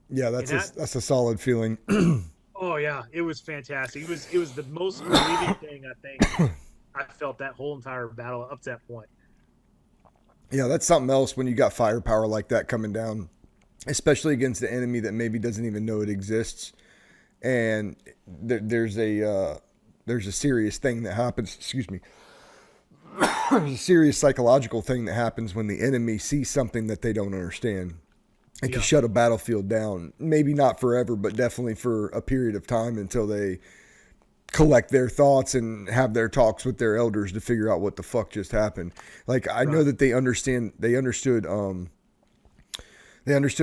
Yeah, that's a solid feeling. Oh yeah, it was fantastic. It was the most relieving thing I think I felt that whole entire battle up to that point. Yeah, that's something else when you got firepower like that coming down, especially against the enemy that maybe doesn't even know it exists. And there's a serious thing that happens. Excuse me. There's a serious psychological thing that happens when the enemy sees something that they don't understand. It can shut a battlefield down. Maybe not forever, but definitely for a period of time until they collect their thoughts and have their talks with their elders to figure out what the fuck just happened. Like I know that they understood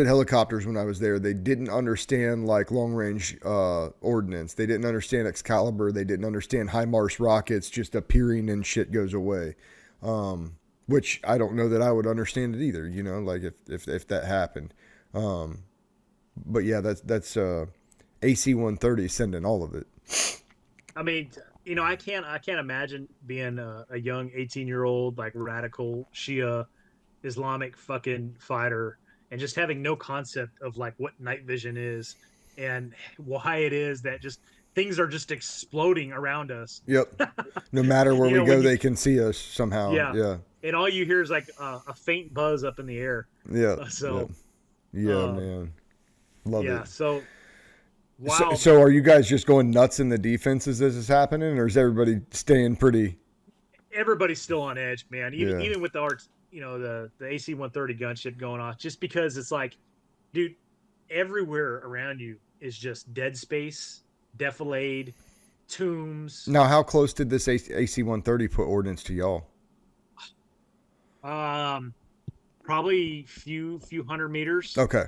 helicopters when I was there. They didn't understand like long range ordnance. They didn't understand Excalibur. They didn't understand HIMARS rockets just appearing and shit goes away. Which I don't know that I would understand it either, like if that happened. But yeah, that's AC-130 sending all of it. I mean, I can't imagine being a young 18-year-old like radical Shia Islamic fucking fighter and just having no concept of like what night vision is and why it is that just things are just exploding around us. Yep. No matter where we go, they can see us somehow. Yeah. Yeah. And all you hear is like a faint buzz up in the air. Yeah. So. Yeah, man. Love it. Yeah. So. Wow. Wow. So are you guys just going nuts in the defense as this is happening, or is everybody staying pretty? Everybody's still on edge, man. Even with the the AC-130 gunship going off, just because it's like, dude, everywhere around you is just dead space, defilade, tombs. Now, how close did this AC-130 put ordnance to y'all? Probably few hundred meters. Okay.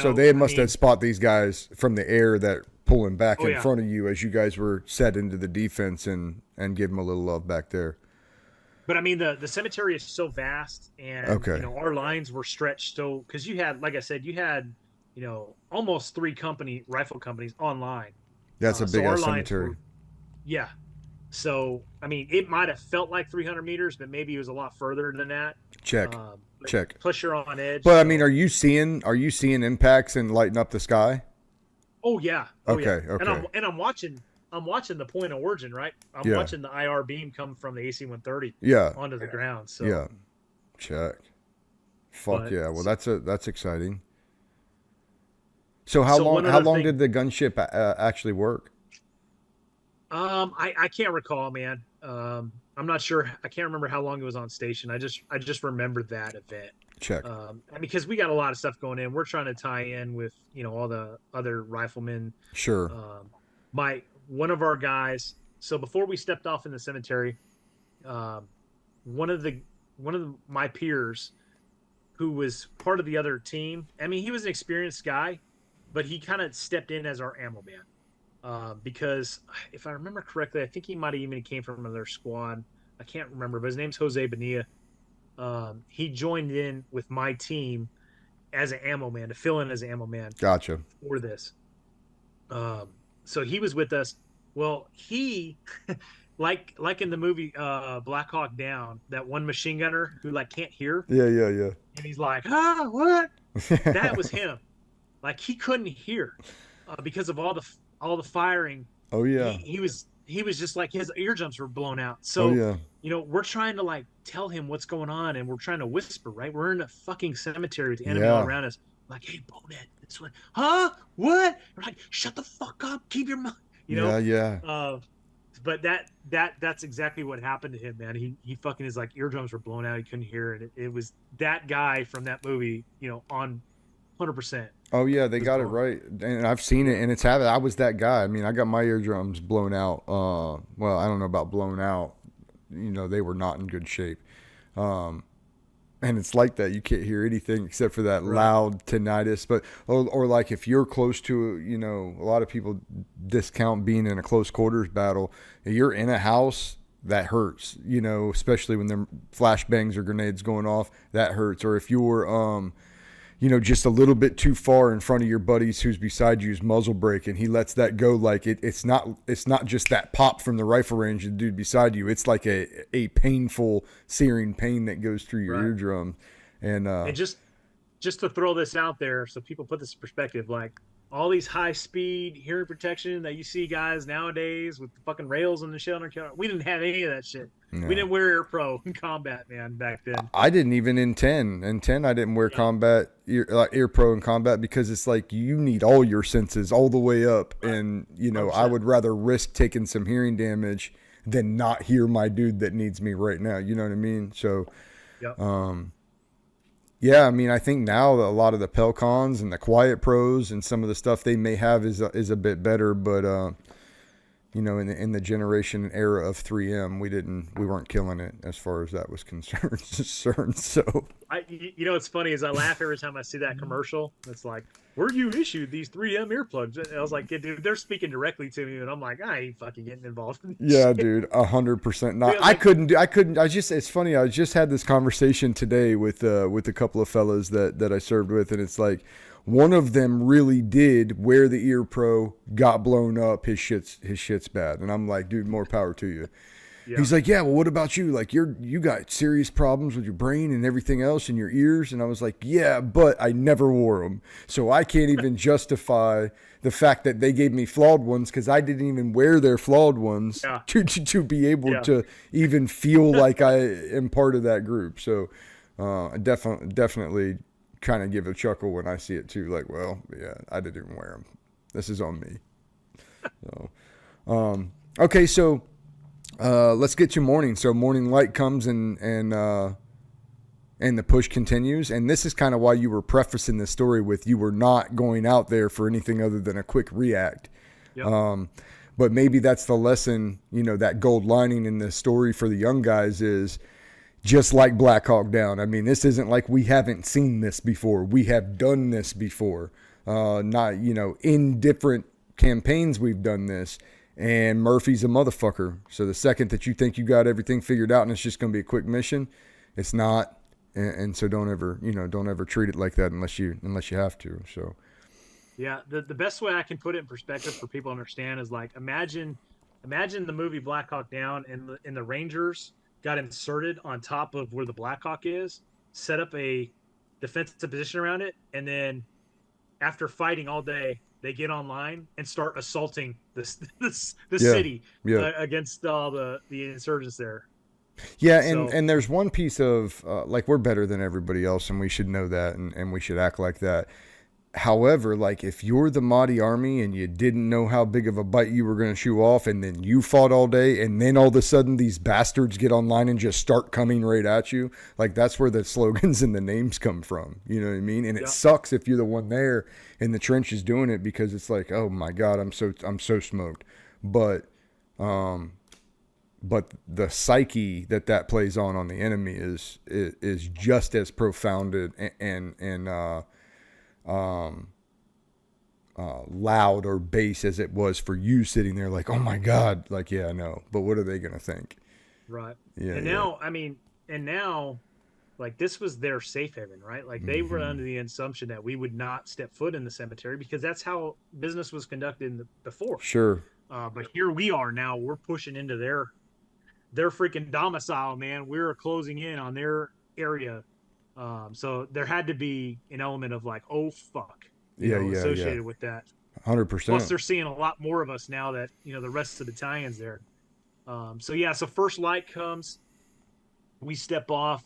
So they must have spot these guys from the air that pulling back in front of you as you guys were set into the defense and give them a little love back there. But I mean, the cemetery is so vast, and our lines were stretched so because you had, like I said, almost 3 rifle companies online. That's a big ass cemetery. Yeah. So I mean, it might have felt like 300 meters, but maybe it was a lot further than that. Check. Plus, you're on edge. But I mean, are you seeing impacts and lighting up the sky? Oh yeah. Okay. And I'm watching the point of origin, right? I'm watching the IR beam come from the AC-130 onto the ground. So yeah, check. Fuck yeah. Well, that's exciting. So how long did the gunship actually work? I can't recall, man. I'm not sure. I can't remember how long it was on station. I just remember that event. Check. Because we got a lot of stuff going in. We're trying to tie in with all the other riflemen. Sure. One of our guys. So before we stepped off in the cemetery, one of my peers, who was part of the other team. I mean, he was an experienced guy, but he kind of stepped in as our ammo man. Because if I remember correctly, I think he might have even came from another squad. I can't remember, but his name's Jose Bonilla. He joined in with my team as an ammo man, to fill in as an ammo man. Gotcha. For this. So he was with us. Well, he, like in the movie Black Hawk Down, that one machine gunner who like can't hear. Yeah. And he's like, what? That was him. Like he couldn't hear because of all the firing. Oh yeah. He was just like his eardrums were blown out. So we're trying to like tell him what's going on, and we're trying to whisper, right? We're in a fucking cemetery with the enemy all around us. Like, hey, Bonehead, this one, huh? What? We're like, shut the fuck up, keep your mouth. But that's exactly what happened to him, man. He fucking, his like eardrums were blown out. He couldn't hear it. It was that guy from that movie, on 100%. Oh yeah, they got it right, and I've seen it, and it's happened. I was that guy. I mean, I got my eardrums blown out. Well, I don't know about blown out. They were not in good shape. And it's like that. You can't hear anything except for that loud tinnitus. But or like if you're close to, a lot of people discount being in a close quarters battle. If you're in a house, that hurts. Especially when there flashbangs or grenades going off, that hurts. Or if you're just a little bit too far in front of your buddies who's beside you's muzzle brake, and he lets that go, like it's not just that pop from the rifle range of the dude beside you. It's like a painful, searing pain that goes through your eardrum. And just to throw this out there so people put this in perspective, like all these high speed hearing protection that you see guys nowadays with the fucking rails and the shit on their car, we didn't have any of that shit. No. We didn't wear Ear Pro in combat, man, back then. I didn't even in 10. In 10, I didn't wear combat Ear Pro in combat because it's like you need all your senses all the way up. And, I would rather risk taking some hearing damage than not hear my dude that needs me right now. You know what I mean? So, yeah, I mean, I think now a lot of the Pelcons and the Quiet Pros and some of the stuff they may have is a bit better, but in the generation and era of 3M, we weren't killing it as far as that was concerned. So it's funny is I laugh every time I see that commercial. It's like, where you issued these 3M earplugs? I was like, yeah, dude, they're speaking directly to me, and I'm like, I ain't fucking getting involved in this shit. Dude, 100% not. It's funny. I just had this conversation today with a couple of fellas that I served with, and it's like, One of them really did wear the ear pro, got blown up. His shit's bad. And I'm like, dude, more power to you. Yeah. He's like, yeah, well, what about you? Like, you got serious problems with your brain and everything else in your ears. And I was like, yeah, but I never wore them. So I can't even justify the fact that they gave me flawed ones because I didn't even wear their flawed ones to be able to even feel like I am part of that group. So I definitely kind of give a chuckle when I see it too. Like, well, yeah, I didn't even wear them. This is on me. So, okay, so let's get to morning. So morning light comes and the push continues. And this is kind of why you were prefacing this story with you were not going out there for anything other than a quick react. Yep. But maybe that's the lesson, you know, that gold lining in the story for the young guys is just like Black Hawk Down. I mean, this isn't like we haven't seen this before. We have done this before. Not, you know, in different campaigns we've done this. And Murphy's a motherfucker. So the second that you think you got everything figured out and it's just going to be a quick mission, it's not. And so don't ever treat it like that unless you have to. So, yeah, the best way I can put it in perspective for people to understand is like imagine the movie Black Hawk Down and the Rangers got inserted on top of where the Black Hawk is, set up a defensive position around it, and then after fighting all day, they get online and start assaulting the city against all the insurgents there. Yeah, and there's one piece of, like, we're better than everybody else, and we should know that, and we should act like that. However, like, if you're the Mahdi army and you didn't know how big of a bite you were going to chew off, and then you fought all day, and then all of a sudden these bastards get online and just start coming right at you, like, that's where the slogans and the names come from. You know what I mean? And it sucks if you're the one there in the trenches doing it because it's like, oh my God, I'm so smoked. But the psyche that plays on the enemy is just as profound and loud or bass as it was for you sitting there like, oh my God, like, yeah, I know, but what are they going to think? Right. Yeah. And now, I mean, like this was their safe haven, right? Like they were under the assumption that we would not step foot in the cemetery because that's how business was conducted before. Sure. But here we are now, we're pushing into their freaking domicile, man. We're closing in on their area. So there had to be an element of like, oh, fuck, associated with that. 100%. Plus they're seeing a lot more of us now that, you know, the rest of the battalion's there. So first light comes, we step off,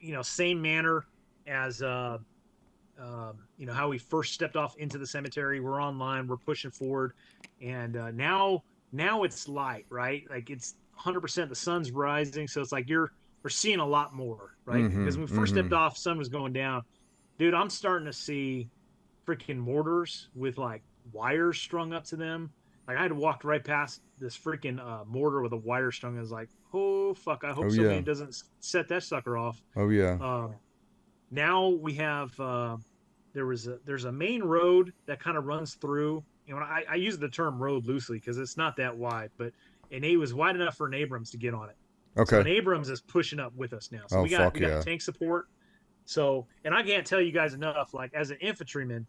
you know, same manner as, you know, how we first stepped off into the cemetery. We're online, we're pushing forward. And now it's light, right? Like it's 100%, the sun's rising. So it's like we're seeing a lot more, right? Because when we first stepped off, sun was going down. Dude, I'm starting to see freaking mortars with like wires strung up to them. Like I had to walk right past this freaking mortar with a wire strung. I was like, oh fuck! I hope somebody doesn't set that sucker off. Oh yeah. Now we have there's a main road that kind of runs through. You know, I use the term road loosely because it's not that wide, but it was wide enough for an Abrams to get on it. Okay. So an Abrams is pushing up with us now. So we got tank support. So, and I can't tell you guys enough, like as an infantryman,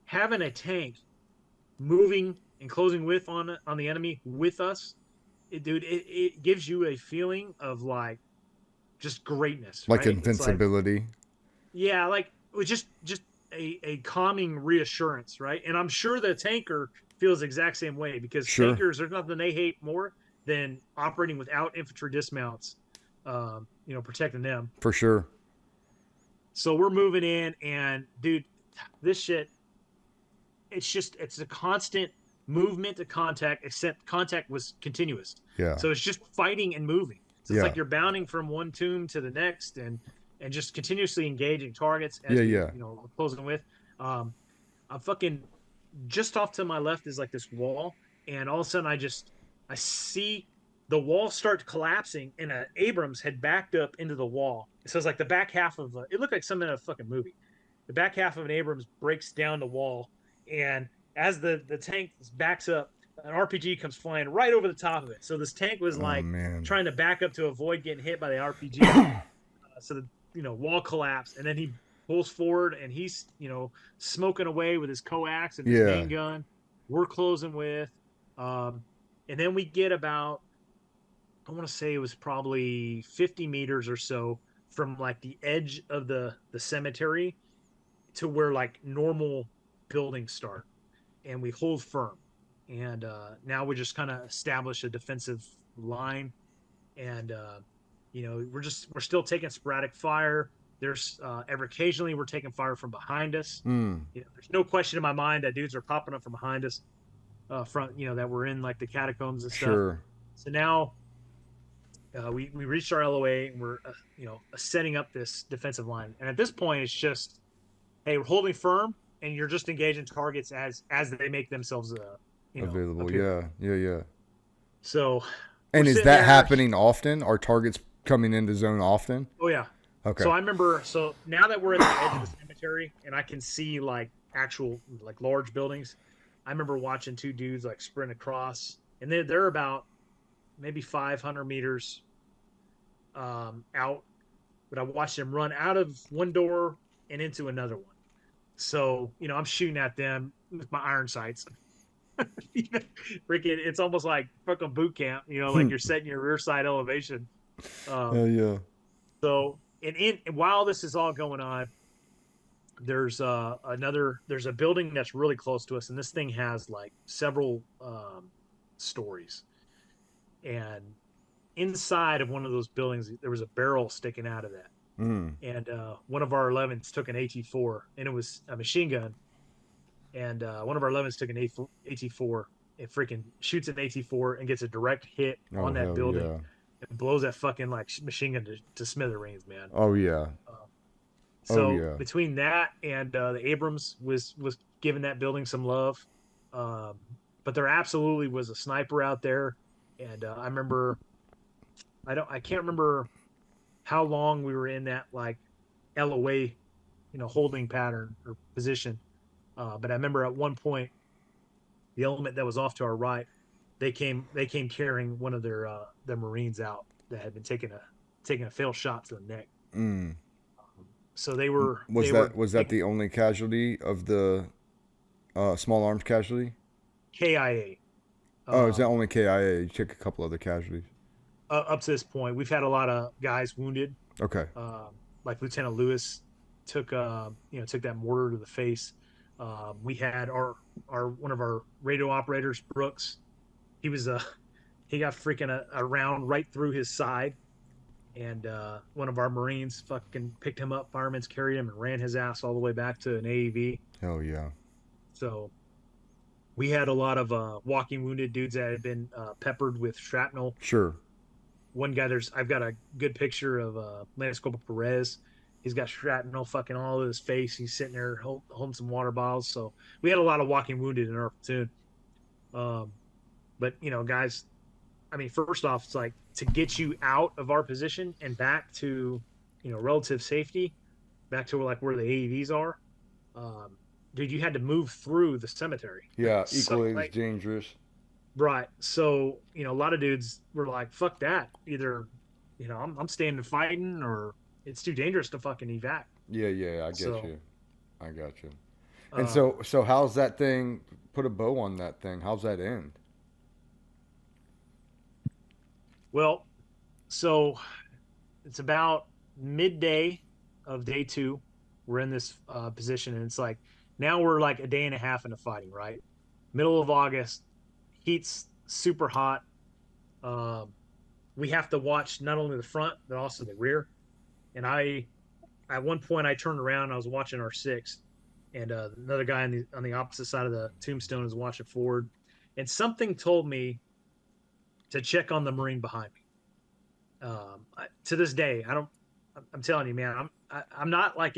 having a tank moving and closing with on the enemy with us, it gives you a feeling of like just greatness. Like right? invincibility. Like, yeah, like just a calming reassurance, right? And I'm sure the tanker feels the exact same way because tankers, there's nothing they hate more than operating without infantry dismounts, you know, protecting them. For sure. So we're moving in, and dude, this shit, it's a constant movement to contact, except contact was continuous. Yeah. So it's just fighting and moving. So it's like you're bounding from one tomb to the next and just continuously engaging targets as you know, closing with. I'm fucking just off to my left is like this wall, and all of a sudden I see the wall start collapsing, and an Abrams had backed up into the wall. So it's like the back half of it looked like something in a fucking movie. The back half of an Abrams breaks down the wall, and as the tank backs up, an RPG comes flying right over the top of it. So this tank was trying to back up to avoid getting hit by the RPG. So the wall collapsed, and then he pulls forward, and he's, smoking away with his coax and his Yeah. main gun. We're closing with, um, and then we get about, I want to say it was probably 50 meters or so from like the edge of the cemetery to where like normal buildings start, and we hold firm. And now we just kind of establish a defensive line, and we're still taking sporadic fire. There's ever occasionally we're taking fire from behind us. Mm. There's no question in my mind that dudes are popping up from behind us, from that we're in like the catacombs and stuff. Sure. So now we reached our LOA, and we're setting up this defensive line. And at this point, it's just, hey, we're holding firm, and you're just engaging targets as they make themselves Available. appear. Yeah. So, And we're is sitting that there. happening often? Are targets coming into zone often? Oh yeah. Okay. So I remember. So now that we're at the edge of the cemetery, and I can see like actual like large buildings, I remember watching two dudes like sprint across, and they're about maybe 500 meters out, but I watched them run out of one door and into another one. So I'm shooting at them with my iron sights. Freaking, it's almost like fucking boot camp. Like you're setting your rear side elevation. Yeah. So, and while this is all going on, there's a building that's really close to us, and this thing has like several stories. And inside of one of those buildings, there was a barrel sticking out of that. Mm. And one of our 11s took an AT4, and it was a machine gun. And one of our 11s took an AT4. It freaking shoots an AT4 and gets a direct hit on that building. Yeah. And blows that fucking like machine gun to smithereens, man. Oh yeah. So between that and the Abrams was giving that building some love, but there absolutely was a sniper out there, and I remember, I can't remember how long we were in that like LOA, holding pattern or position, but I remember at one point, the element that was off to our right, they came carrying one of their Marines out that had been taking a failed shot to the neck. Mm. So they were. Was that the only casualty of the small arms casualty? KIA. Is that only KIA? You took a couple other casualties. Up to this point, we've had a lot of guys wounded. Okay. Like Lieutenant Lewis took that mortar to the face. We had our one of our radio operators, Brooks. He got freaking a round right through his side, and one of our Marines fucking picked him up. Firemen's carried him and ran his ass all the way back to an AEV. Hell yeah. So we had a lot of walking wounded dudes that had been peppered with shrapnel. Sure. One guy, I've got a good picture of Lance Corporal Perez. He's got shrapnel fucking all over his face. He's sitting there holding some water bottles. So we had a lot of walking wounded in our platoon. But guys, I mean, first off, it's like to get you out of our position and back to, relative safety, back to where the AEVs are. Dude, you had to move through the cemetery. Yeah, equally as dangerous. Right. So, a lot of dudes were like, fuck that. Either, I'm staying and fighting, or it's too dangerous to fucking evac. Yeah, I got you. And so how's that thing, put a bow on that thing, how's that end? Well, so it's about midday of day 2. We're in this position, and it's like, now we're like a day and a half into fighting, right? Middle of August, heat's super hot. We have to watch not only the front, but also the rear. And at one point, I turned around, and I was watching our 6, and another guy on the opposite side of the tombstone is watching forward. And something told me to check on the Marine behind me. To this day, I'm telling you, man, I'm not like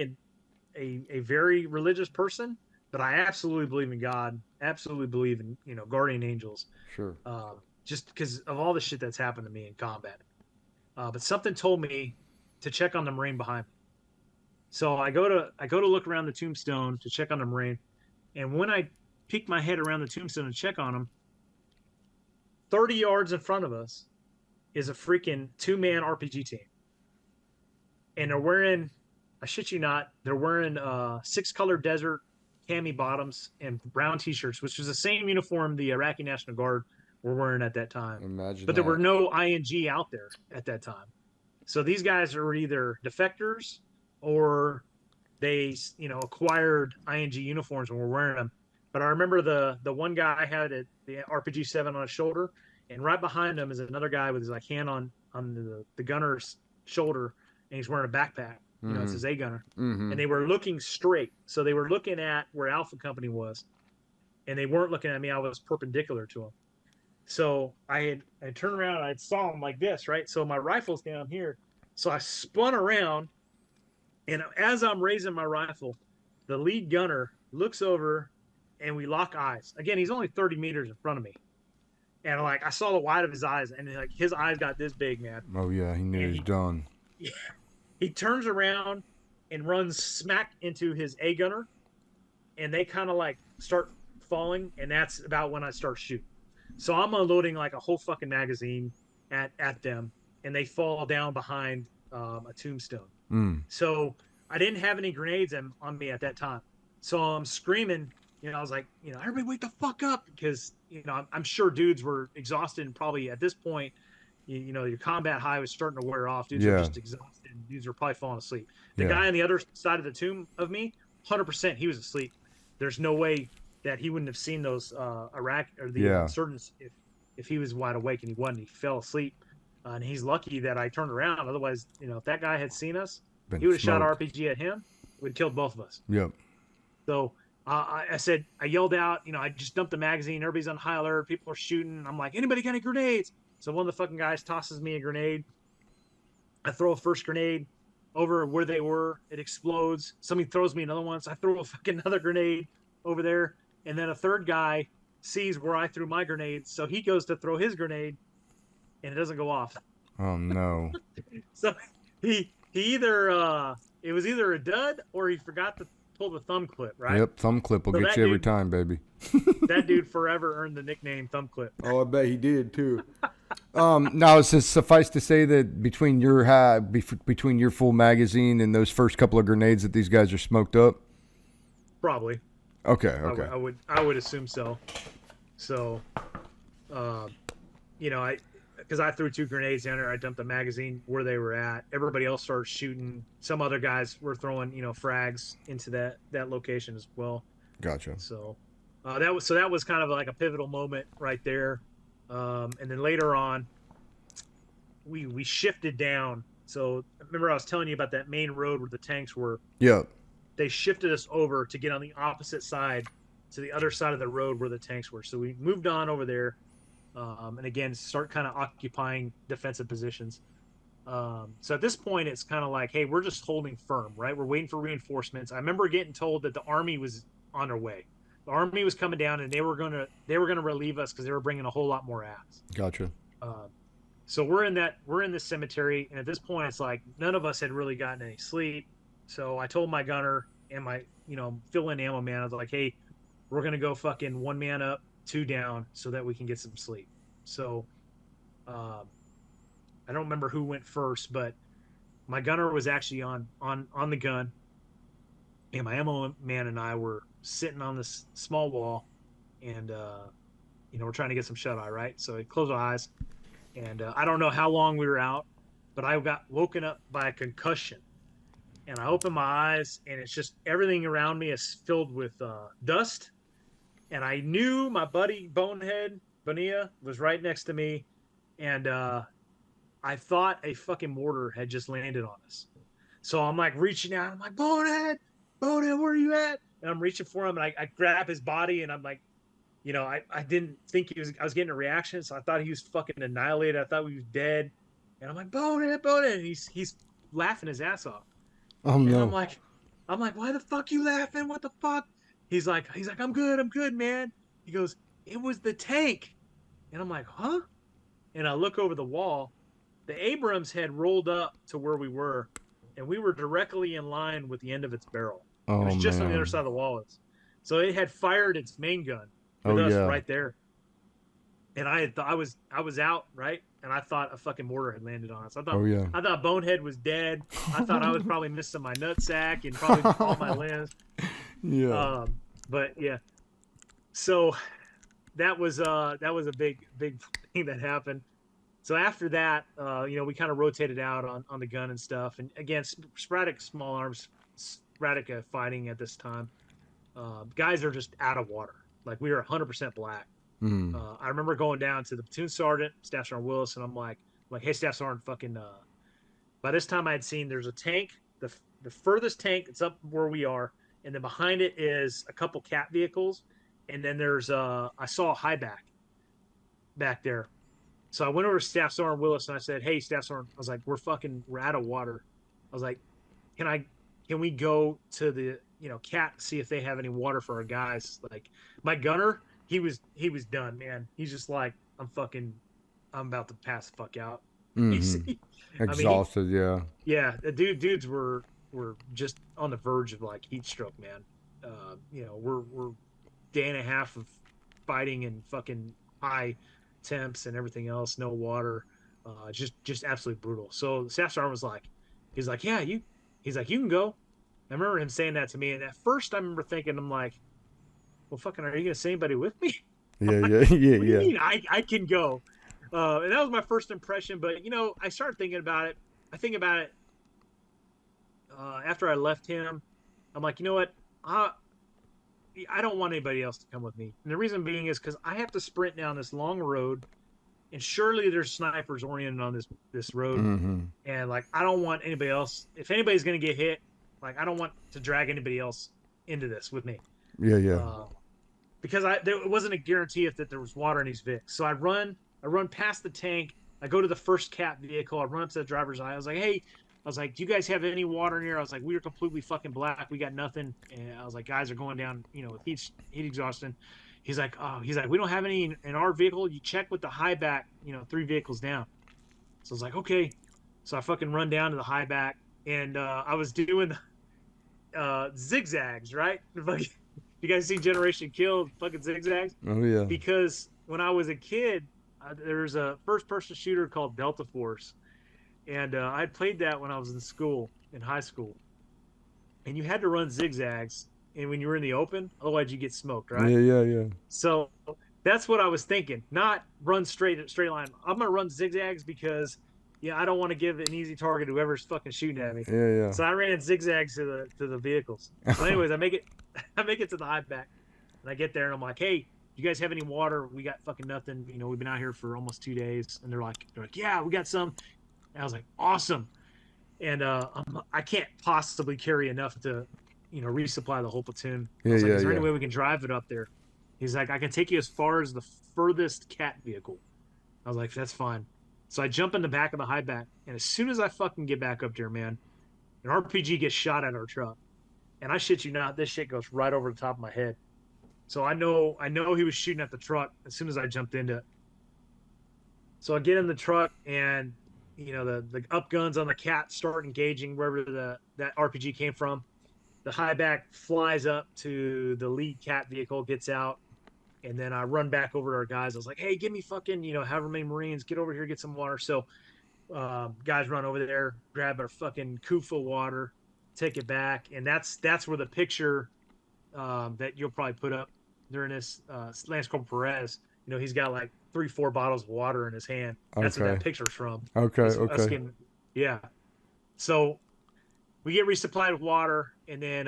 a very religious person, but I absolutely believe in God, absolutely believe in, guardian angels. Sure. Just because of all the shit that's happened to me in combat. But something told me to check on the Marine behind me. So I go to look around the tombstone to check on the Marine. And when I peek my head around the tombstone and check on him, 30 yards in front of us is a freaking 2-man RPG team. And they're wearing, I shit you not, they're wearing 6-color desert cami bottoms and brown t-shirts, which was the same uniform the Iraqi National Guard were wearing at that time. Imagine But there were that. no ING out there at that time. So these guys are either defectors or they, acquired ING uniforms and were wearing them. But I remember the one guy had the RPG-7 on his shoulder, and right behind him is another guy with his like hand on the gunner's shoulder, and he's wearing a backpack. It's his A gunner, and they were looking straight. So they were looking at where Alpha Company was, and they weren't looking at me. I was perpendicular to them. So I turned around and I saw him like this, right? So my rifle's down here. So I spun around, and as I'm raising my rifle, the lead gunner looks over, and we lock eyes. Again, he's only 30 meters in front of me. And like I saw the white of his eyes, and like his eyes got this big, man. Oh yeah, he knew he was done. Yeah. He turns around and runs smack into his A gunner, and they kind of like start falling, and that's about when I start shooting. So I'm unloading like a whole fucking magazine at them, and they fall down behind a tombstone. So I didn't have any grenades on me at that time. So I'm screaming, I was like, everybody wake the fuck up, because, I'm sure dudes were exhausted, and probably at this point, your combat high was starting to wear off. Dudes were just exhausted. Dudes were probably falling asleep. The guy on the other side of the tomb of me, 100%, he was asleep. There's no way that he wouldn't have seen those Iraq or the insurgents if he was wide awake, and he wasn't. He fell asleep, and he's lucky that I turned around. Otherwise, if that guy had seen us, he would have shot an RPG at him. Would have killed both of us. Yep. So I said, I yelled out, I just dumped the magazine. Everybody's on high alert. People are shooting. I'm like, anybody got any grenades? So one of the fucking guys tosses me a grenade. I throw a first grenade over where they were. It explodes. Somebody throws me another one. So I throw a fucking another grenade over there. And then a third guy sees where I threw my grenade. So he goes to throw his grenade, and it doesn't go off. Oh, no. So he either, it was either a dud or he forgot to pull the thumb clip, right? Yep, thumb clip will get you every time, baby. That dude forever earned the nickname Thumb Clip. Oh, I bet he did too. Now, it's just suffice to say that between your full magazine and those first couple of grenades that these guys are smoked up. Probably. Okay. I would assume so. So, because I threw 2 grenades down there, I dumped the magazine where they were at. Everybody else started shooting. Some other guys were throwing, frags into that location as well. Gotcha. So, that was kind of like a pivotal moment right there. And then later on, we shifted down. So remember I was telling you about that main road where the tanks were. Yeah. They shifted us over to get on the opposite side, to the other side of the road where the tanks were. So we moved on over there, and again start kind of occupying defensive positions. So at this point, it's kind of like, hey, we're just holding firm, right? We're waiting for reinforcements. I remember getting told that the army was on their way. The army was coming down, and they were gonna relieve us because they were bringing a whole lot more ass. Gotcha. So we're in this cemetery, and at this point, it's like none of us had really gotten any sleep. So I told my gunner and my fill-in ammo man, I was like, hey, we're gonna go fucking 1 man up, 2 down, so that we can get some sleep. So I don't remember who went first, but my gunner was actually on the gun, and my ammo man and I were sitting on this small wall, and we're trying to get some shut eye, right? So I closed our eyes, and I don't know how long we were out, but I got woken up by a concussion, and I opened my eyes, and it's just everything around me is filled with dust, and I knew my buddy Bonehead Bonilla was right next to me, and I thought a fucking mortar had just landed on us. So I'm like reaching out, I'm like, Bonehead, where are you at? And I'm reaching for him, and I grab his body, and I'm like, I didn't think I was getting a reaction, so I thought he was fucking annihilated. I thought he was dead. And I'm like, Bonehead, and he's laughing his ass off. Oh no. And I'm like, why the fuck you laughing? What the fuck? He's like, I'm good, man. He goes, it was the tank. And I'm like, huh? And I look over the wall. The Abrams had rolled up to where we were, and we were directly in line with the end of its barrel. Oh, it was just man. on the other side of the wall. So it had fired its main gun with us right there. and I was out, right, and I thought a fucking mortar had landed on us. Oh yeah. I thought Bonehead was dead. I thought I was probably missing my nutsack and probably all my limbs. Yeah. But yeah, so that was a big thing that happened. So after that, we kind of rotated out on the gun and stuff, and again, sporadic small arms, sporadic fighting at this time. Guys are just out of water. Like we were 100% black. Mm. I remember going down to the platoon sergeant, Staff Sergeant Willis, and I'm like, hey, Staff Sergeant, fucking. By this time, I had seen there's a tank, the furthest tank. It's up where we are, and then behind it is a couple cat vehicles, and then there's I saw a high back there. So I went over to Staff Sergeant Willis and I said, hey, Staff Sergeant, I was like, we're out of water. I was like, can we go to the cat, see if they have any water for our guys? Like my gunner, he was done, man. He's just like, I'm about to pass the fuck out. Mm-hmm. Exhausted. Yeah, the dudes were just on the verge of like heat stroke, man. We're day and a half of fighting and fucking high temps and everything else, no water, just absolutely brutal. So the staff sergeant was like, he's like, you can go. I remember him saying that to me, and at first I remember thinking, I'm like, well, fucking, are you gonna send anybody with me? Yeah. What do you mean I can go? And that was my first impression. But I started thinking about it. I think about it after I left him. I'm like, you know what? I don't want anybody else to come with me. And the reason being is because I have to sprint down this long road, and surely there's snipers oriented on this road. Mm-hmm. And like, I don't want anybody else. If anybody's gonna get hit, like, I don't want to drag anybody else into this with me. Yeah. Because there wasn't a guarantee if that there was water in these Vics. So I run past the tank. I go to the first cat vehicle. I run up to the driver's eye. I was like, hey. I was like, do you guys have any water in here? I was like, we are completely fucking black. We got nothing. And I was like, guys are going down, with heat exhaustion. He's like, we don't have any in our vehicle. You check with the high back, 3 vehicles down. So I was like, okay. So I fucking run down to the high back, and I was doing zigzags, right? You guys see Generation Kill fucking zigzags? Oh yeah. Because when I was a kid, there's a first-person shooter called Delta Force. And I played that when I was in high school. And you had to run zigzags, and when you were in the open, otherwise you get smoked, right? Yeah. So that's what I was thinking. Not run straight line. I'm gonna run zigzags because, I don't want to give an easy target to whoever's fucking shooting at me. Yeah. So I ran zigzags to the vehicles. So anyways, I make it to the high back, and I get there, and I'm like, hey, you guys have any water? We got fucking nothing. We've been out here for almost 2 days, and they're like, yeah, we got some. And I was like, awesome. And I can't possibly carry enough to, resupply the whole platoon. I was like, is there any way we can drive it up there? He's like, I can take you as far as the furthest cat vehicle. I was like, that's fine. So I jump in the back of the high back, and as soon as I fucking get back up there, man, an RPG gets shot at our truck. And I shit you not, this shit goes right over the top of my head. So I know he was shooting at the truck as soon as I jumped into it. So I get in the truck, and the up guns on the cat start engaging wherever that RPG came from. The high back flies up to the lead cat vehicle, gets out, and then I run back over to our guys. I was like, hey, give me fucking, however many Marines, get over here, get some water. So guys run over there, grab our fucking coup full of water, take it back. And that's where the picture that you'll probably put up during this Lance Corporal Perez, he's got like 3-4 bottles of water in his hand. That's what that picture's from. Okay. Yeah. So we get resupplied with water, and then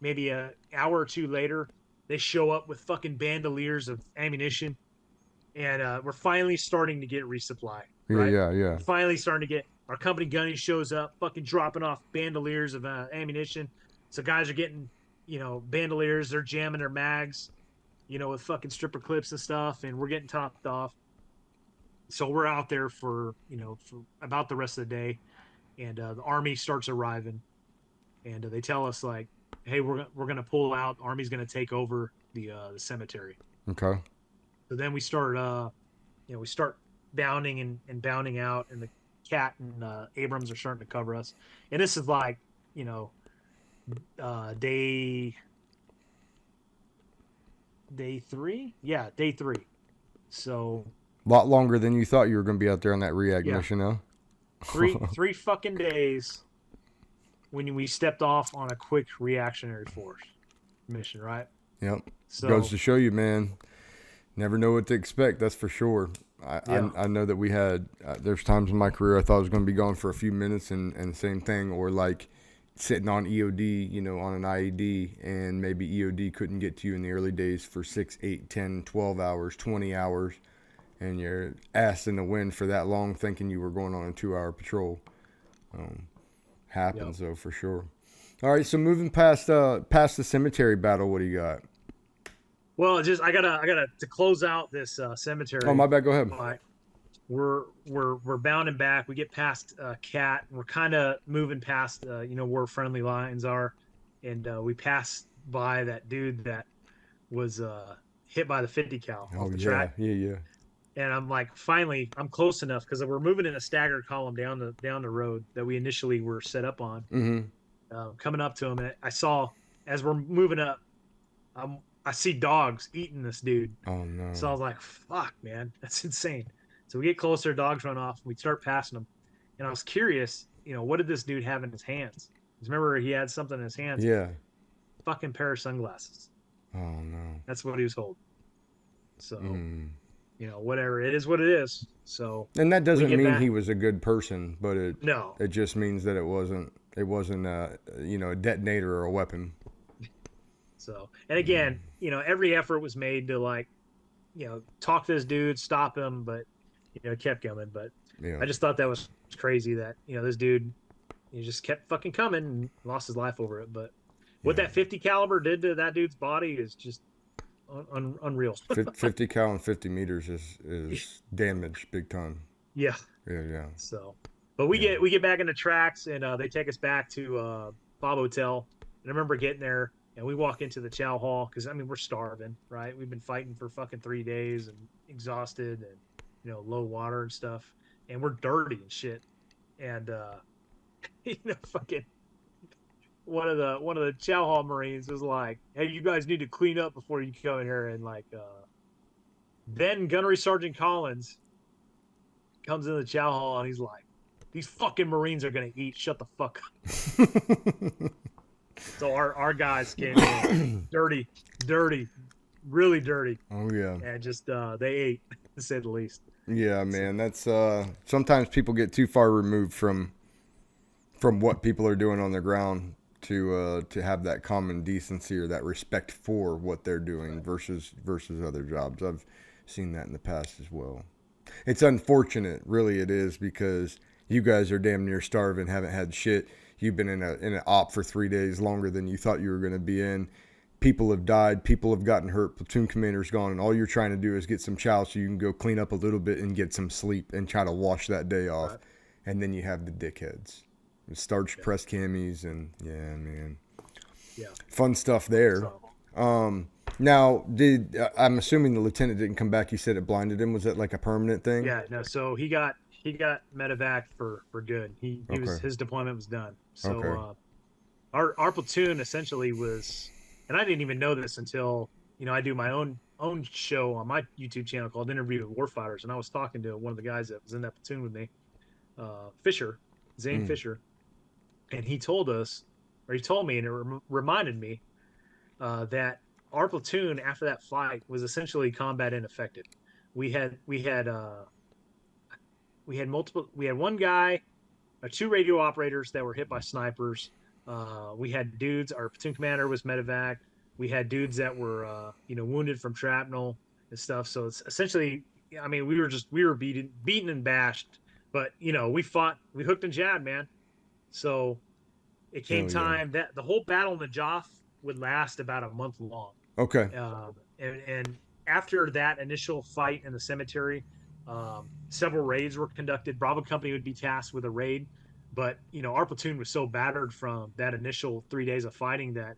maybe an hour or two later, they show up with fucking bandoliers of ammunition, and we're finally starting to get resupply. Right? Yeah. We're finally starting to get our company gunny shows up, fucking dropping off bandoliers of ammunition. So guys are getting, bandoliers. They're jamming their mags, with fucking stripper clips and stuff, and we're getting topped off. So we're out there for about the rest of the day, and the Army starts arriving, and they tell us like, hey, we're gonna pull out. Army's gonna take over the cemetery. Okay. So then we start bounding and bounding out, and the cat and Abrams are starting to cover us. And this is like, day 3. Yeah, day 3. So A lot longer than you thought you were going to be out there on that react yeah, mission, huh? three fucking days when we stepped off on a quick reactionary force mission, right? Yep. Goes So to show you, man. Never know what to expect. That's for sure. yeah, I know that we had. There's times in my career I thought I was going to be gone for a few minutes, and same thing, or like sitting on EOD, on an IED, and maybe EOD couldn't get to you in the early days for 6, 8, 10, 12 hours, 20 hours, and you're ass in the wind for that long, thinking you were going on a 2-hour patrol. Happens though, for sure. All right, so moving past the cemetery battle, what do you got? well, just I gotta to close out this cemetery. Oh, my bad. Go ahead. Like, we're bounding back. We get past Cat. We're kind of moving past where friendly lines are, and we pass by that dude that was hit by the 50 cal off the track. Yeah. And I'm like, finally, I'm close enough because we're moving in a staggered column down the road that we initially were set up on. Mm-hmm. Coming up to him, and I saw as we're moving up, I see dogs eating this dude. Oh no! So I was like, "Fuck, man, that's insane." So we get closer, dogs run off, we start passing them, and I was curious, what did this dude have in his hands? Because remember, he had something in his hands. Yeah. Fucking pair of sunglasses. Oh no! That's what he was holding. So. Whatever, it is what it is. So, and that doesn't mean he was a good person, but it just means that it wasn't a detonator or a weapon. So, and again, every effort was made to talk to this dude, stop him, but it kept coming. But I just thought that was crazy that this dude he just kept fucking coming and lost his life over it. But what that 50 caliber did to that dude's body is just unreal. 50 cal and 50 meters is damage big time. Yeah. So, but we get back in the tracks, and they take us back to Bob Hotel. And I remember getting there, and we walk into the chow hall because we're starving, right? We've been fighting for fucking 3 days and exhausted, and low water and stuff, and we're dirty and shit. And fucking one of the chow hall Marines was like, "Hey, you guys need to clean up before you come in here." And then Gunnery Sergeant Collins comes in the chow hall and he's like, "These fucking Marines are gonna eat. Shut the fuck up." So our guys came in dirty, really dirty. Oh yeah. And just they ate, to say the least. Yeah, man. That's sometimes people get too far removed from what people are doing on the ground to have that common decency or that respect for what they're doing versus other jobs. I've seen that in the past as well. It's unfortunate, really it is, because you guys are damn near starving, haven't had shit. You've been in an op for 3 days, longer than you thought you were going to be in. People have died, people have gotten hurt, platoon commander's gone, and all you're trying to do is get some chow so you can go clean up a little bit and get some sleep and try to wash that day off. Right. And then you have the dickheads. Starch press camis and fun stuff there. Now, I'm assuming the lieutenant didn't come back. You said it blinded him. Was that like a permanent thing? Yeah, no. So he got medevac for good. His deployment was done. So our platoon essentially was, and I didn't even know this until I do my own show on my YouTube channel called Interview with Warfighters, and I was talking to one of the guys that was in that platoon with me, Zane Fisher. And he told me, and it reminded me that our platoon after that fight was essentially combat ineffective. We had one guy, 2 radio operators that were hit by snipers. We had dudes. Our platoon commander was medevac. We had dudes that were wounded from shrapnel and stuff. So it's essentially, we were beaten and bashed. But we fought, we hooked and jabbed, man. So it came time that the whole Battle of Najaf would last about a month long. Okay. And after that initial fight in the cemetery, several raids were conducted. Bravo Company would be tasked with a raid, but our platoon was so battered from that initial 3 days of fighting that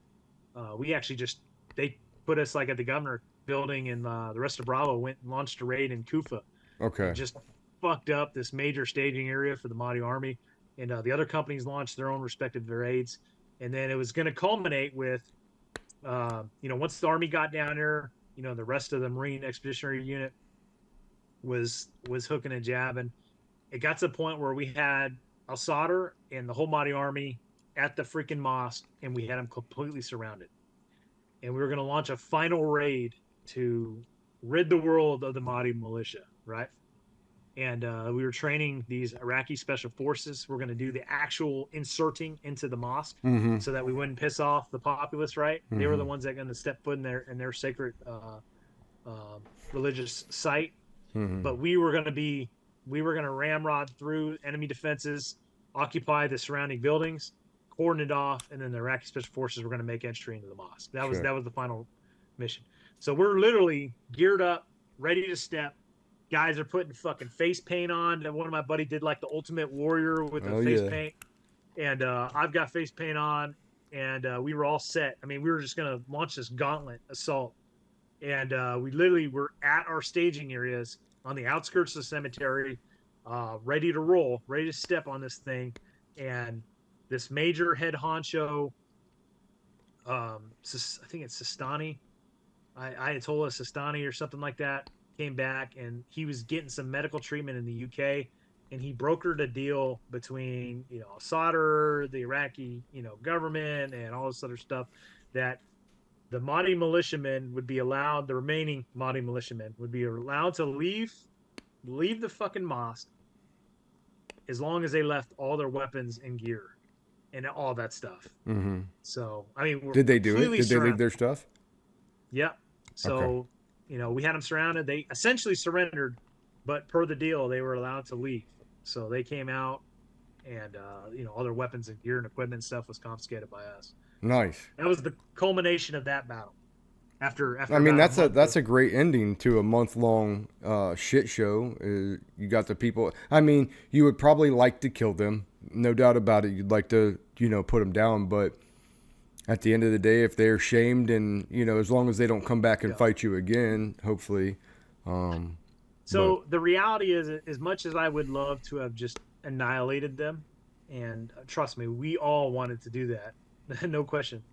we actually they put us at the governor building, and the rest of Bravo went and launched a raid in Kufa. Okay. Just fucked up this major staging area for the Mahdi Army. And the other companies launched their own respective raids. And then it was going to culminate with, once the Army got down there, the rest of the Marine Expeditionary Unit was hooking and jabbing. It got to the point where we had Al Sadr and the whole Mahdi army at the freaking mosque, and we had them completely surrounded. And we were going to launch a final raid to rid the world of the Mahdi militia, right? And we were training these Iraqi special forces. We're going to do the actual inserting into the mosque Mm-hmm. so that we wouldn't piss off the populace, right? Mm-hmm. They were the ones that going to step foot in their sacred religious site. Mm-hmm. But we were going to ramrod through enemy defenses, occupy the surrounding buildings, cordon it off, and then the Iraqi special forces were going to make entry into the mosque. That was the final mission. So we're literally geared up, ready to step. Guys are putting fucking face paint on. And one of my buddy did like the Ultimate Warrior with the face paint, and I've got face paint on, and we were all set. I mean, we were just gonna launch this gauntlet assault, and we literally were at our staging areas on the outskirts of the cemetery, ready to roll, ready to step on this thing, and this major head honcho, I think it's Sistani, Ayatollah Sistani or something like that, came back, and he was getting some medical treatment in the UK, and he brokered a deal between Sadr, the Iraqi government, and all this other stuff, that the Mahdi militiamen would be allowed, the remaining Mahdi militiamen would be allowed to leave the fucking mosque as long as they left all their weapons and gear and all that stuff. Mm-hmm. So I mean, did they do it? Did they leave their stuff? Yeah. So. Okay. We had them surrounded. They essentially surrendered, but per the deal, they were allowed to leave. So they came out, and all their weapons and gear and equipment and stuff was confiscated by us. Nice. That was the culmination of that battle. After I mean, that's a great ending to a month-long shit show. You got the people. I mean, you would probably like to kill them, no doubt about it. You'd like to put them down, but at the end of the day, if they're shamed and, as long as they don't come back and fight you again, hopefully. So the reality is, as much as I would love to have just annihilated them, and trust me, we all wanted to do that, no question.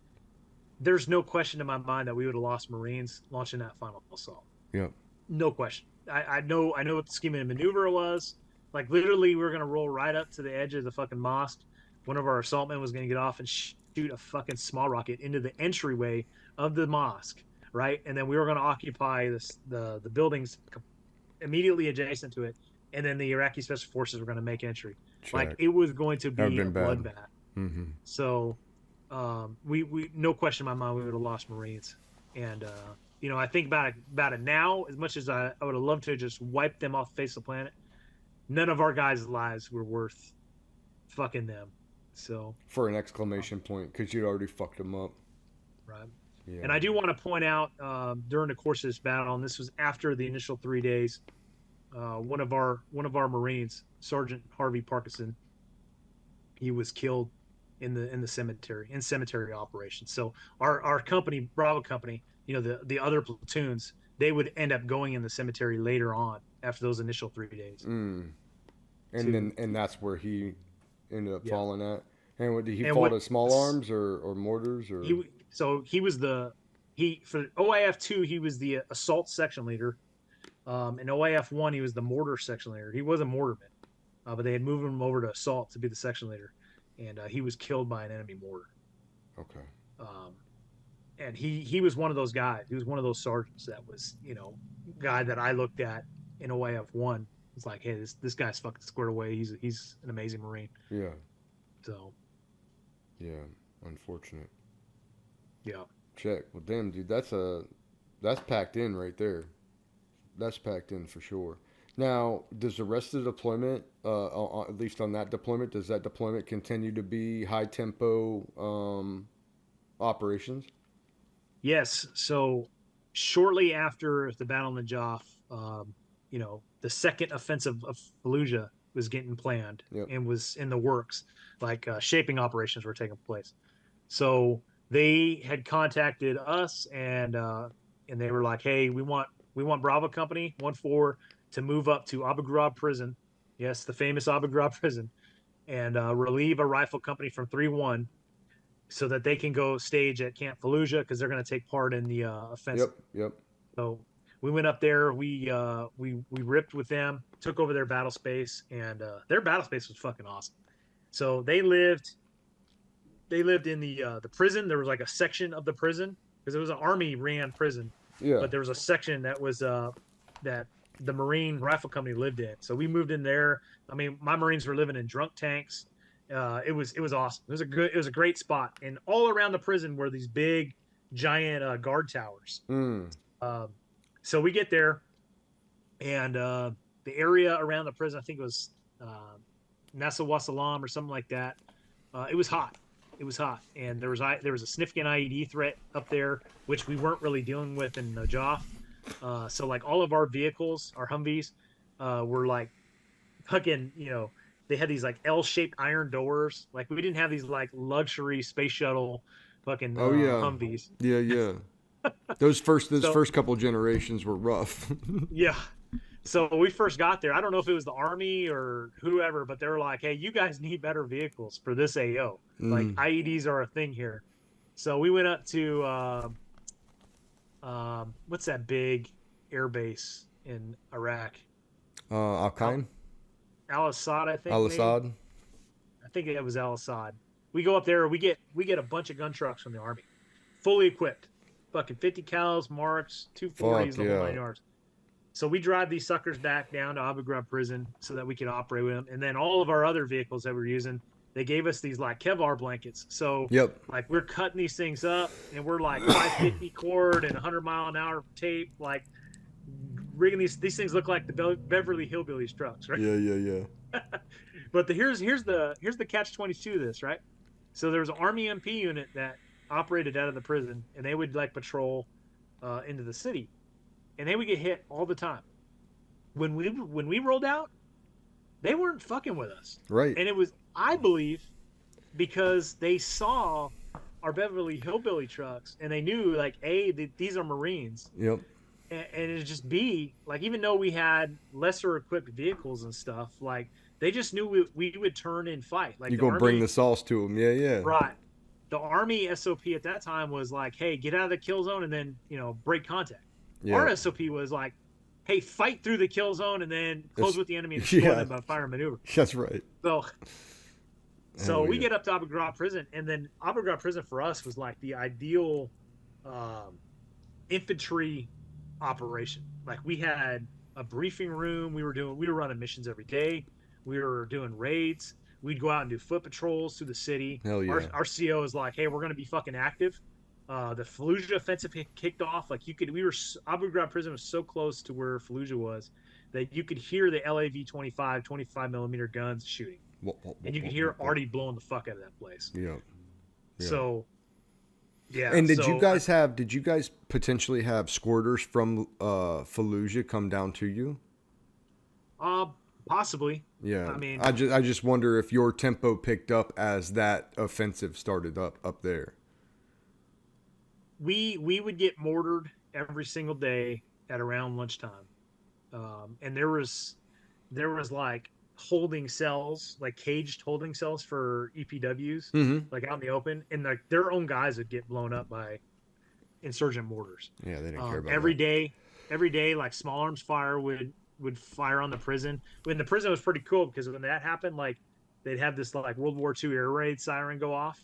There's no question in my mind that we would have lost Marines launching that final assault. Yep. No question. I know what the scheme and maneuver was. Like, literally, we were going to roll right up to the edge of the fucking mosque. One of our assault men was going to get off and shoot a fucking small rocket into the entryway of the mosque, right? And then we were going to occupy the buildings immediately adjacent to it, and then the Iraqi special forces were going to make entry. Check. Like, it was going to be a bloodbath. Mm-hmm. So we no question in my mind we would have lost Marines. And I think about it now, as much as I would have loved to just wipe them off the face of the planet, none of our guys' lives were worth fucking them. So for an exclamation point, because you'd already fucked them up, right? Yeah. And I do want to point out, during the course of this battle, and this was after the initial 3 days, one of our Marines, Sergeant Harvey Parkinson, he was killed in the cemetery operations. So our company, Bravo Company, the other platoons, they would end up going in the cemetery later on after those initial 3 days. And that's where he ended up falling at. And did he fall to small arms or mortars or? He was for OIF 2, he was the assault section leader. In OIF 1, he was the mortar section leader. He was a mortarman, but they had moved him over to assault to be the section leader, and he was killed by an enemy mortar. Okay. And he was one of those guys. He was one of those sergeants that was, guy that I looked at in OIF 1. It's like, hey, this guy's fucking squared away. He's an amazing Marine. Yeah. So. Yeah, unfortunate. Yeah. Check. Well, damn, dude, that's packed in right there. That's packed in for sure. Now, does the rest of the deployment, at least on that deployment, does that deployment continue to be high tempo operations? Yes. So shortly after the Battle of Najaf, the second offensive of Fallujah was getting planned and was in the works. Like shaping operations were taking place. So they had contacted us, and they were like, "Hey, we want Bravo Company 1-4 to move up to Abu Ghraib prison, yes, the famous Abu Ghraib prison, and relieve a rifle company from 3-1, so that they can go stage at Camp Fallujah because they're going to take part in the offensive." Yep. So we went up there. We ripped with them, took over their battle space, and their battle space was fucking awesome. So they lived in the prison. There was like a section of the prison because it was an army ran prison, Yeah. but there was a section that was that the Marine Rifle Company lived in. So we moved in there. I mean, my Marines were living in drunk tanks. It was awesome. It was a great spot. And all around the prison were these big, giant guard towers. Mm. So we get there, and the area around the prison, I think it was Nassawasalam or something like that. It was hot. It was hot, and there was a significant IED threat up there, which we weren't really dealing with in Najaf. So like all of our vehicles, our Humvees, were like fucking, they had these like L-shaped iron doors. Like we didn't have these like luxury space shuttle fucking Oh yeah. Humvees. Yeah, yeah. Those first So- couple generations were rough. Yeah. So when we first got there, I don't know if it was the army or whoever, but they were like, "Hey, you guys need better vehicles for this AO. Like IEDs are a thing here." So we went up to what's that big air base in Iraq? Al Qaim? Al Assad, I think. Al maybe? Assad? I think it was Al Assad. We go up there, we get a bunch of gun trucks from the army, fully equipped, fucking 50 cals, marks, 240s, the whole 9 yards. So we drive these suckers back down to Abu Ghraib prison so that we could operate with them. And then all of our other vehicles that we're using, they gave us these like Kevlar blankets. So Yep. like we're cutting these things up, and we're like 550 cord and 100-mile-an-hour tape, like rigging these things look like the Beverly Hillbillies trucks, right? Yeah. But here's the catch-22 to this, right? So there was an Army MP unit that operated out of the prison, and they would like patrol into the city, and they would get hit all the time. When we rolled out, they weren't fucking with us, Right. and it was, I believe, because they saw our Beverly Hillbilly trucks, and they knew like these are Marines, Yep. and it just B, like even though we had lesser equipped vehicles and stuff, like they just knew we would turn and fight. Like You the gonna Army, bring the sauce to them. Yeah. right? The Army SOP at that time was like, hey, get out of the kill zone and then break contact. Yeah. Our SOP was like, hey, fight through the kill zone and then close with the enemy and destroy them by fire and maneuver. That's right. So we get up to Abu Ghraib prison, and then Abu Ghraib prison for us was like the ideal infantry operation. Like we had a briefing room. We were running missions every day. We were doing raids. We'd go out and do foot patrols through the city. Hell yeah. Our CO is like, hey, we're going to be fucking active. The Fallujah offensive kicked off. Like Abu Ghraib prison was so close to where Fallujah was that you could hear the LAV 25 millimeter guns shooting. And you could hear Artie blowing the fuck out of that place. Yeah. So, yeah. And did you guys potentially have squirters from Fallujah come down to you? Possibly. Yeah. I mean, I just wonder if your tempo picked up as that offensive started up there. we would get mortared every single day at around lunchtime, and there was like holding cells, like caged holding cells for EPWs, like out in the open, and like their own guys would get blown up by insurgent mortars. Yeah, they didn't care about every that. Every day, like small arms fire would fire on the prison. When the prison was pretty cool because when that happened, like they'd have this like World War II air raid siren go off.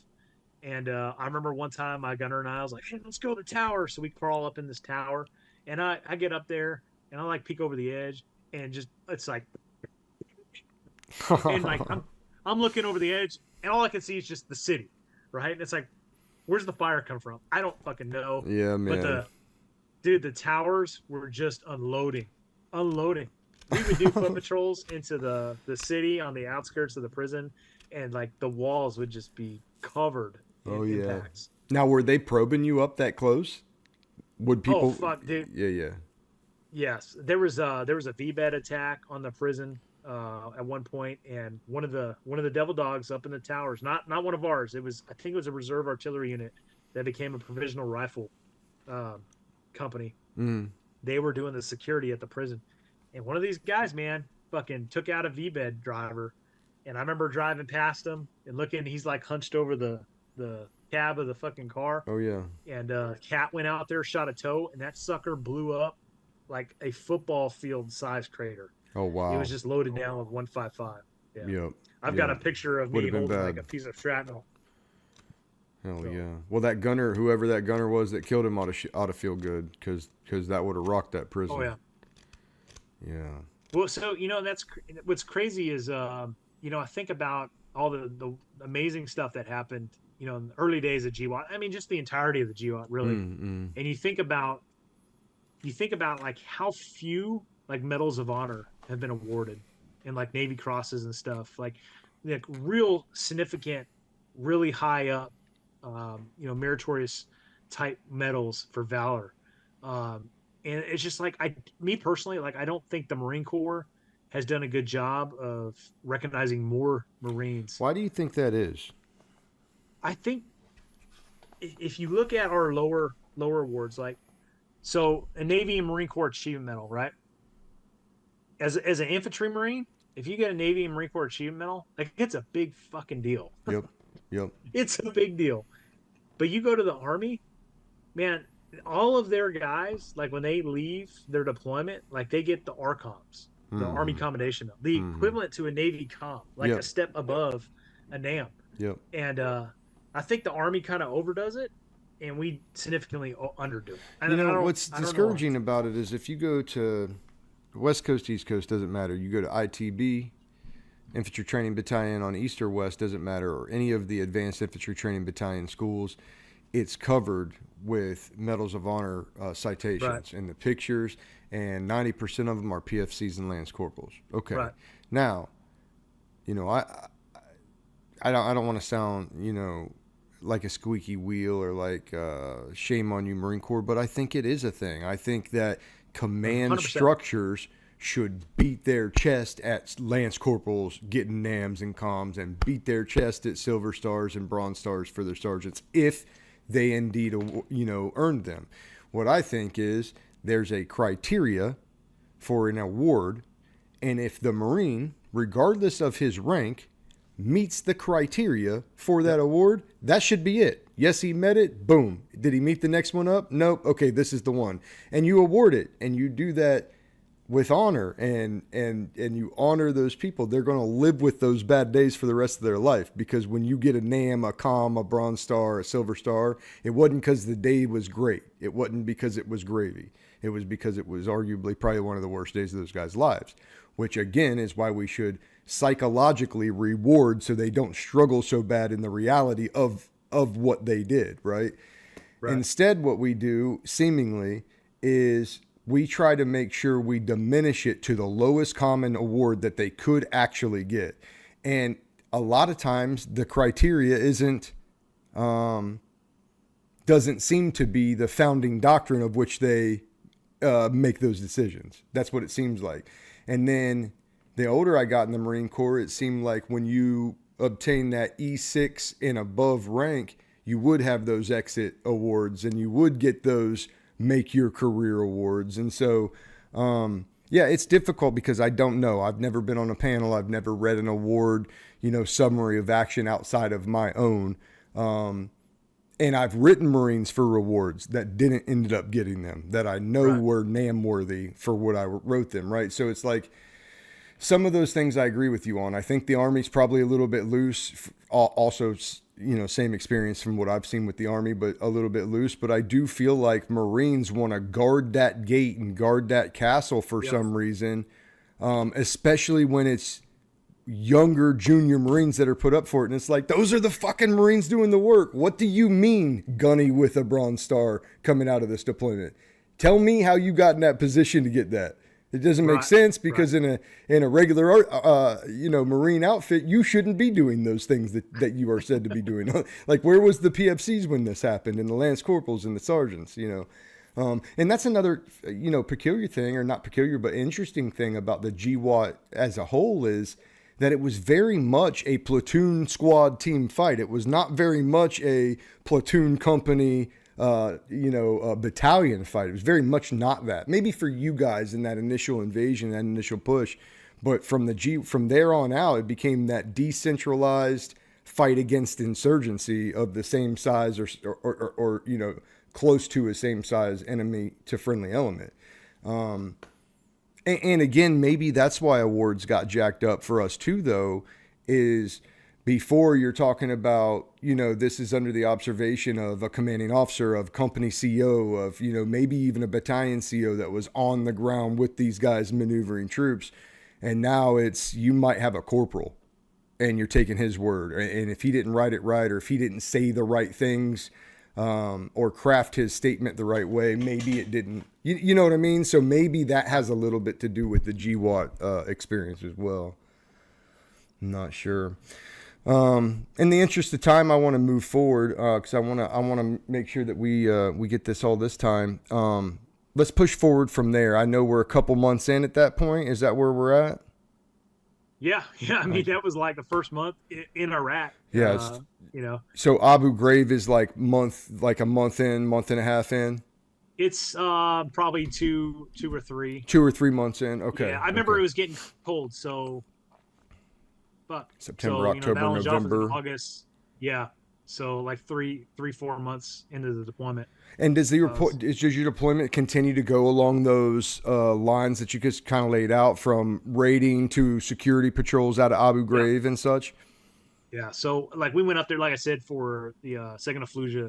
And I remember one time my gunner and I was like, hey, let's go to the tower. So we crawl up in this tower, and I get up there and I like peek over the edge, and just it's like, and like I'm looking over the edge, and all I can see is just the city, right? And it's like, where's the fire come from? I don't fucking know. Yeah, man. But the towers were just unloading. We would do foot patrols into the city on the outskirts of the prison, and like the walls would just be covered in impacts. Now, were they probing you up that close? Would people? Oh fuck, dude. Yeah. Yes, there was a VBED attack on the prison at one point, and one of the devil dogs up in the towers, not one of ours. I think it was a reserve artillery unit that became a provisional rifle company. They were doing the security at the prison, and one of these guys, man, fucking took out a VBED driver, and I remember driving past him and looking. He's like hunched over the cab of the fucking car. Oh yeah. And Cat went out there, shot a toe, and that sucker blew up like a football field size crater. Oh It wow. was just loaded down with 155. Yeah. Yep. I've got Yep. a picture of Would me have been holding like bad. a piece of shrapnel. Hell So, yeah. Well, that gunner, whoever that gunner was that killed him, ought to feel good because that would have rocked that prison. oh yeah. Yeah. Well, so that's what's crazy is I think about all the amazing stuff that happened in the early days of GWAT. I mean, just the entirety of the GWAT, really. Mm-mm. And you think about like how few like medals of honor have been awarded and like Navy crosses and stuff like real significant, really high up, meritorious type medals for valor. Um, and it's just like me personally, like I don't think the Marine Corps has done a good job of recognizing more Marines. Why do you think that is? I think if you look at our lower awards, like so a Navy and Marine Corps Achievement Medal, right? As an infantry Marine, if you get a Navy and Marine Corps Achievement Medal, like it's a big fucking deal. Yep. Yep. It's a big deal. But you go to the Army, man, all of their guys, like when they leave their deployment, like they get the ARCOMs, the Army Commendation Medal, the equivalent to a Navy com, like Yep. a step above a NAM. Yep. And I think the Army kind of overdoes it, and we significantly underdo it. What's discouraging about it is if you go to West Coast, East Coast, doesn't matter. You go to ITB, Infantry Training Battalion on East or West, doesn't matter, or any of the Advanced Infantry Training Battalion schools, it's covered with Medals of Honor citations Right. and the pictures, and 90% of them are PFCs and Lance Corporals. Okay. Right. Now, I don't want to sound, like a squeaky wheel or like shame on you, Marine Corps, but I think it is a thing. I think that command 100%. structures should beat their chest at Lance Corporals getting NAMs and comms and beat their chest at Silver Stars and Bronze Stars for their sergeants if they indeed, earned them. What I think is there's a criteria for an award, and if the Marine, regardless of his rank, meets the criteria for that award, that should be it. Yes, he met it. Boom. Did he meet the next one up? Nope. Okay, this is the one. And you award it, and you do that with honor, and you honor those people. They're going to live with those bad days for the rest of their life, because when you get a NAM, a COM, a Bronze Star, a Silver Star, it wasn't because the day was great. It wasn't because it was gravy. It was because it was arguably probably one of the worst days of those guys' lives, which again is why we should psychologically reward so they don't struggle so bad in the reality of what they did, right? Instead, what we do seemingly is we try to make sure we diminish it to the lowest common award that they could actually get. And a lot of times the criteria doesn't seem to be the founding doctrine of which they make those decisions. That's what it seems like. And then the older I got in the Marine Corps, it seemed like when you obtain that E6 and above rank, you would have those exit awards and you would get those make your career awards. And so, it's difficult because I don't know. I've never been on a panel. I've never read an award, summary of action outside of my own. And I've written Marines for rewards that didn't end up getting them, that I know were NAM worthy for what I wrote them. Right. So it's like, some of those things I agree with you on. I think the Army's probably a little bit loose. Also, same experience from what I've seen with the Army, but a little bit loose. But I do feel like Marines want to guard that gate and guard that castle for some reason, especially when it's younger junior Marines that are put up for it. And it's like, those are the fucking Marines doing the work. What do you mean, gunny with a Bronze Star coming out of this deployment? Tell me how you got in that position to get that. It doesn't make sense because in a regular Marine outfit, you shouldn't be doing those things that you are said to be doing. Like, where was the PFCs when this happened, and the Lance Corporals and the sergeants? And that's another peculiar thing, or not peculiar, but interesting thing about the GWAT as a whole is that it was very much a platoon squad team fight. It was not very much a platoon company a battalion fight. It was very much not that. Maybe for you guys in that initial invasion, that initial push, but from there on out, it became that decentralized fight against insurgency of the same size or close to a same size enemy to friendly element. And again, maybe that's why awards got jacked up for us too, though, is before you're talking about, this is under the observation of a commanding officer, of company CO, of, maybe even a battalion CO that was on the ground with these guys maneuvering troops. And now it's, you might have a corporal and you're taking his word. And if he didn't write it right, or if he didn't say the right things, or craft his statement the right way, maybe it didn't, you know what I mean? So maybe that has a little bit to do with the GWAT experience as well. I'm not sure. In the interest of time, I want to move forward because I want to make sure that we get this all this time. Let's push forward from there. I know we're a couple months in at that point. Is that where we're at? Yeah. I mean, that was like the first month in Iraq. Yeah. So Abu Ghraib is like a month in, month and a half in. It's probably two or three. 2 or 3 months in. Okay. Yeah, I remember it was getting cold, so. But September, October, Battle of Najaf was November, in August. Yeah, so like 4 months into the deployment. And does your deployment continue to go along those lines that you just kind of laid out, from raiding to security patrols out of Abu Ghraib and such? Yeah, so like we went up there, like I said, for the Second Fallujah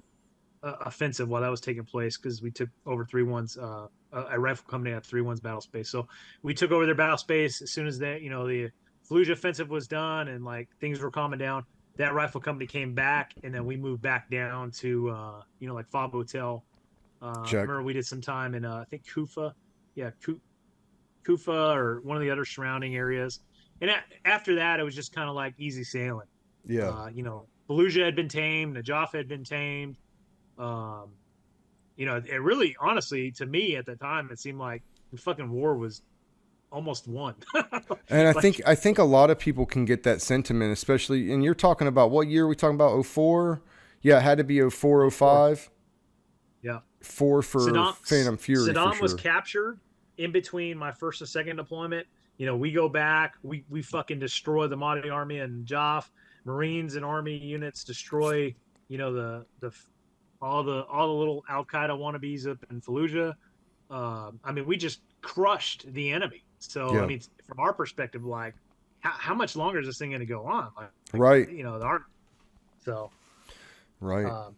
offensive while that was taking place, because we took over 3-1's a rifle company at 3-1's battle space. So we took over their battle space as soon as the Fallujah offensive was done and like things were calming down. That rifle company came back, and then we moved back down to like Fob Hotel. I remember we did some time in I think Kufa, Kufa or one of the other surrounding areas. And after that, it was just kind of like easy sailing. Yeah. Fallujah had been tamed, Najaf had been tamed. It really, honestly, to me at the time, it seemed like the fucking war was almost won. And I think a lot of people can get that sentiment, especially, and you're talking about what year are we talking about? 04? Yeah, it had to be 04, 05. Yeah. 4 for Phantom Fury. Saddam was captured in between my first and second deployment. We go back, we fucking destroy the Mahdi army and Najaf. Marines and army units destroy, all the little Al Qaeda wannabes up in Fallujah. We just crushed the enemy. So I mean, from our perspective, like, how much longer is this thing going to go on? Like, right. The army. So. Right.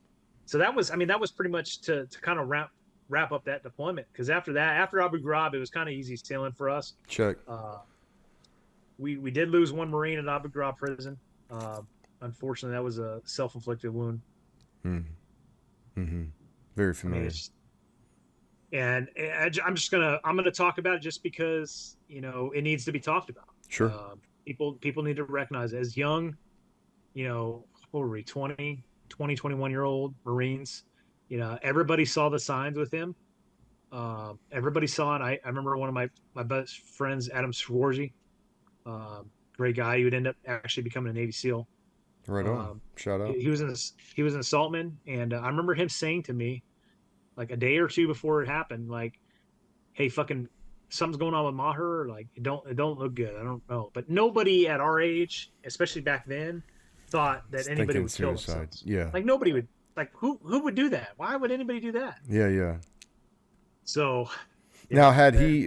So that was pretty much to kind of wrap up that deployment, because after Abu Ghraib, it was kind of easy sailing for us. Check. We did lose one Marine at Abu Ghraib prison. Unfortunately, that was a self-inflicted wound. Very familiar. And I'm gonna talk about it just because it needs to be talked about. Sure. People need to recognize, as young, what were we, 20, 21-year-old Marines, everybody saw the signs with him. Everybody saw it. I remember one of my best friends, Adam Swarzy, great guy. He would end up actually becoming a Navy SEAL. Right on. Shout out. He was an assaultman, and I remember him saying to me, like a day or two before it happened, like, "Hey, fucking, something's going on with Maher. Like, it don't look good. I don't know." But nobody at our age, especially back then, thought that anybody would kill themselves. Yeah. Like, nobody would. Like, who would do that? Why would anybody do that? Yeah. So. Now,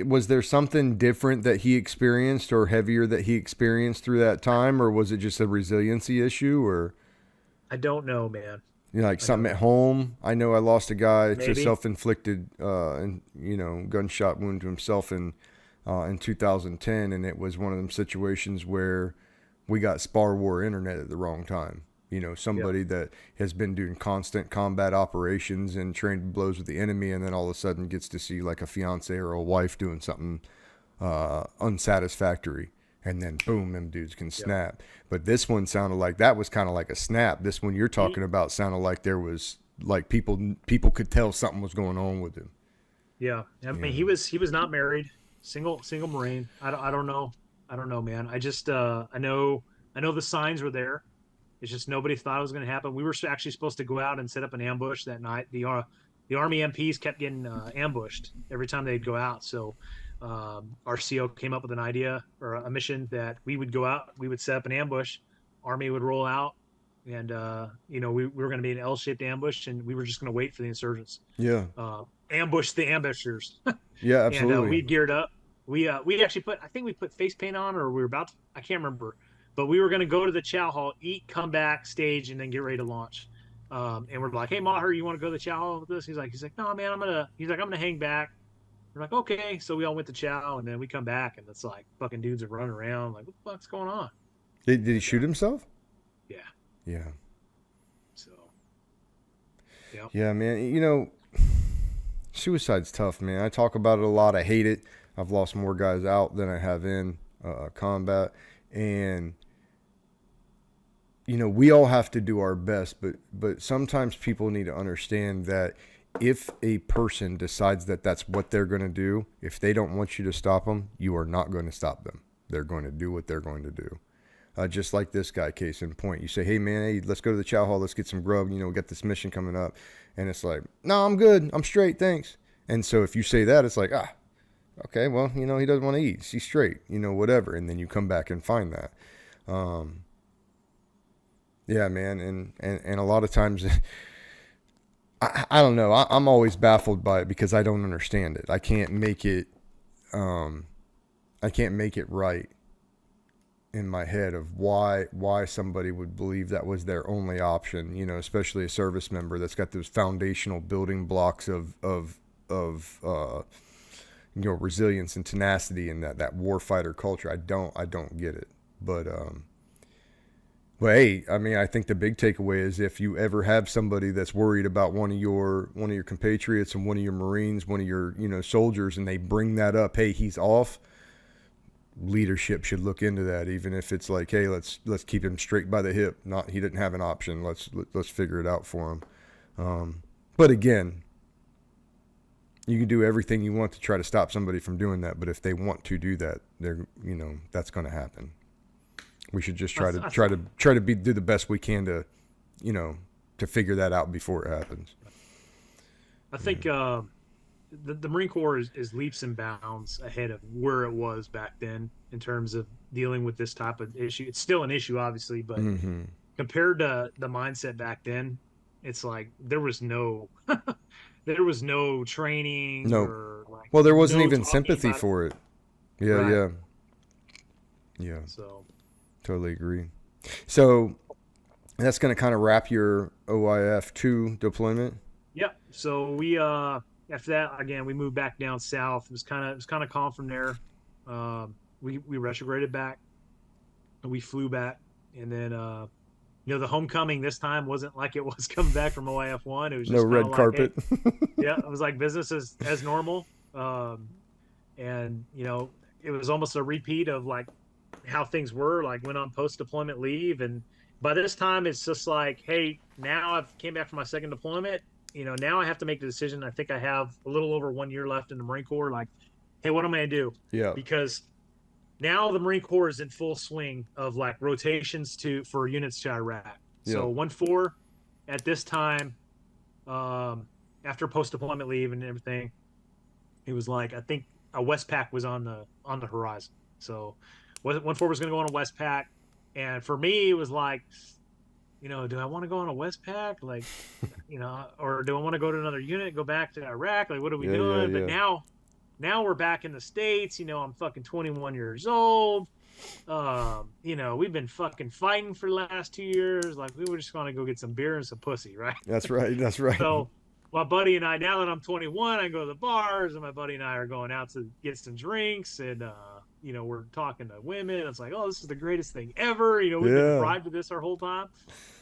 was there something different that he experienced, or heavier that he experienced through that time, or was it just a resiliency issue, or? I don't know, man. Like something at home. I know I lost a guy to Maybe. self-inflicted, gunshot wound to himself in 2010, and it was one of them situations where we got spar war internet at the wrong time. Somebody that has been doing constant combat operations and trained blows with the enemy, and then all of a sudden gets to see like a fiance or a wife doing something unsatisfactory, and then boom, them dudes can snap. But this one sounded like that was kind of like a snap. This one you're talking about sounded like there was like people could tell something was going on with him. Yeah, I mean, he was not married, single Marine. I don't know, man. I just I know the signs were there. It's just nobody thought it was going to happen. We were actually supposed to go out and set up an ambush that night. The Army MPs kept getting ambushed every time they'd go out. So our CO came up with an idea or a mission that we would go out, we would set up an ambush, Army would roll out, and we were going to be an L-shaped ambush, and we were just going to wait for the insurgents. Yeah. ambush the ambushers. Yeah, And absolutely. we geared up. We actually put, I think we put face paint on, or we were about to, I can't remember, but we were going to go to the chow hall, eat, come back, stage, and then get ready to launch. And we're like, hey Maher, you want to go to the chow hall with us? He's like, no man, he's like, I'm gonna hang back. We're like, okay. So we all went to chow, and then we come back, and it's like fucking dudes are running around, like, what the fuck's going on? Did he And shoot himself? yeah, Yeah. so yeah, Yeah, man. You know, suicide's tough, man. I talk about it a lot. I hate it. I've lost more guys out than I have in combat. And, you know, we all have to do our best, but sometimes people need to understand that if a person decides that that's what they're going to do, if they don't want you to stop them, you are not going to stop them. They're going to do what they're going to do. Just like this guy, case in point. You say, hey, man, hey, let's go to the chow hall. Let's get some grub. You know, we got this mission coming up. And it's like, no, I'm good. I'm straight. Thanks. And so if you say that, it's like, okay, well, you know, he doesn't want to eat. He's straight, you know, whatever. And then you come back and find that. Yeah, man. And a lot of times, I don't know. I'm always baffled by it because I don't understand it. I can't make it right in my head of why somebody would believe that was their only option, you know, especially a service member that's got those foundational building blocks of you know, resilience and tenacity and that warfighter culture. I don't get it. But hey, I mean, I think the big takeaway is if you ever have somebody that's worried about one of your compatriots and one of your Marines, one of your, you know, soldiers, and they bring that up, hey, he's off, leadership should look into that, even if it's like, hey, let's keep him straight by the hip. Not, he didn't have an option. Let's figure it out for him. But again, you can do everything you want to try to stop somebody from doing that. But if they want to do that, they're, you know, that's going to happen. We should just try to do the best we can to, you know, to figure that out before it happens. I think the Marine Corps is leaps and bounds ahead of where it was back then in terms of dealing with this type of issue. It's still an issue, obviously, but compared to the mindset back then, it's like there was no there was no training. No. Or like, well, there wasn't no even sympathy for it. Yeah, right. Yeah. So totally agree. So that's going to kind of wrap your OIF 2 deployment. Yep. So we after that, again, we moved back down south. It was kind of calm from there. We retrograded back, and we flew back, and then you know, the homecoming this time wasn't like it was coming back from OIF 1. It was just no red carpet. Hey, yeah, it was like business as normal, and you know, it was almost a repeat of like how things were. Like went on post deployment leave, and by this time it's just like, hey, now I've came back from my second deployment. You know, now I have to make the decision. I think I have a little over 1 year left in the Marine Corps. Like, hey, what am I gonna do? Yeah. Because now the Marine Corps is in full swing of like rotations for units to Iraq. Yeah. So 1-4 at this time, after post deployment leave and everything, it was like I think a Westpac was on the horizon. So 1-4 was going to go on a Westpac, and for me it was like, you know, do I want to go on a Westpac, like, you know, or do I want to go to another unit, go back to Iraq? Like, what are we doing? Yeah. But now we're back in the States. You know, I'm fucking 21 years old. You know, we've been fucking fighting for the last 2 years. Like, we were just going to go get some beer and some pussy, right? That's right. That's right. So my buddy and I, now that I'm 21, I go to the bars, and my buddy and I are going out to get some drinks, and you know, we're talking to women. It's like, oh, this is the greatest thing ever. You know, we've been bribed with this our whole time.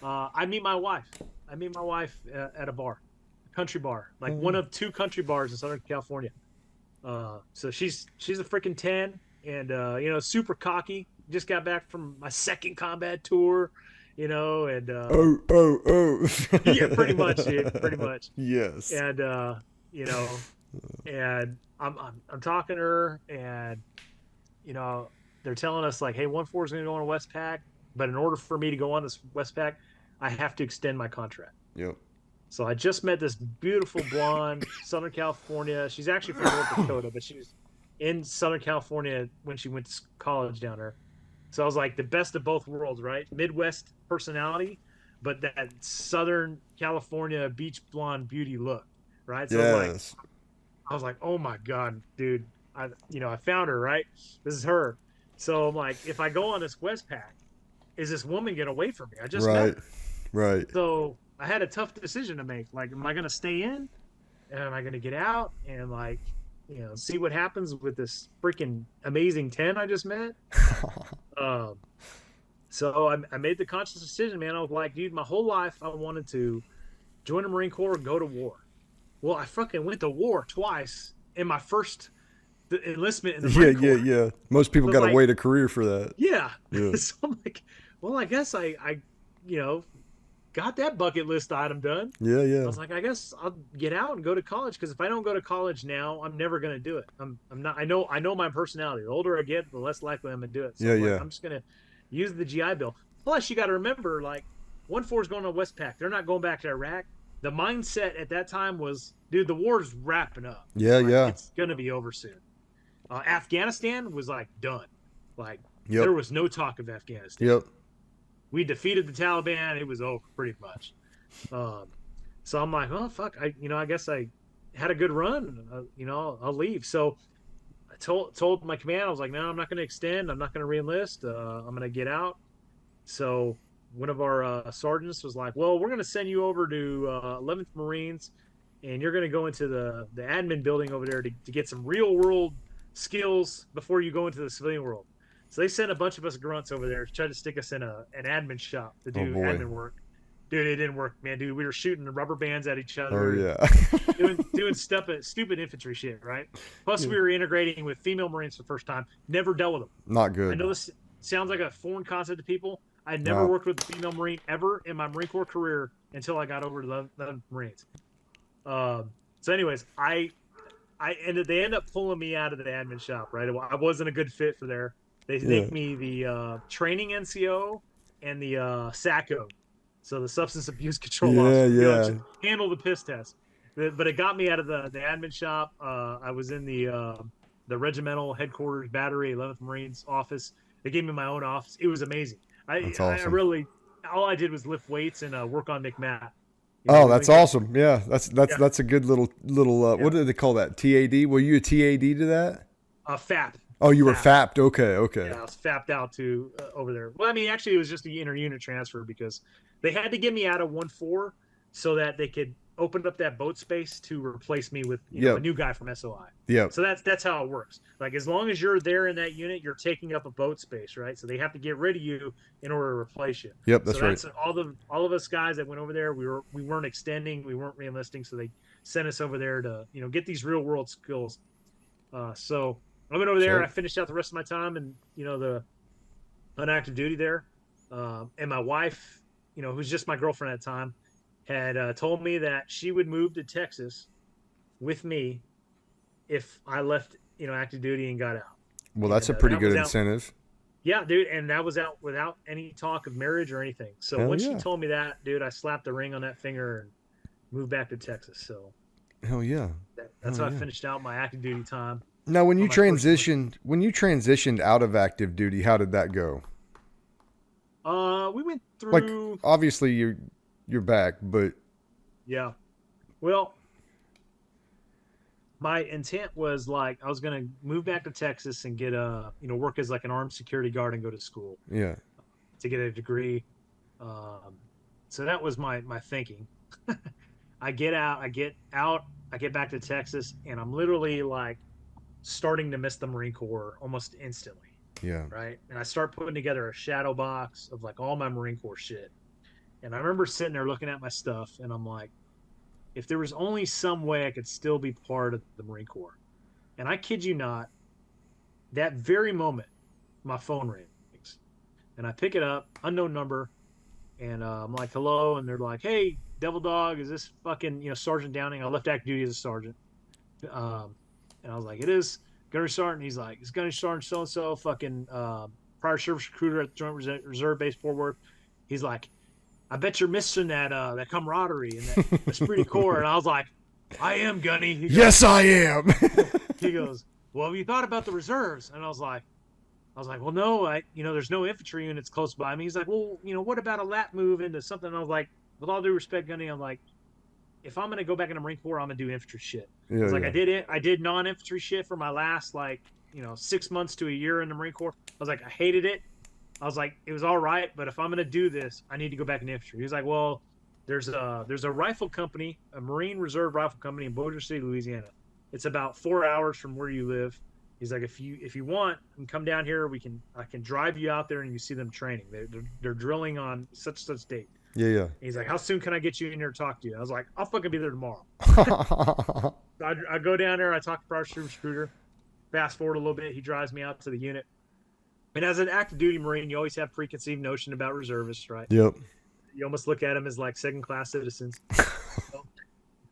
I meet my wife at a bar, a country bar, like one of 2 country bars in Southern California. So she's a freaking 10, and you know, super cocky. Just got back from my second combat tour, you know, and yeah, pretty much, dude, pretty much. Yes. And you know, and I'm talking to her, and you know, they're telling us like, hey, 1-4 is going to go on a Westpac, but in order for me to go on this Westpac, I have to extend my contract. Yep. So I just met this beautiful blonde, Southern California. She's actually from North Dakota, but she was in Southern California when she went to college down there. So I was like, the best of both worlds, right? Midwest personality, but that Southern California beach blonde beauty look, right? So yes. I was like, oh my God, dude. I found her, right? This is her. So I'm like, if I go on this Westpac, is this woman get away from me? I just met Right. her. Right. So I had a tough decision to make. Like, am I going to stay in? And am I going to get out and like, see what happens with this freaking amazing 10 I just met? Um, so I made the conscious decision, man. I was like, dude, my whole life I wanted to join the Marine Corps, go to war. Well, I fucking went to war twice in my first enlistment in the Yeah, Marine Corps. yeah. Most people But got to like, wait a career for that. yeah. Yeah. So I'm like, well, I guess I you know, got that bucket list item done. Yeah, I yeah. was like, I guess I'll get out and go to college because if I don't go to college now, I'm never gonna do it. I'm not. I know my personality. The older I get, the less likely I'm gonna do it. So Yeah, I'm like, yeah. I'm just gonna use the GI Bill. Plus, you got to remember, like, 1-4 is going on Westpac. They're not going back to Iraq. The mindset at that time was, dude, the war's wrapping up. Yeah, Like, yeah. it's gonna be over soon. Afghanistan was like done. Like Yep. there was no talk of Afghanistan. Yep. We defeated the Taliban. It was over pretty much. Um, so I'm like, oh fuck, I guess I had a good run. I'll leave. So I told my command, I was like, no, I'm not going to extend. I'm not going to reenlist. I'm going to get out. So one of our sergeants was like, well, we're going to send you over to 11th Marines, and you're going to go into the admin building over there to get some real world skills before you go into the civilian world. So they sent a bunch of us grunts over there to try to stick us in an admin shop to do admin work. Dude, it didn't work, man. Dude, we were shooting the rubber bands at each other. Oh yeah. doing stupid infantry shit, right? Plus, we were integrating with female Marines for the first time. Never dealt with them. Not good. I know this sounds like a foreign concept to people. I never worked with a female Marine ever in my Marine Corps career until I got over to the Marines. So, anyways, they end up pulling me out of the admin shop, right? I wasn't a good fit for there. They make me the training NCO and the SACO. So the substance abuse control officer, handle the piss test. But it got me out of the admin shop. I was in the regimental headquarters battery, 11th Marines office. They gave me my own office. It was amazing. That's awesome. I really, all I did was lift weights and work on McMat. That's awesome. Yeah, that's a good little. What do they call that? TAD? Were you a TAD to that? FAP. Oh, you were FAP'd. Okay. Yeah, I was FAP'd out to over there. Well, I mean, actually, it was just the inter-unit transfer because they had to get me out of 1-4 so that they could open up that boat space to replace me with a new guy from SOI. Yeah. So that's how it works. Like, as long as you're there in that unit, you're taking up a boat space, right? So they have to get rid of you in order to replace you. Yep, that's right. All of us guys that went over there, we weren't extending, we weren't reenlisting, so they sent us over there to get these real world skills. So I went over there. I finished out the rest of my time and the unactive duty there. And my wife, who's just my girlfriend at the time, had told me that she would move to Texas with me if I left, active duty and got out. Well, that's a pretty good incentive. Yeah, dude, and that was out without any talk of marriage or anything. So when she told me that, dude, I slapped the ring on that finger and moved back to Texas. So hell yeah, that's how I finished out my active duty time. Now, when you transitioned out of active duty, how did that go? We went through. Like, obviously you're back, but yeah, well, my intent was like I was gonna move back to Texas and get work as like an armed security guard and go to school. Yeah. To get a degree. So that was my thinking. I get back to Texas, and I'm literally like starting to miss the Marine Corps almost instantly. Yeah. Right. And I start putting together a shadow box of like all my Marine Corps shit. And I remember sitting there looking at my stuff, and I'm like, if there was only some way I could still be part of the Marine Corps. And I kid you not, that very moment, my phone rings. And I pick it up, unknown number, and I'm like, hello. And they're like, hey, Devil Dog, is this fucking, Sergeant Downing? I left active duty as a sergeant. And I was like, it is Gunnery Sergeant. He's like, it's Gunnery Sergeant so-and-so, fucking prior service recruiter at the Joint Reserve Base Fort Worth. He's like, I bet you're missing that camaraderie and that esprit de corps. And I was like, I am, Gunny. He goes, yes, I am. He goes, well, have you thought about the reserves? And I was like, well, no, there's no infantry units close by me. He's like, well, what about a lap move into something? And I was like, with all due respect, Gunny, I'm like, if I'm gonna go back in the Marine Corps, I'm gonna do infantry shit. Yeah, It's like yeah. I did non-infantry shit for my last like 6 months to a year in the Marine Corps. I was like, I hated it. I was like, it was all right, but if I'm gonna do this, I need to go back in infantry. He was like, well, there's a rifle company, a Marine Reserve rifle company in Bossier City, Louisiana. It's about 4 hours from where you live. He's like, if you want, you can come down here. I can drive you out there and you see them training. They're drilling on such date. Yeah, yeah. And he's like, how soon can I get you in here to talk to you? I was like, I'll fucking be there tomorrow. I go down there. I talk to Private Recruiter. Fast forward a little bit, he drives me out to the unit. And as an active duty Marine, you always have preconceived notion about reservists, right? Yep. You almost look at them as like second class citizens. So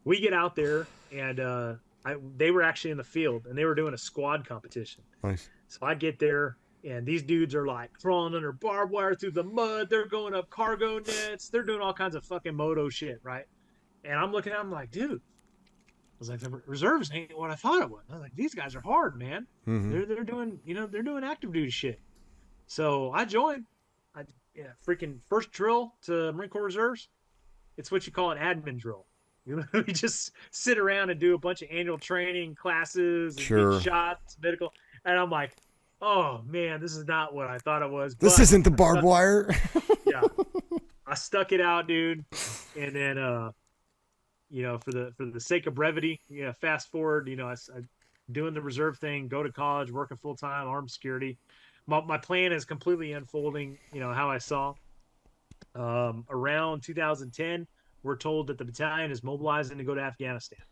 we get out there, and they were actually in the field, and they were doing a squad competition. Nice. So I get there, and these dudes are like crawling under barbed wire through the mud. They're going up cargo nets. They're doing all kinds of fucking moto shit, right? And I'm looking at them like, dude. I was like, the reserves ain't what I thought it was. I was like, these guys are hard, man. Mm-hmm. They're doing they're doing active duty shit. So I joined. Freaking first drill to Marine Corps Reserves. It's what you call an admin drill. You just sit around and do a bunch of annual training classes and Sure. get shots, medical. And I'm like, oh man, this is not what I thought it was. This isn't the barbed wire. Yeah, I stuck it out, dude. And then, for the sake of brevity, fast forward. I doing the reserve thing, go to college, working full time, armed security. My plan is completely unfolding. How I saw. Around 2010, we're told that the battalion is mobilizing to go to Afghanistan.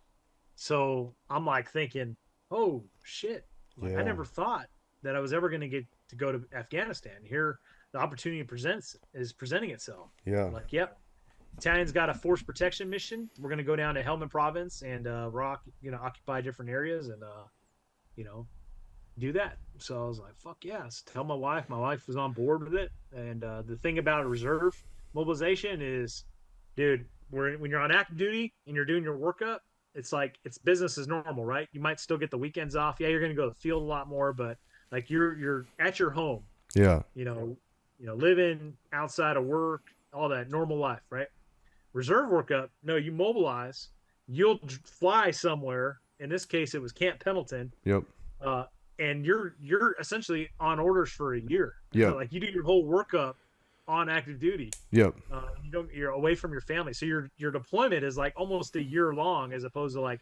So I'm like thinking, oh shit! Like, Yeah. I never thought that I was ever going to get to go to Afghanistan. Here, the opportunity is presenting itself. Yeah. I'm like, yep. Battalion's got a force protection mission. We're going to go down to Helmand Province and occupy different areas and do that. So I was like, fuck yes. Tell my wife. My wife was on board with it. And the thing about a reserve mobilization is, dude, when you're on active duty and you're doing your workup, it's like it's business as normal, right? You might still get the weekends off. Yeah, you're going to go to the field a lot more, but like you're at your home. Yeah. Living outside of work, all that normal life, right? Reserve workup, no, you mobilize, you'll fly somewhere. In this case, it was Camp Pendleton. Yep. And you're essentially on orders for a year. Yeah. So, like you do your whole workup on active duty. Yep. You're away from your family, so your deployment is like almost a year long, as opposed to like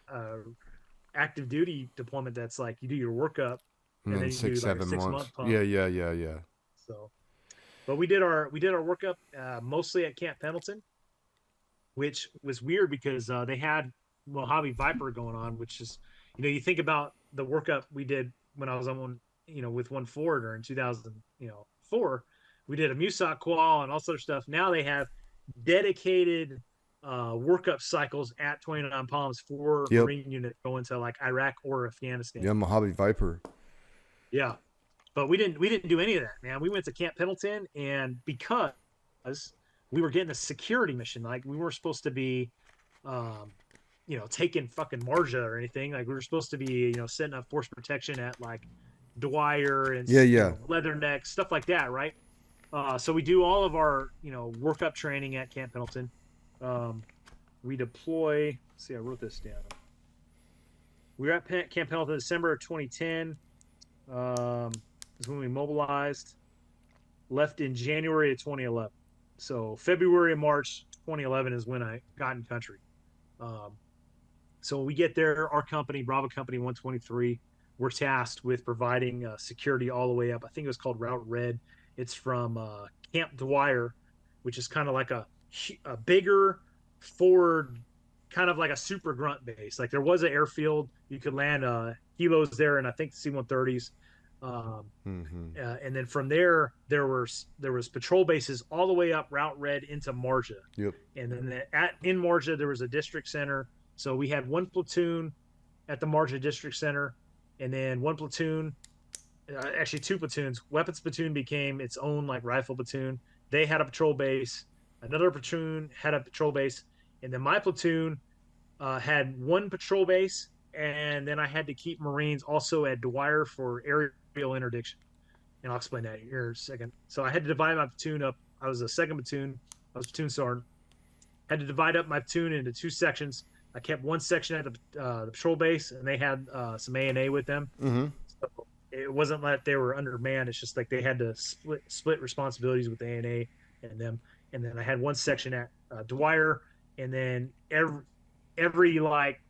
active duty deployment that's like you do your workup And then you 6, do like 7 a 6 months. month pump. Yeah. So, but we did our workup mostly at Camp Pendleton, which was weird because they had Mojave Viper going on, which is you think about the workup we did when I was on with 1-4 during 2004. We did a MUSOC qual and all sort of stuff. Now they have dedicated workup cycles at 29 Palms for Marine units going to like Iraq or Afghanistan. Yeah, Mojave Viper. Yeah, but we didn't do any of that, man. We went to Camp Pendleton, and because we were getting a security mission, like we weren't supposed to be, taking fucking Marja or anything. Like we were supposed to be, setting up force protection at like Dwyer and Leatherneck, stuff like that, right? So we do all of our, workup training at Camp Pendleton. We deploy. Let's see, I wrote this down. We were at Camp Pendleton December of 2010. Is when we mobilized. Left in January of 2011. So February and March 2011 is when I got in country. So when we get there, our company, Bravo Company 123, we're tasked with providing security all the way up. I think it was called Route Red. It's from Camp Dwyer, which is kind of like a bigger forward, kind of like a super grunt base. Like there was an airfield. You could land kilos there, and I think C-130s. And then from there was patrol bases all the way up Route Red into Marja. Yep. And then in Marja there was a district center. So we had one platoon at the Marja district center, and then one platoon, actually two platoons. Weapons platoon became its own like rifle platoon. They had a patrol base. Another platoon had a patrol base, and then my platoon had one patrol base, and then I had to keep Marines also at Dwyer for aerial interdiction. And I'll explain that here in a second. So I had to divide my platoon up. I was a second platoon. I was platoon sergeant. had to divide up my platoon into 2 sections. I kept one section at the patrol base, and they had some A&A with them. Mm-hmm. So it wasn't like they were undermanned. It's just like they had to split responsibilities with the A&A and them. And then I had one section at Dwyer, and then every like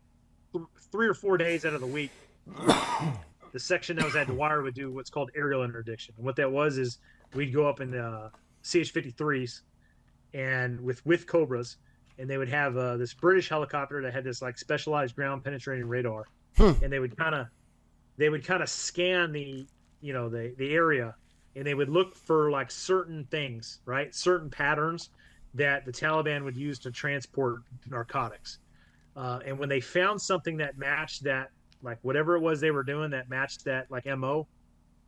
3 or 4 days out of the week, the section that was at Dwyer would do what's called aerial interdiction. And what that was is we'd go up in CH-53s and with Cobras, and they would have this British helicopter that had this like specialized ground penetrating radar, and they would kind of scan the area, and they would look for like certain things, right? Certain patterns that the Taliban would use to transport narcotics. And when they found something that matched that, like whatever it was they were doing that matched that like MO,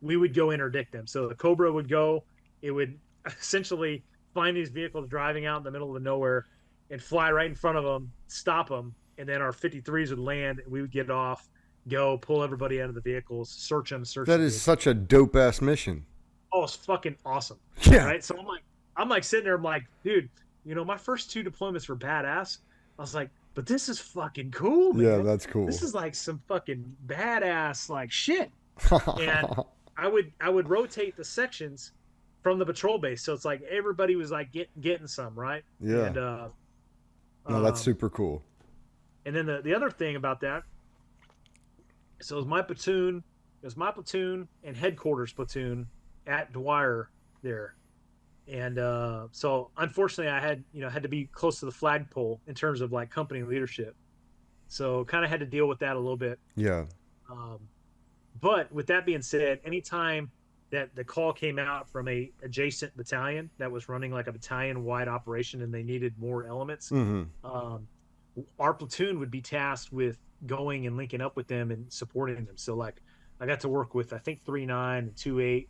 we would go interdict them. So the Cobra would go, it would essentially find these vehicles driving out in the middle of the nowhere and fly right in front of them, stop them, and then our 53s would land, and we would get off, go, pull everybody out of the vehicles, search them, That is such a dope ass mission. Oh, it's fucking awesome. Yeah. Right? So I'm like sitting there, I'm like, dude, my first 2 deployments were badass. I was like, but this is fucking cool, man. Yeah, that's cool. This is like some fucking badass like shit. And I would rotate the sections from the patrol base, so it's like everybody was like getting some, right? Yeah. And no, that's super cool. And then the other thing about that, so it was my platoon and headquarters platoon at Dwyer there. And so unfortunately I had to be close to the flagpole in terms of like company leadership. So kind of had to deal with that a little bit. Yeah. But with that being said, anytime that the call came out from a adjacent battalion that was running like a battalion wide operation and they needed more elements, our platoon would be tasked with going and linking up with them and supporting them. So like I got to work with, I think 3-9 and 2-8.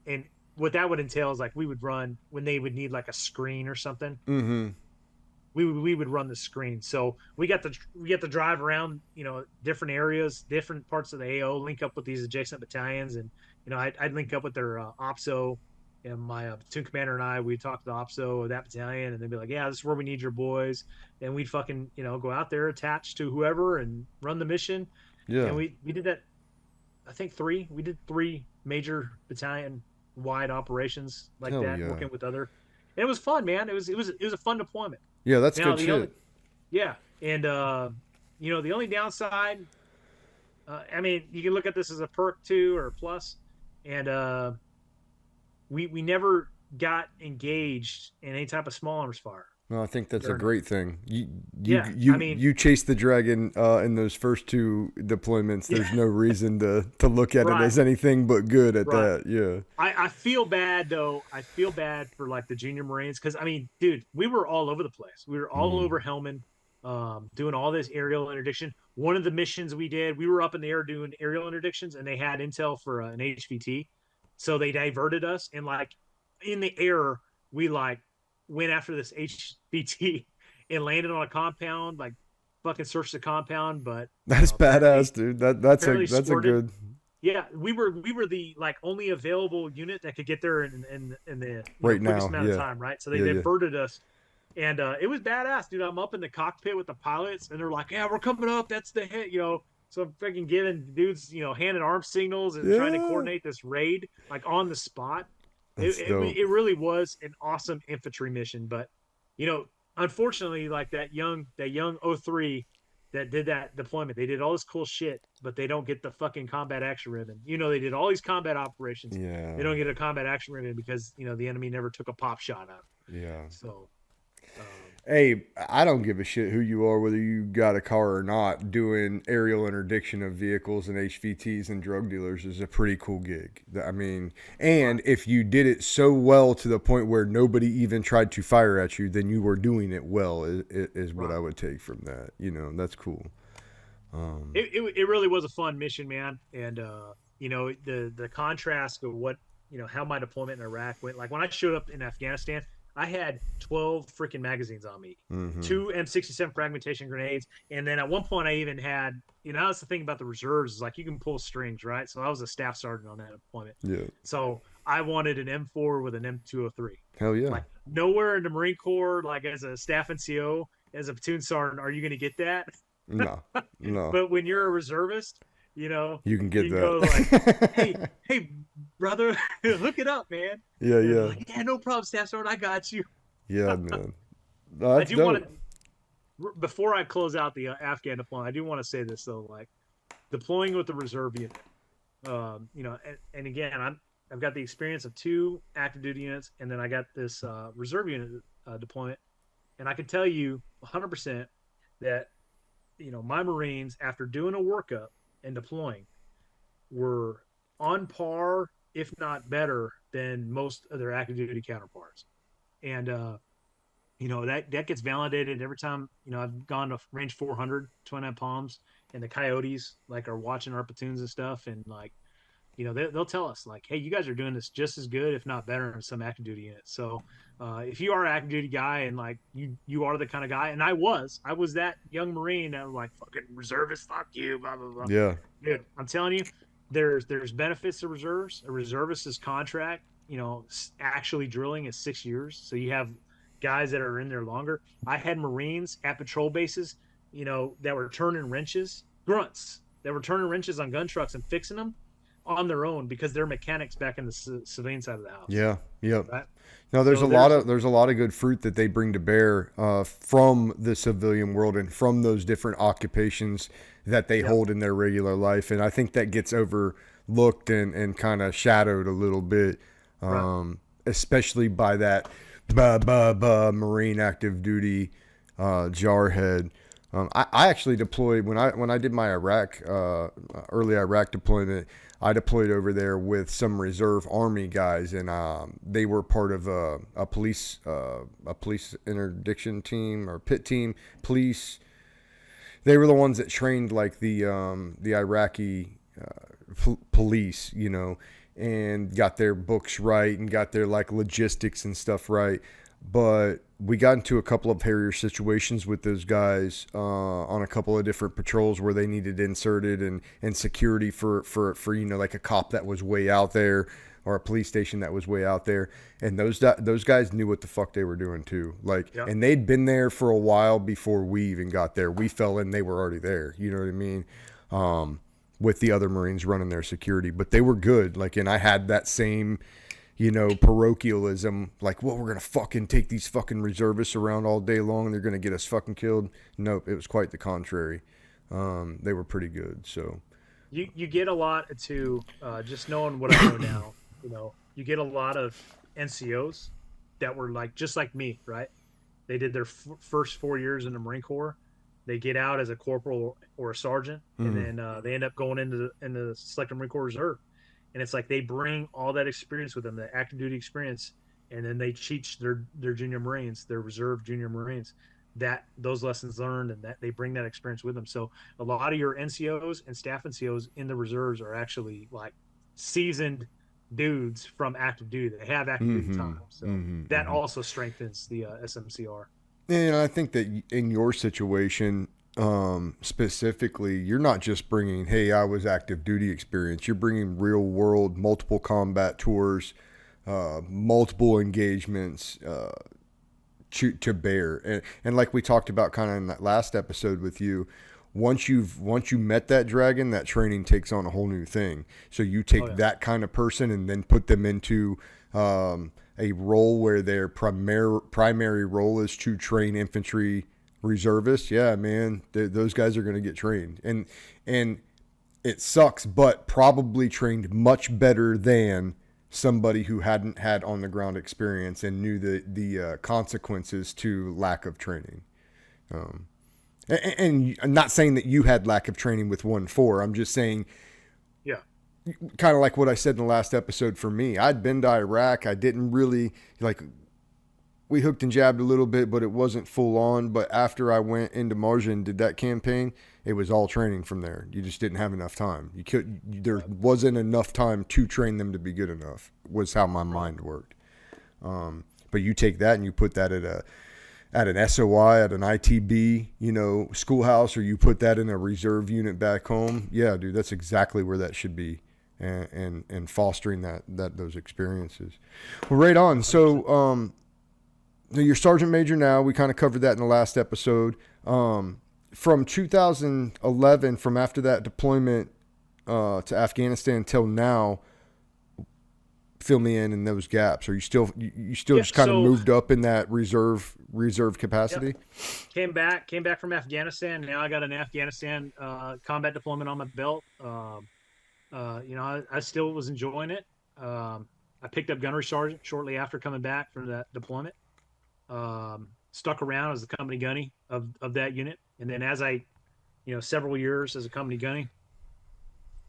And what that would entail is like we would run when they would need like a screen or something. Mm-hmm. We would run the screen. So we got to drive around, different areas, different parts of the AO, link up with these adjacent battalions, and I'd link up with their OPSO, and my platoon commander and I, we'd talk to the OPSO of that battalion, and they'd be like, yeah, this is where we need your boys, and we'd fucking go out there attached to whoever and run the mission. Yeah. And we did that. I think we did 3 major battalion wide operations like Hell that, yeah. working with other. And it was fun, man. It was a fun deployment. Yeah, that's good shit. Yeah, and the only downside, I mean, you can look at this as a perk too or a plus, and we never got engaged in any type of small arms fire. No, I think that's a great thing. I mean, you chased the dragon in those first 2 deployments. There's no reason to look at it as anything but good at that. Yeah. I feel bad though. I feel bad for like the junior Marines because I mean, dude, we were all over the place. We were all over Helmand, doing all this aerial interdiction. One of the missions we did, we were up in the air doing aerial interdictions, and they had intel for an HVT, so they diverted us, and like in the air, we like went after this HVT and landed on a compound, like fucking searched the compound. But that's badass, dude. That's a good. Yeah, we were the like only available unit that could get there in the quickest amount of time, right? So they diverted us, and it was badass, dude. I'm up in the cockpit with the pilots, and they're like, "Yeah, we're coming up. That's the hit," So I'm freaking giving dudes, hand and arm signals and trying to coordinate this raid like on the spot. It really was an awesome infantry mission, but unfortunately, like that young 03 that did that deployment, they did all this cool shit, but they don't get the fucking combat action ribbon. They did all these combat operations. Yeah. They don't get a combat action ribbon because the enemy never took a pop shot at them. Yeah. So. Hey, I don't give a shit who you are, whether you got a car or not. Doing aerial interdiction of vehicles and HVTs and drug dealers is a pretty cool gig. I mean, and if you did it so well to the point where nobody even tried to fire at you, then you were doing it well, is what I would take from that. That's cool. It really was a fun mission, man. And, the contrast of what, how my deployment in Iraq went. Like when I showed up in Afghanistan, I had 12 freaking magazines on me, 2 M67 fragmentation grenades, and then at one point I even had, that's the thing about the reserves is like you can pull strings, right? So I was a staff sergeant on that deployment. Yeah. So I wanted an M4 with an M203. Hell yeah. Like nowhere in the Marine Corps, like as a staff NCO, as a platoon sergeant, are you going to get that? No, no. But when you're a reservist, You can you get can go like, that. hey, brother, hook it up, man. Yeah, And yeah. like, yeah, no problem, staff sergeant, I got you. Yeah, man. No, I that's do want dope. to, before I close out the Afghan deployment, I do want to say this though, like deploying with the reserve unit. And again, I've got the experience of 2 active duty units, and then I got this reserve unit deployment, and I can tell you 100% that my Marines, after doing a workup and deploying, were on par, if not better, than most of their active duty counterparts. And that gets validated every time. I've gone to range 400, 29 Palms, and the coyotes like are watching our platoons and stuff, and like they'll tell us like, hey, you guys are doing this just as good, if not better, in some active duty units. So if you are an active duty guy and like you are the kind of guy, and I was that young Marine that was like, fucking reservist, fuck you, blah blah blah. Yeah. Dude, I'm telling you, there's benefits to reserves. A reservist's contract, actually drilling is 6 years, so you have guys that are in there longer. I had Marines at patrol bases, that were turning wrenches, grunts that were turning wrenches on gun trucks and fixing them on their own because they're mechanics back in the civilian side of the house. Yeah. Yep. Right? No, there's So a lot of good fruit that they bring to bear from the civilian world and from those different occupations that they hold in their regular life, and I think that gets overlooked and kind of shadowed a little bit, especially by that Marine active duty jarhead. I actually deployed when I did my early Iraq deployment. I deployed over there with some reserve army guys, and they were part of a police interdiction team or pit team. Police. They were the ones that trained like the Iraqi police, and got their books right and got their like logistics and stuff right. But we got into a couple of Harrier situations with those guys on a couple of different patrols where they needed inserted and security for like a cop that was way out there or a police station that was way out there. And those guys knew what the fuck they were doing too. Like, and they'd been there for a while before we even got there. We fell in, they were already there. You know what I mean? With the other Marines running their security, but they were good. Like, and I had that same, parochialism, like, well, we're going to fucking take these fucking reservists around all day long and they're going to get us fucking killed. Nope. It was quite the contrary. They were pretty good. So you get a lot to just knowing what I know now, you get a lot of NCOs that were like, just like me, right? They did their first 4 years in the Marine Corps. They get out as a corporal or a sergeant, and then they end up going into the Selective Marine Corps Reserve. And it's like they bring all that experience with them, the active duty experience, and then they teach their junior Marines, their reserve junior Marines, that those lessons learned, and that they bring that experience with them. So a lot of your NCOs and staff NCOs in the reserves are actually like seasoned dudes from active duty. They have active duty time. So that also strengthens the SMCR. And I think that in your situation, specifically, you're not just bringing, hey, I was active duty experience. You're bringing real world, multiple combat tours, multiple engagements to bear. And like we talked about kind of in that last episode with you, once you met that dragon, that training takes on a whole new thing. So you take that kind of person and then put them into a role where their primary role is to train infantry reservists. Yeah, man, those guys are going to get trained, and it sucks, but probably trained much better than somebody who hadn't had on the ground experience and knew the consequences to lack of training. And I'm not saying that you had lack of training with 1-4. I'm just saying, kind of like what I said in the last episode for me. I'd been to Iraq. I didn't really, we hooked and jabbed a little bit, but it wasn't full on. But after I went into Marja and did that campaign, it was all training from there. You just didn't have enough time. There wasn't enough time to train them to be good enough, was how my mind worked. But you take that and you put that at an SOI, at an ITB, schoolhouse, or you put that in a reserve unit back home. Yeah, dude, that's exactly where that should be. and fostering those experiences. Well, right on. So you're sergeant major now. We kind of covered that in the last episode. From 2011, from after that deployment to Afghanistan till now, fill me in those gaps. Are you still just kind of moved up in that reserve capacity? Yep. Came back from Afghanistan. Now I got an Afghanistan combat deployment on my belt. I still was enjoying it. I picked up gunnery sergeant shortly after coming back from that deployment. Stuck around as the company gunny of that unit, and then as I, several years as a company gunny,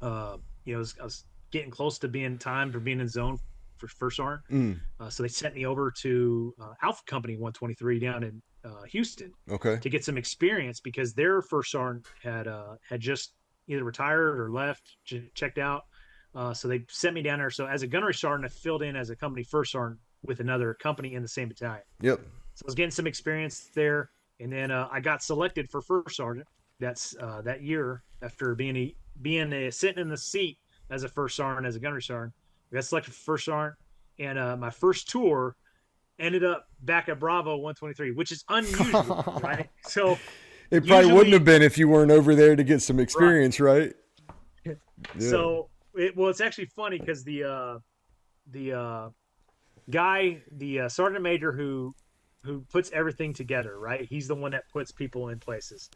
I was getting close to being timed for being in zone for First Sergeant. So they sent me over to Alpha Company 123 down in Houston, to get some experience, because their First Sergeant had just either retired or left, checked out. So they sent me down there. So as a gunnery sergeant, I filled in as a company First Sergeant with another company in the same battalion. Yep. So I was getting some experience there, and then I got selected for First Sergeant. That's that year after being sitting in the seat as a First Sergeant, as a gunnery sergeant. I got selected for First Sergeant, and my first tour ended up back at Bravo 123, which is unusual, right? So it probably wouldn't have been if you weren't over there to get some experience, right? Yeah. So it's actually funny because the guy, the sergeant major who puts everything together, right? He's the one that puts people in places.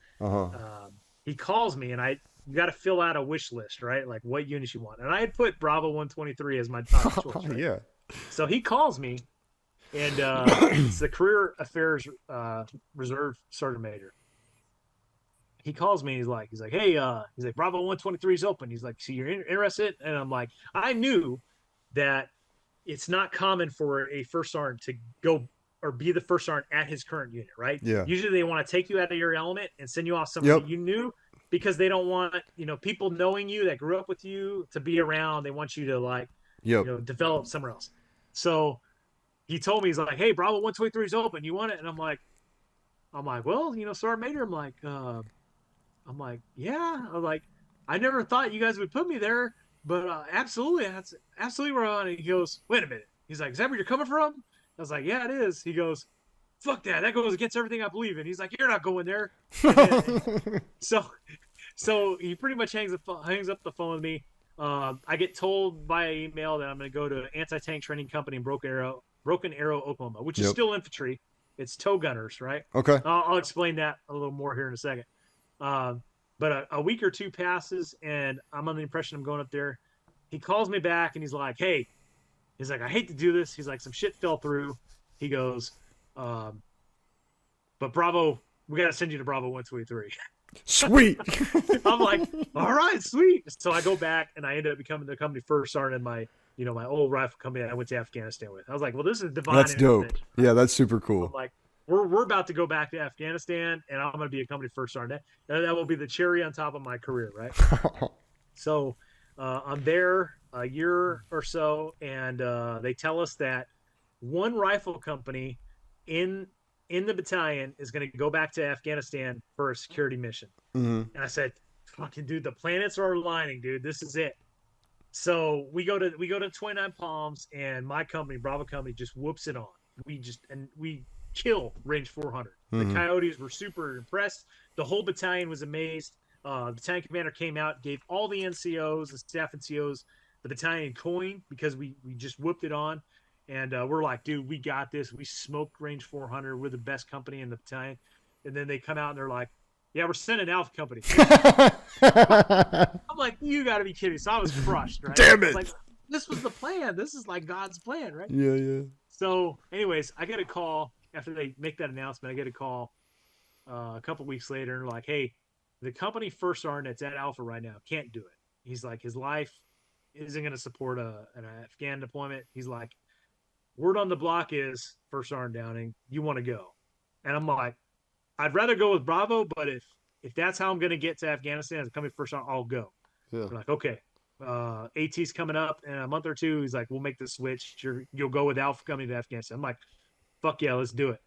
He calls me, and you got to fill out a wish list, right? Like what units you want. And I had put Bravo 123 as my top choice. Right? Yeah. So he calls me, and it's the Career Affairs Reserve Sergeant Major. He calls me. He's like, hey, he's like, Bravo 123 is open. He's like, see, you're interested? And I'm like, I knew that it's not common for a First Sergeant to go or be the First Sergeant at his current unit, right? Yeah. Usually they want to take you out of your element and send you off somebody you knew, because they don't want, people knowing you that grew up with you to be around. They want you to develop somewhere else. So he told me, he's like, hey, Bravo 123 is open. You want it? And I'm like, well, Sergeant Major, I'm like, yeah. I'm like, I never thought you guys would put me there, but absolutely. That's absolutely where I want. And he goes, wait a minute. He's like, is that where you're coming from? I was like, yeah, it is. He goes, fuck that. That goes against everything I believe in. He's like, you're not going there. So he pretty much hangs up the phone with me. I get told via email that I'm going to go to an anti-tank training company in Broken Arrow, Oklahoma, which is still infantry. It's tow gunners, right? Okay. I'll explain that a little more here in a second. But a week or two passes, and I'm on the impression I'm going up there. He calls me back, and he's like, hey, I hate to do this. He's like, some shit fell through. He goes, but Bravo, we got to send you to Bravo 123. Sweet. I'm like, all right, sweet. So I go back, and I end up becoming the company First Sergeant in my, my old rifle company that I went to Afghanistan with. I was like, well, this is divine. That's dope. Yeah, that's super cool. I'm like, we're about to go back to Afghanistan, and I'm going to be a company First Sergeant. That will be the cherry on top of my career, right? So I'm there a year or so, and they tell us that one rifle company in the battalion is going to go back to Afghanistan for a security mission. And I said, fucking dude, the planets are aligning, dude. This is it. So we go to 29 Palms, and my company, Bravo Company, just whoops it on. We kill range 400. The Coyotes were super impressed. The whole battalion was amazed. The battalion commander came out, gave all the NCOs, the staff NCOs, the battalion coin, because we just whooped it on. And we're like, dude, we got this. We smoked range 400. We're the best company in the battalion. And then they come out and they're like, yeah, we're sending Alpha Company. I'm like, you got to be kidding. So I was crushed, right? Damn it. Like, this was the plan. This is like God's plan, right? Yeah. So anyways, I get a call after they make that announcement. I get a call a couple weeks later, and they're like, hey, the company First Sergeant that's at Alpha right now can't do it. He's like, his life isn't going to support an Afghan deployment. He's like, word on the block is First Sergeant Downing, you want to go? And I'm like, I'd rather go with Bravo, but if that's how I'm going to get to Afghanistan as a company First Sergeant, I'll go. Yeah. We're like, okay. AT's coming up in a month or two. He's like, we'll make the switch. You'll go with Alpha Company to Afghanistan. I'm like, fuck yeah, let's do it.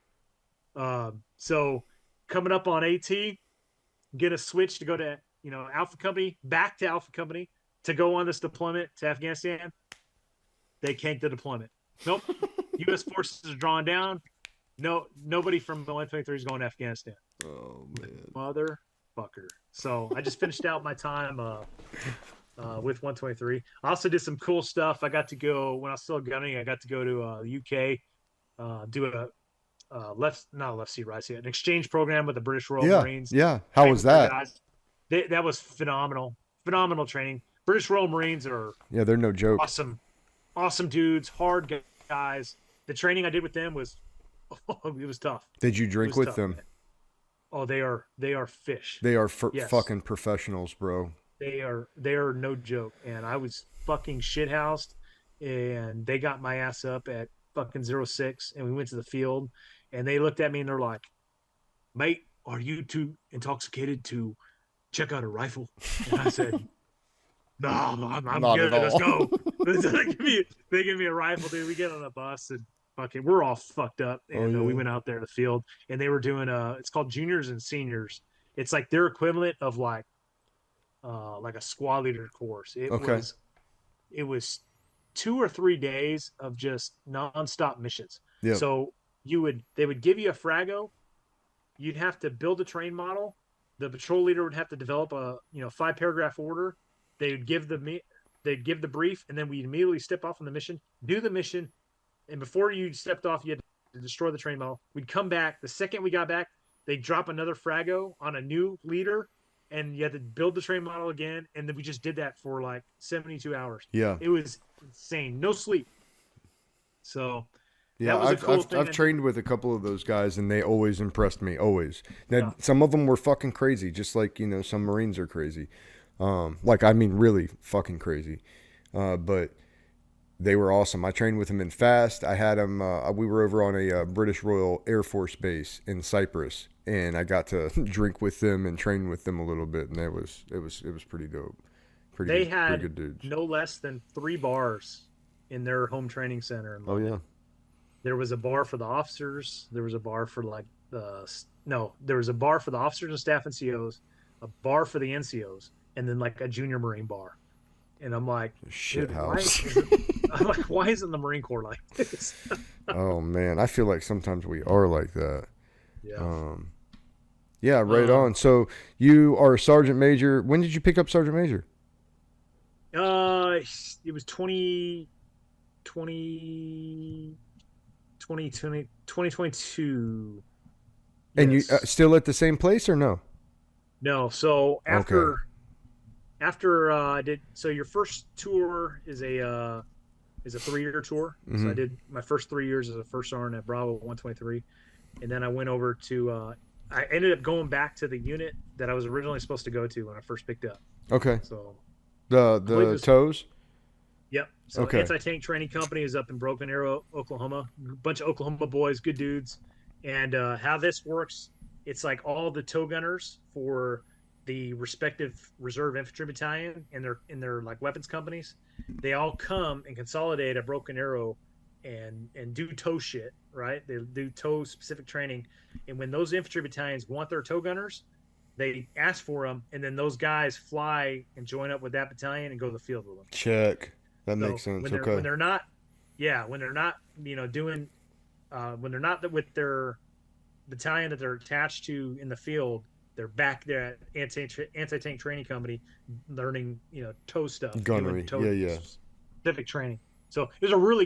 So coming up on AT, get a switch to go to Alpha Company, back to Alpha Company to go on this deployment to Afghanistan. They canked the deployment. Nope. U.S. forces are drawn down. No, nobody from the 123 is going to Afghanistan. Oh man, motherfucker. So I just finished out my time with 123. I also did some cool stuff. I got to go when I was still gunning. I got to go to the UK, do a not a left seat, right seat, an exchange program with the British Royal Marines. Yeah. How was that? That was phenomenal. Phenomenal training. British Royal Marines are they're no joke. Awesome dudes, hard guys. The training I did with them was it was tough. Did you drink with them? Man. Oh, they are fish. They are fucking professionals, bro. They are no joke. And I was fucking shithoused, and they got my ass up at fucking 06, and we went to the field, and they looked at me and they're like, "Mate, are you too intoxicated to check out a rifle?" And I said, "No, I'm good. Let's go." They give me a rifle, dude. We get on a bus and fucking we're all fucked up, and we went out there to the field, and they were doing it's called juniors and seniors. It's like their equivalent of like a squad leader course. It was 2 or 3 days of just nonstop missions. Yep. So they would give you a frago, you'd have to build a train model. The patrol leader would have to develop a 5-paragraph order. They'd give the brief, and then we immediately step off on the mission, do the mission, and before you stepped off, you had to destroy the train model. We'd come back. The second we got back, they'd drop another frago on a new leader, and you had to build the train model again, and then we just did that for like 72 hours. Yeah. It was insane. No sleep. So yeah, I've trained with a couple of those guys, and they always impressed me, always. Now, some of them were fucking crazy, just like, some Marines are crazy. Really fucking crazy. But they were awesome. I trained with them in FAST. I had them, we were over on a British Royal Air Force base in Cyprus, and I got to drink with them and train with them a little bit, and it was pretty dope. Pretty good dudes. No less than 3 bars in their home training center. Oh yeah. There was a bar for the officers. There was a bar for there was a bar for the officers and staff NCOs, a bar for the NCOs, and then like a junior Marine bar. And I'm like, shit house. Why isn't the Marine Corps like this? Oh man, I feel like sometimes we are like that. Yeah. Yeah, right on. So you are a sergeant major. When did you pick up sergeant major? It was 2022. And you still at the same place or no? No. So after I did, so your first tour is a 3-year tour. Mm-hmm. So I did my first 3 years as a first sergeant at Bravo 123, and then I went over to. I ended up going back to the unit that I was originally supposed to go to when I first picked up. Okay. So the toes. Yep. So Anti-Tank Training Company is up in Broken Arrow, Oklahoma. A bunch of Oklahoma boys, good dudes. And how this works, it's like all the tow gunners for the respective reserve infantry battalion and their like weapons companies, they all come and consolidate at Broken Arrow and do tow shit, right? They do tow specific training, and when those infantry battalions want their tow gunners, they ask for them, and then those guys fly and join up with that battalion and go to the field with them. Check. That makes sense. When they're not doing when they're not with their battalion that they're attached to in the field, they're back there at anti-tank training company learning, tow stuff. Gunnery. Specific training. So it was a really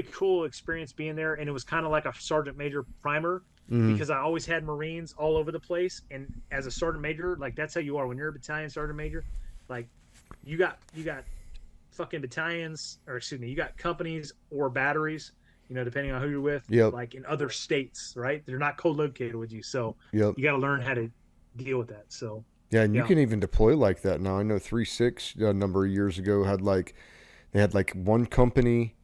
cool experience being there, and it was kind of like a sergeant major primer because I always had Marines all over the place, and as a sergeant major, like that's how you are when you're a battalion sergeant major. Like you got fucking battalions, or excuse me, you got companies or batteries, depending on who you're with, like in other states, right? They're not co-located with you. So you got to learn how to deal with that. So yeah, and you can even deploy like that now. I know 3-6 a number of years ago had one company.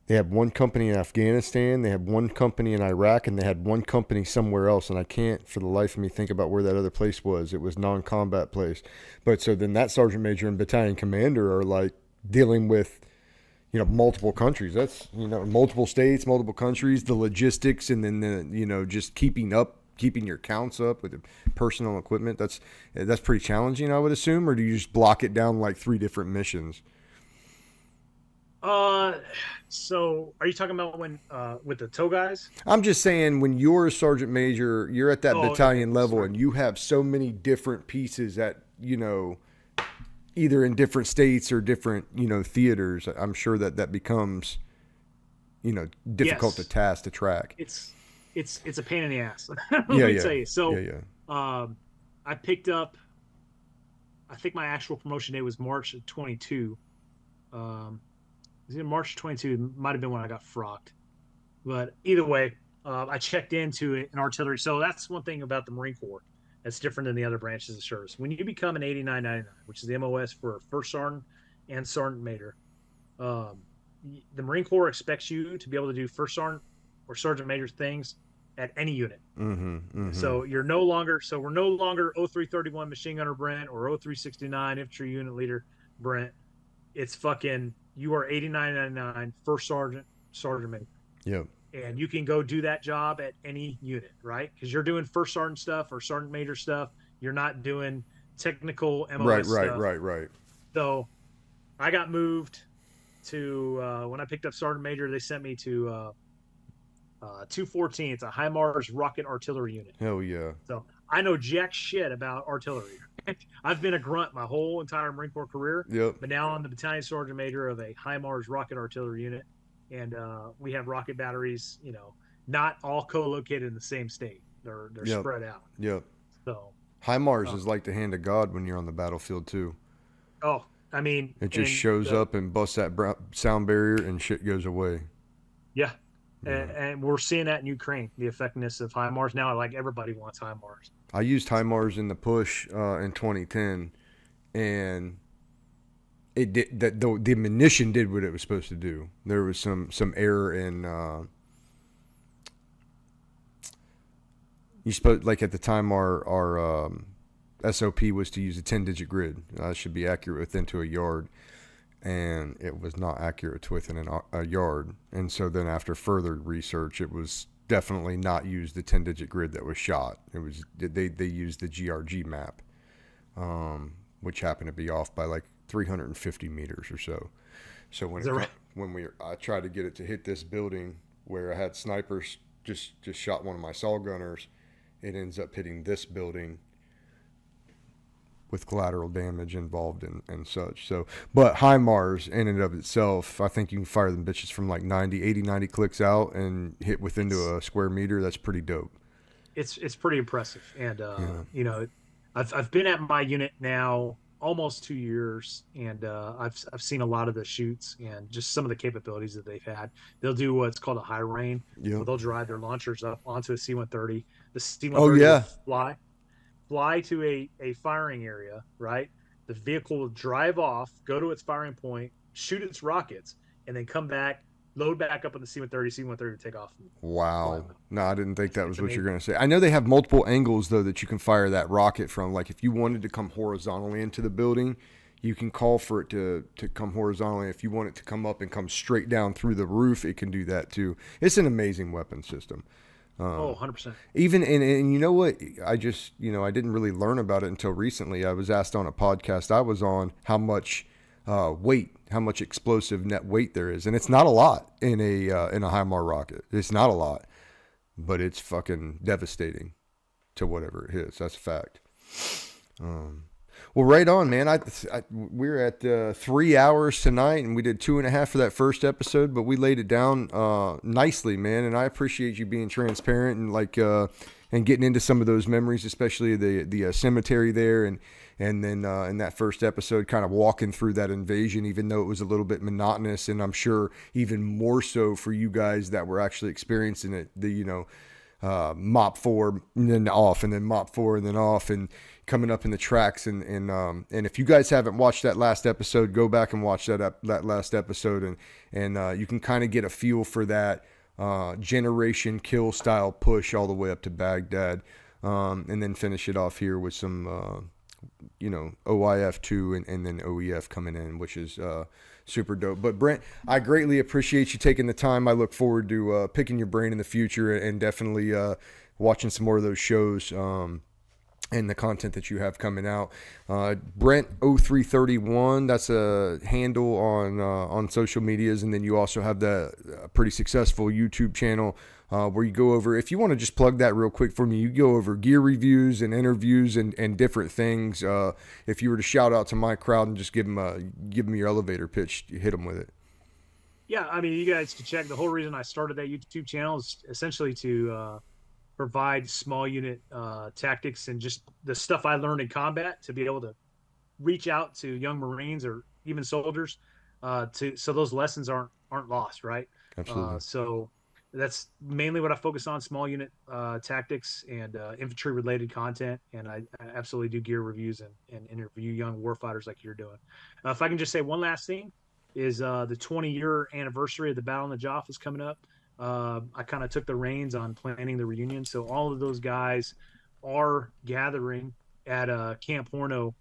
They had one company in Afghanistan, they had one company in Iraq, and they had one company somewhere else. And I can't for the life of me think about where that other place was. It was non-combat place. But so then that sergeant major and battalion commander are like dealing with, multiple countries. That's, multiple states, multiple countries, the logistics, and then just keeping up keeping your counts up with the personal equipment? That's pretty challenging, I would assume. Or do you just block it down like 3 different missions? So are you talking about when with the tow guys? I'm just saying, when you're a sergeant major, you're at that battalion okay. level, Sorry. and you have so many different pieces that, either in different states or different, theaters. I'm sure that becomes, difficult Yes. to task to track. It's a pain in the ass. Let Yeah, me yeah, tell you. So, yeah, yeah. I picked up. I think my actual promotion date was March of 22. It was in March 22. Might have been when I got frocked, but either way, I checked into an artillery. So that's one thing about the Marine Corps that's different than the other branches of service. When you become an 8999, which is the MOS for first sergeant and sergeant major, um, the Marine Corps expects you to be able to do first sergeant or sergeant major things at any unit. Mm-hmm, mm-hmm. So we're no longer 0331 machine gunner Brent or 0369 infantry unit leader Brent. It's fucking, you are 8999 first sergeant, sergeant major. Yep. And you can go do that job at any unit, right? Because you're doing first sergeant stuff or sergeant major stuff. You're not doing technical MOS stuff. Right. So I got moved to, when I picked up sergeant major, they sent me to 214. It's a HIMARS rocket artillery unit. Hell yeah. So I know jack shit about artillery. I've been a grunt my whole entire Marine Corps career. Yep. But now I'm the battalion sergeant major of a HIMARS rocket artillery unit. And we have rocket batteries, not all co-located in the same state. They're Yep. spread out. Yep. So HIMARS is like the hand of God when you're on the battlefield too. oh, I mean, It just shows up and busts that sound barrier and shit goes away. Yeah. And we're seeing that in Ukraine, the effectiveness of HIMARS. Now, like, everybody wants HIMARS. I used HIMARS in the push in 2010, and it did that. The munition did what it was supposed to do. There was some error in. You supposed, like, at the time our SOP was to use a 10-digit grid. Should be accurate within to a yard, and it was not accurate to within a yard. And so then after further research, it was definitely not used the 10-digit grid that was shot. It was they used the GRG map, which happened to be off by like 350 meters or so. So I tried to get it to hit this building where I had snipers just shot one of my saw gunners, it ends up hitting this building with collateral damage involved and such. So, but HIMARS in and of itself, I think you can fire them bitches from like 90 clicks out and hit within to a square meter. That's pretty dope. It's pretty impressive. And, I've been at my unit now almost 2 years, and I've seen a lot of the shoots and just some of the capabilities that they've had. They'll do what's called a high rain. Yeah. They'll drive their launchers up onto a C-130. The C-130 will fly to a firing area, right? The vehicle will drive off, go to its firing point, shoot its rockets, and then come back, load back up on the C-130 to take off. Wow. No, I didn't think that was what you're going to say. I know they have multiple angles, though, that you can fire that rocket from. Like, if you wanted to come horizontally into the building, you can call for it to come horizontally. If you want it to come up and come straight down through the roof, it can do that, too. It's an amazing weapon system. 100%. Even, and you know what? I just, I didn't really learn about it until recently. I was asked on a podcast I was on how much weight, how much explosive net weight there is, and it's not a lot in a HIMARS rocket. It's not a lot, but it's fucking devastating to whatever it hits. That's a fact. Well, right on, man. We're at 3 hours tonight, and we did 2.5 for that first episode, but we laid it down nicely, man. And I appreciate you being transparent and and getting into some of those memories, especially the cemetery there, and then in that first episode, kind of walking through that invasion, even though it was a little bit monotonous, and I'm sure even more so for you guys that were actually experiencing it. Mop 4 and then off, and then Mop 4 and then off, and coming up in the tracks, and if you guys haven't watched that last episode, go back and watch that last episode, and you can kind of get a feel for that generation kill style push all the way up to Baghdad, and then finish it off here with some OIF 2 and then OEF coming in, which is super dope. But Brent, I greatly appreciate you taking the time. I look forward to picking your brain in the future, and definitely watching some more of those shows. And the content that you have coming out. Brent0331, that's a handle on social medias, and then you also have the pretty successful YouTube channel where you go over, if you want to just plug that real quick for me, you go over gear reviews and interviews and different things. If you were to shout out to my crowd and just give them your elevator pitch, you hit them with it. Yeah, I mean, you guys can check. The whole reason I started that YouTube channel is essentially to provide small unit tactics and just the stuff I learned in combat to be able to reach out to young Marines or even soldiers so those lessons aren't lost, right? Absolutely. So that's mainly what I focus on: small unit tactics and infantry related content. And I absolutely do gear reviews and interview young warfighters like you're doing. If I can just say one last thing, is the 20-year anniversary of the Battle of Najaf is coming up. I kind of took the reins on planning the reunion. So all of those guys are gathering at Camp Horno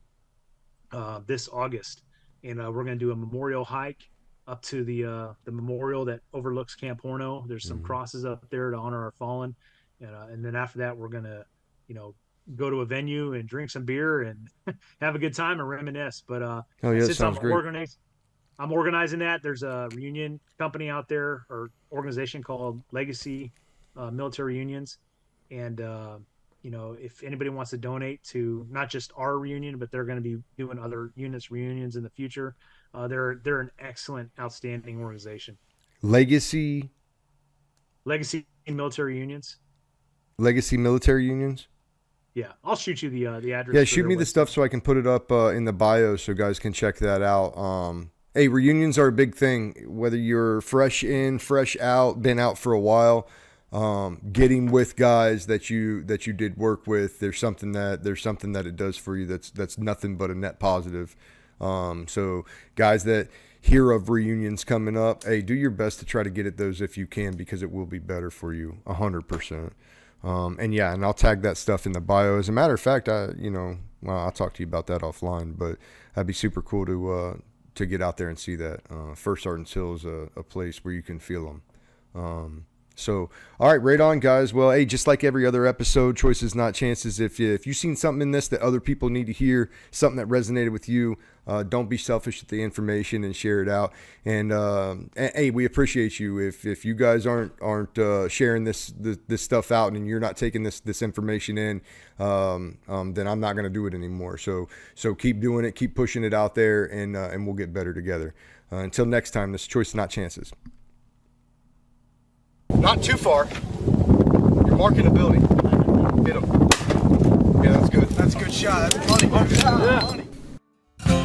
this August. And we're going to do a memorial hike up to the memorial that overlooks Camp Horno. There's some crosses up there to honor our fallen. And then after that, we're going to, go to a venue and drink some beer and have a good time and reminisce. But since sounds great. I'm organizing that. There's a reunion company out there or organization called Legacy Military Unions. And, if anybody wants to donate to not just our reunion, but they're going to be doing other units reunions in the future, they're an excellent, outstanding organization. Legacy Military Unions. Legacy Military Unions? Yeah, I'll shoot you the address. Yeah, shoot me the stuff so I can put it up in the bio so guys can check that out. Hey, reunions are a big thing. Whether you're fresh in, fresh out, been out for a while, getting with guys that you did work with, there's something that it does for you that's nothing but a net positive. So guys that hear of reunions coming up, hey, do your best to try to get at those if you can, because it will be better for you 100%. And I'll tag that stuff in the bio. As a matter of fact, I'll talk to you about that offline, but that'd be super cool to get out there and see that. First Sergeant's Hill is a place where you can feel them. So, all right, right on, guys. Well, hey, just like every other episode, choices, not chances. If you've seen something in this that other people need to hear, something that resonated with you, don't be selfish with the information and share it out. And hey, we appreciate you. If you guys aren't sharing this stuff out and you're not taking this information in, then I'm not going to do it anymore. So keep doing it, keep pushing it out there, and we'll get better together. Until next time, this is Choices, Not Chances. Not too far. You're marking a building. Hit him. Yeah, that's good. That's a good shot. That's money.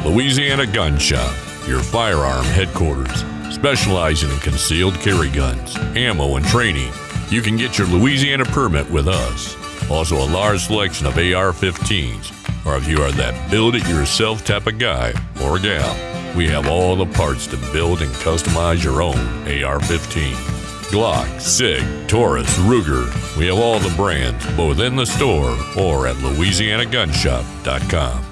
Louisiana Gun Shop, your firearm headquarters, specializing in concealed carry guns, ammo, and training. You can get your Louisiana permit with us. Also a large selection of AR-15s, or if you are that build-it-yourself type of guy or gal, we have all the parts to build and customize your own AR-15. Glock, SIG, Taurus, Ruger. We have all the brands, both in the store or at LouisianaGunShop.com.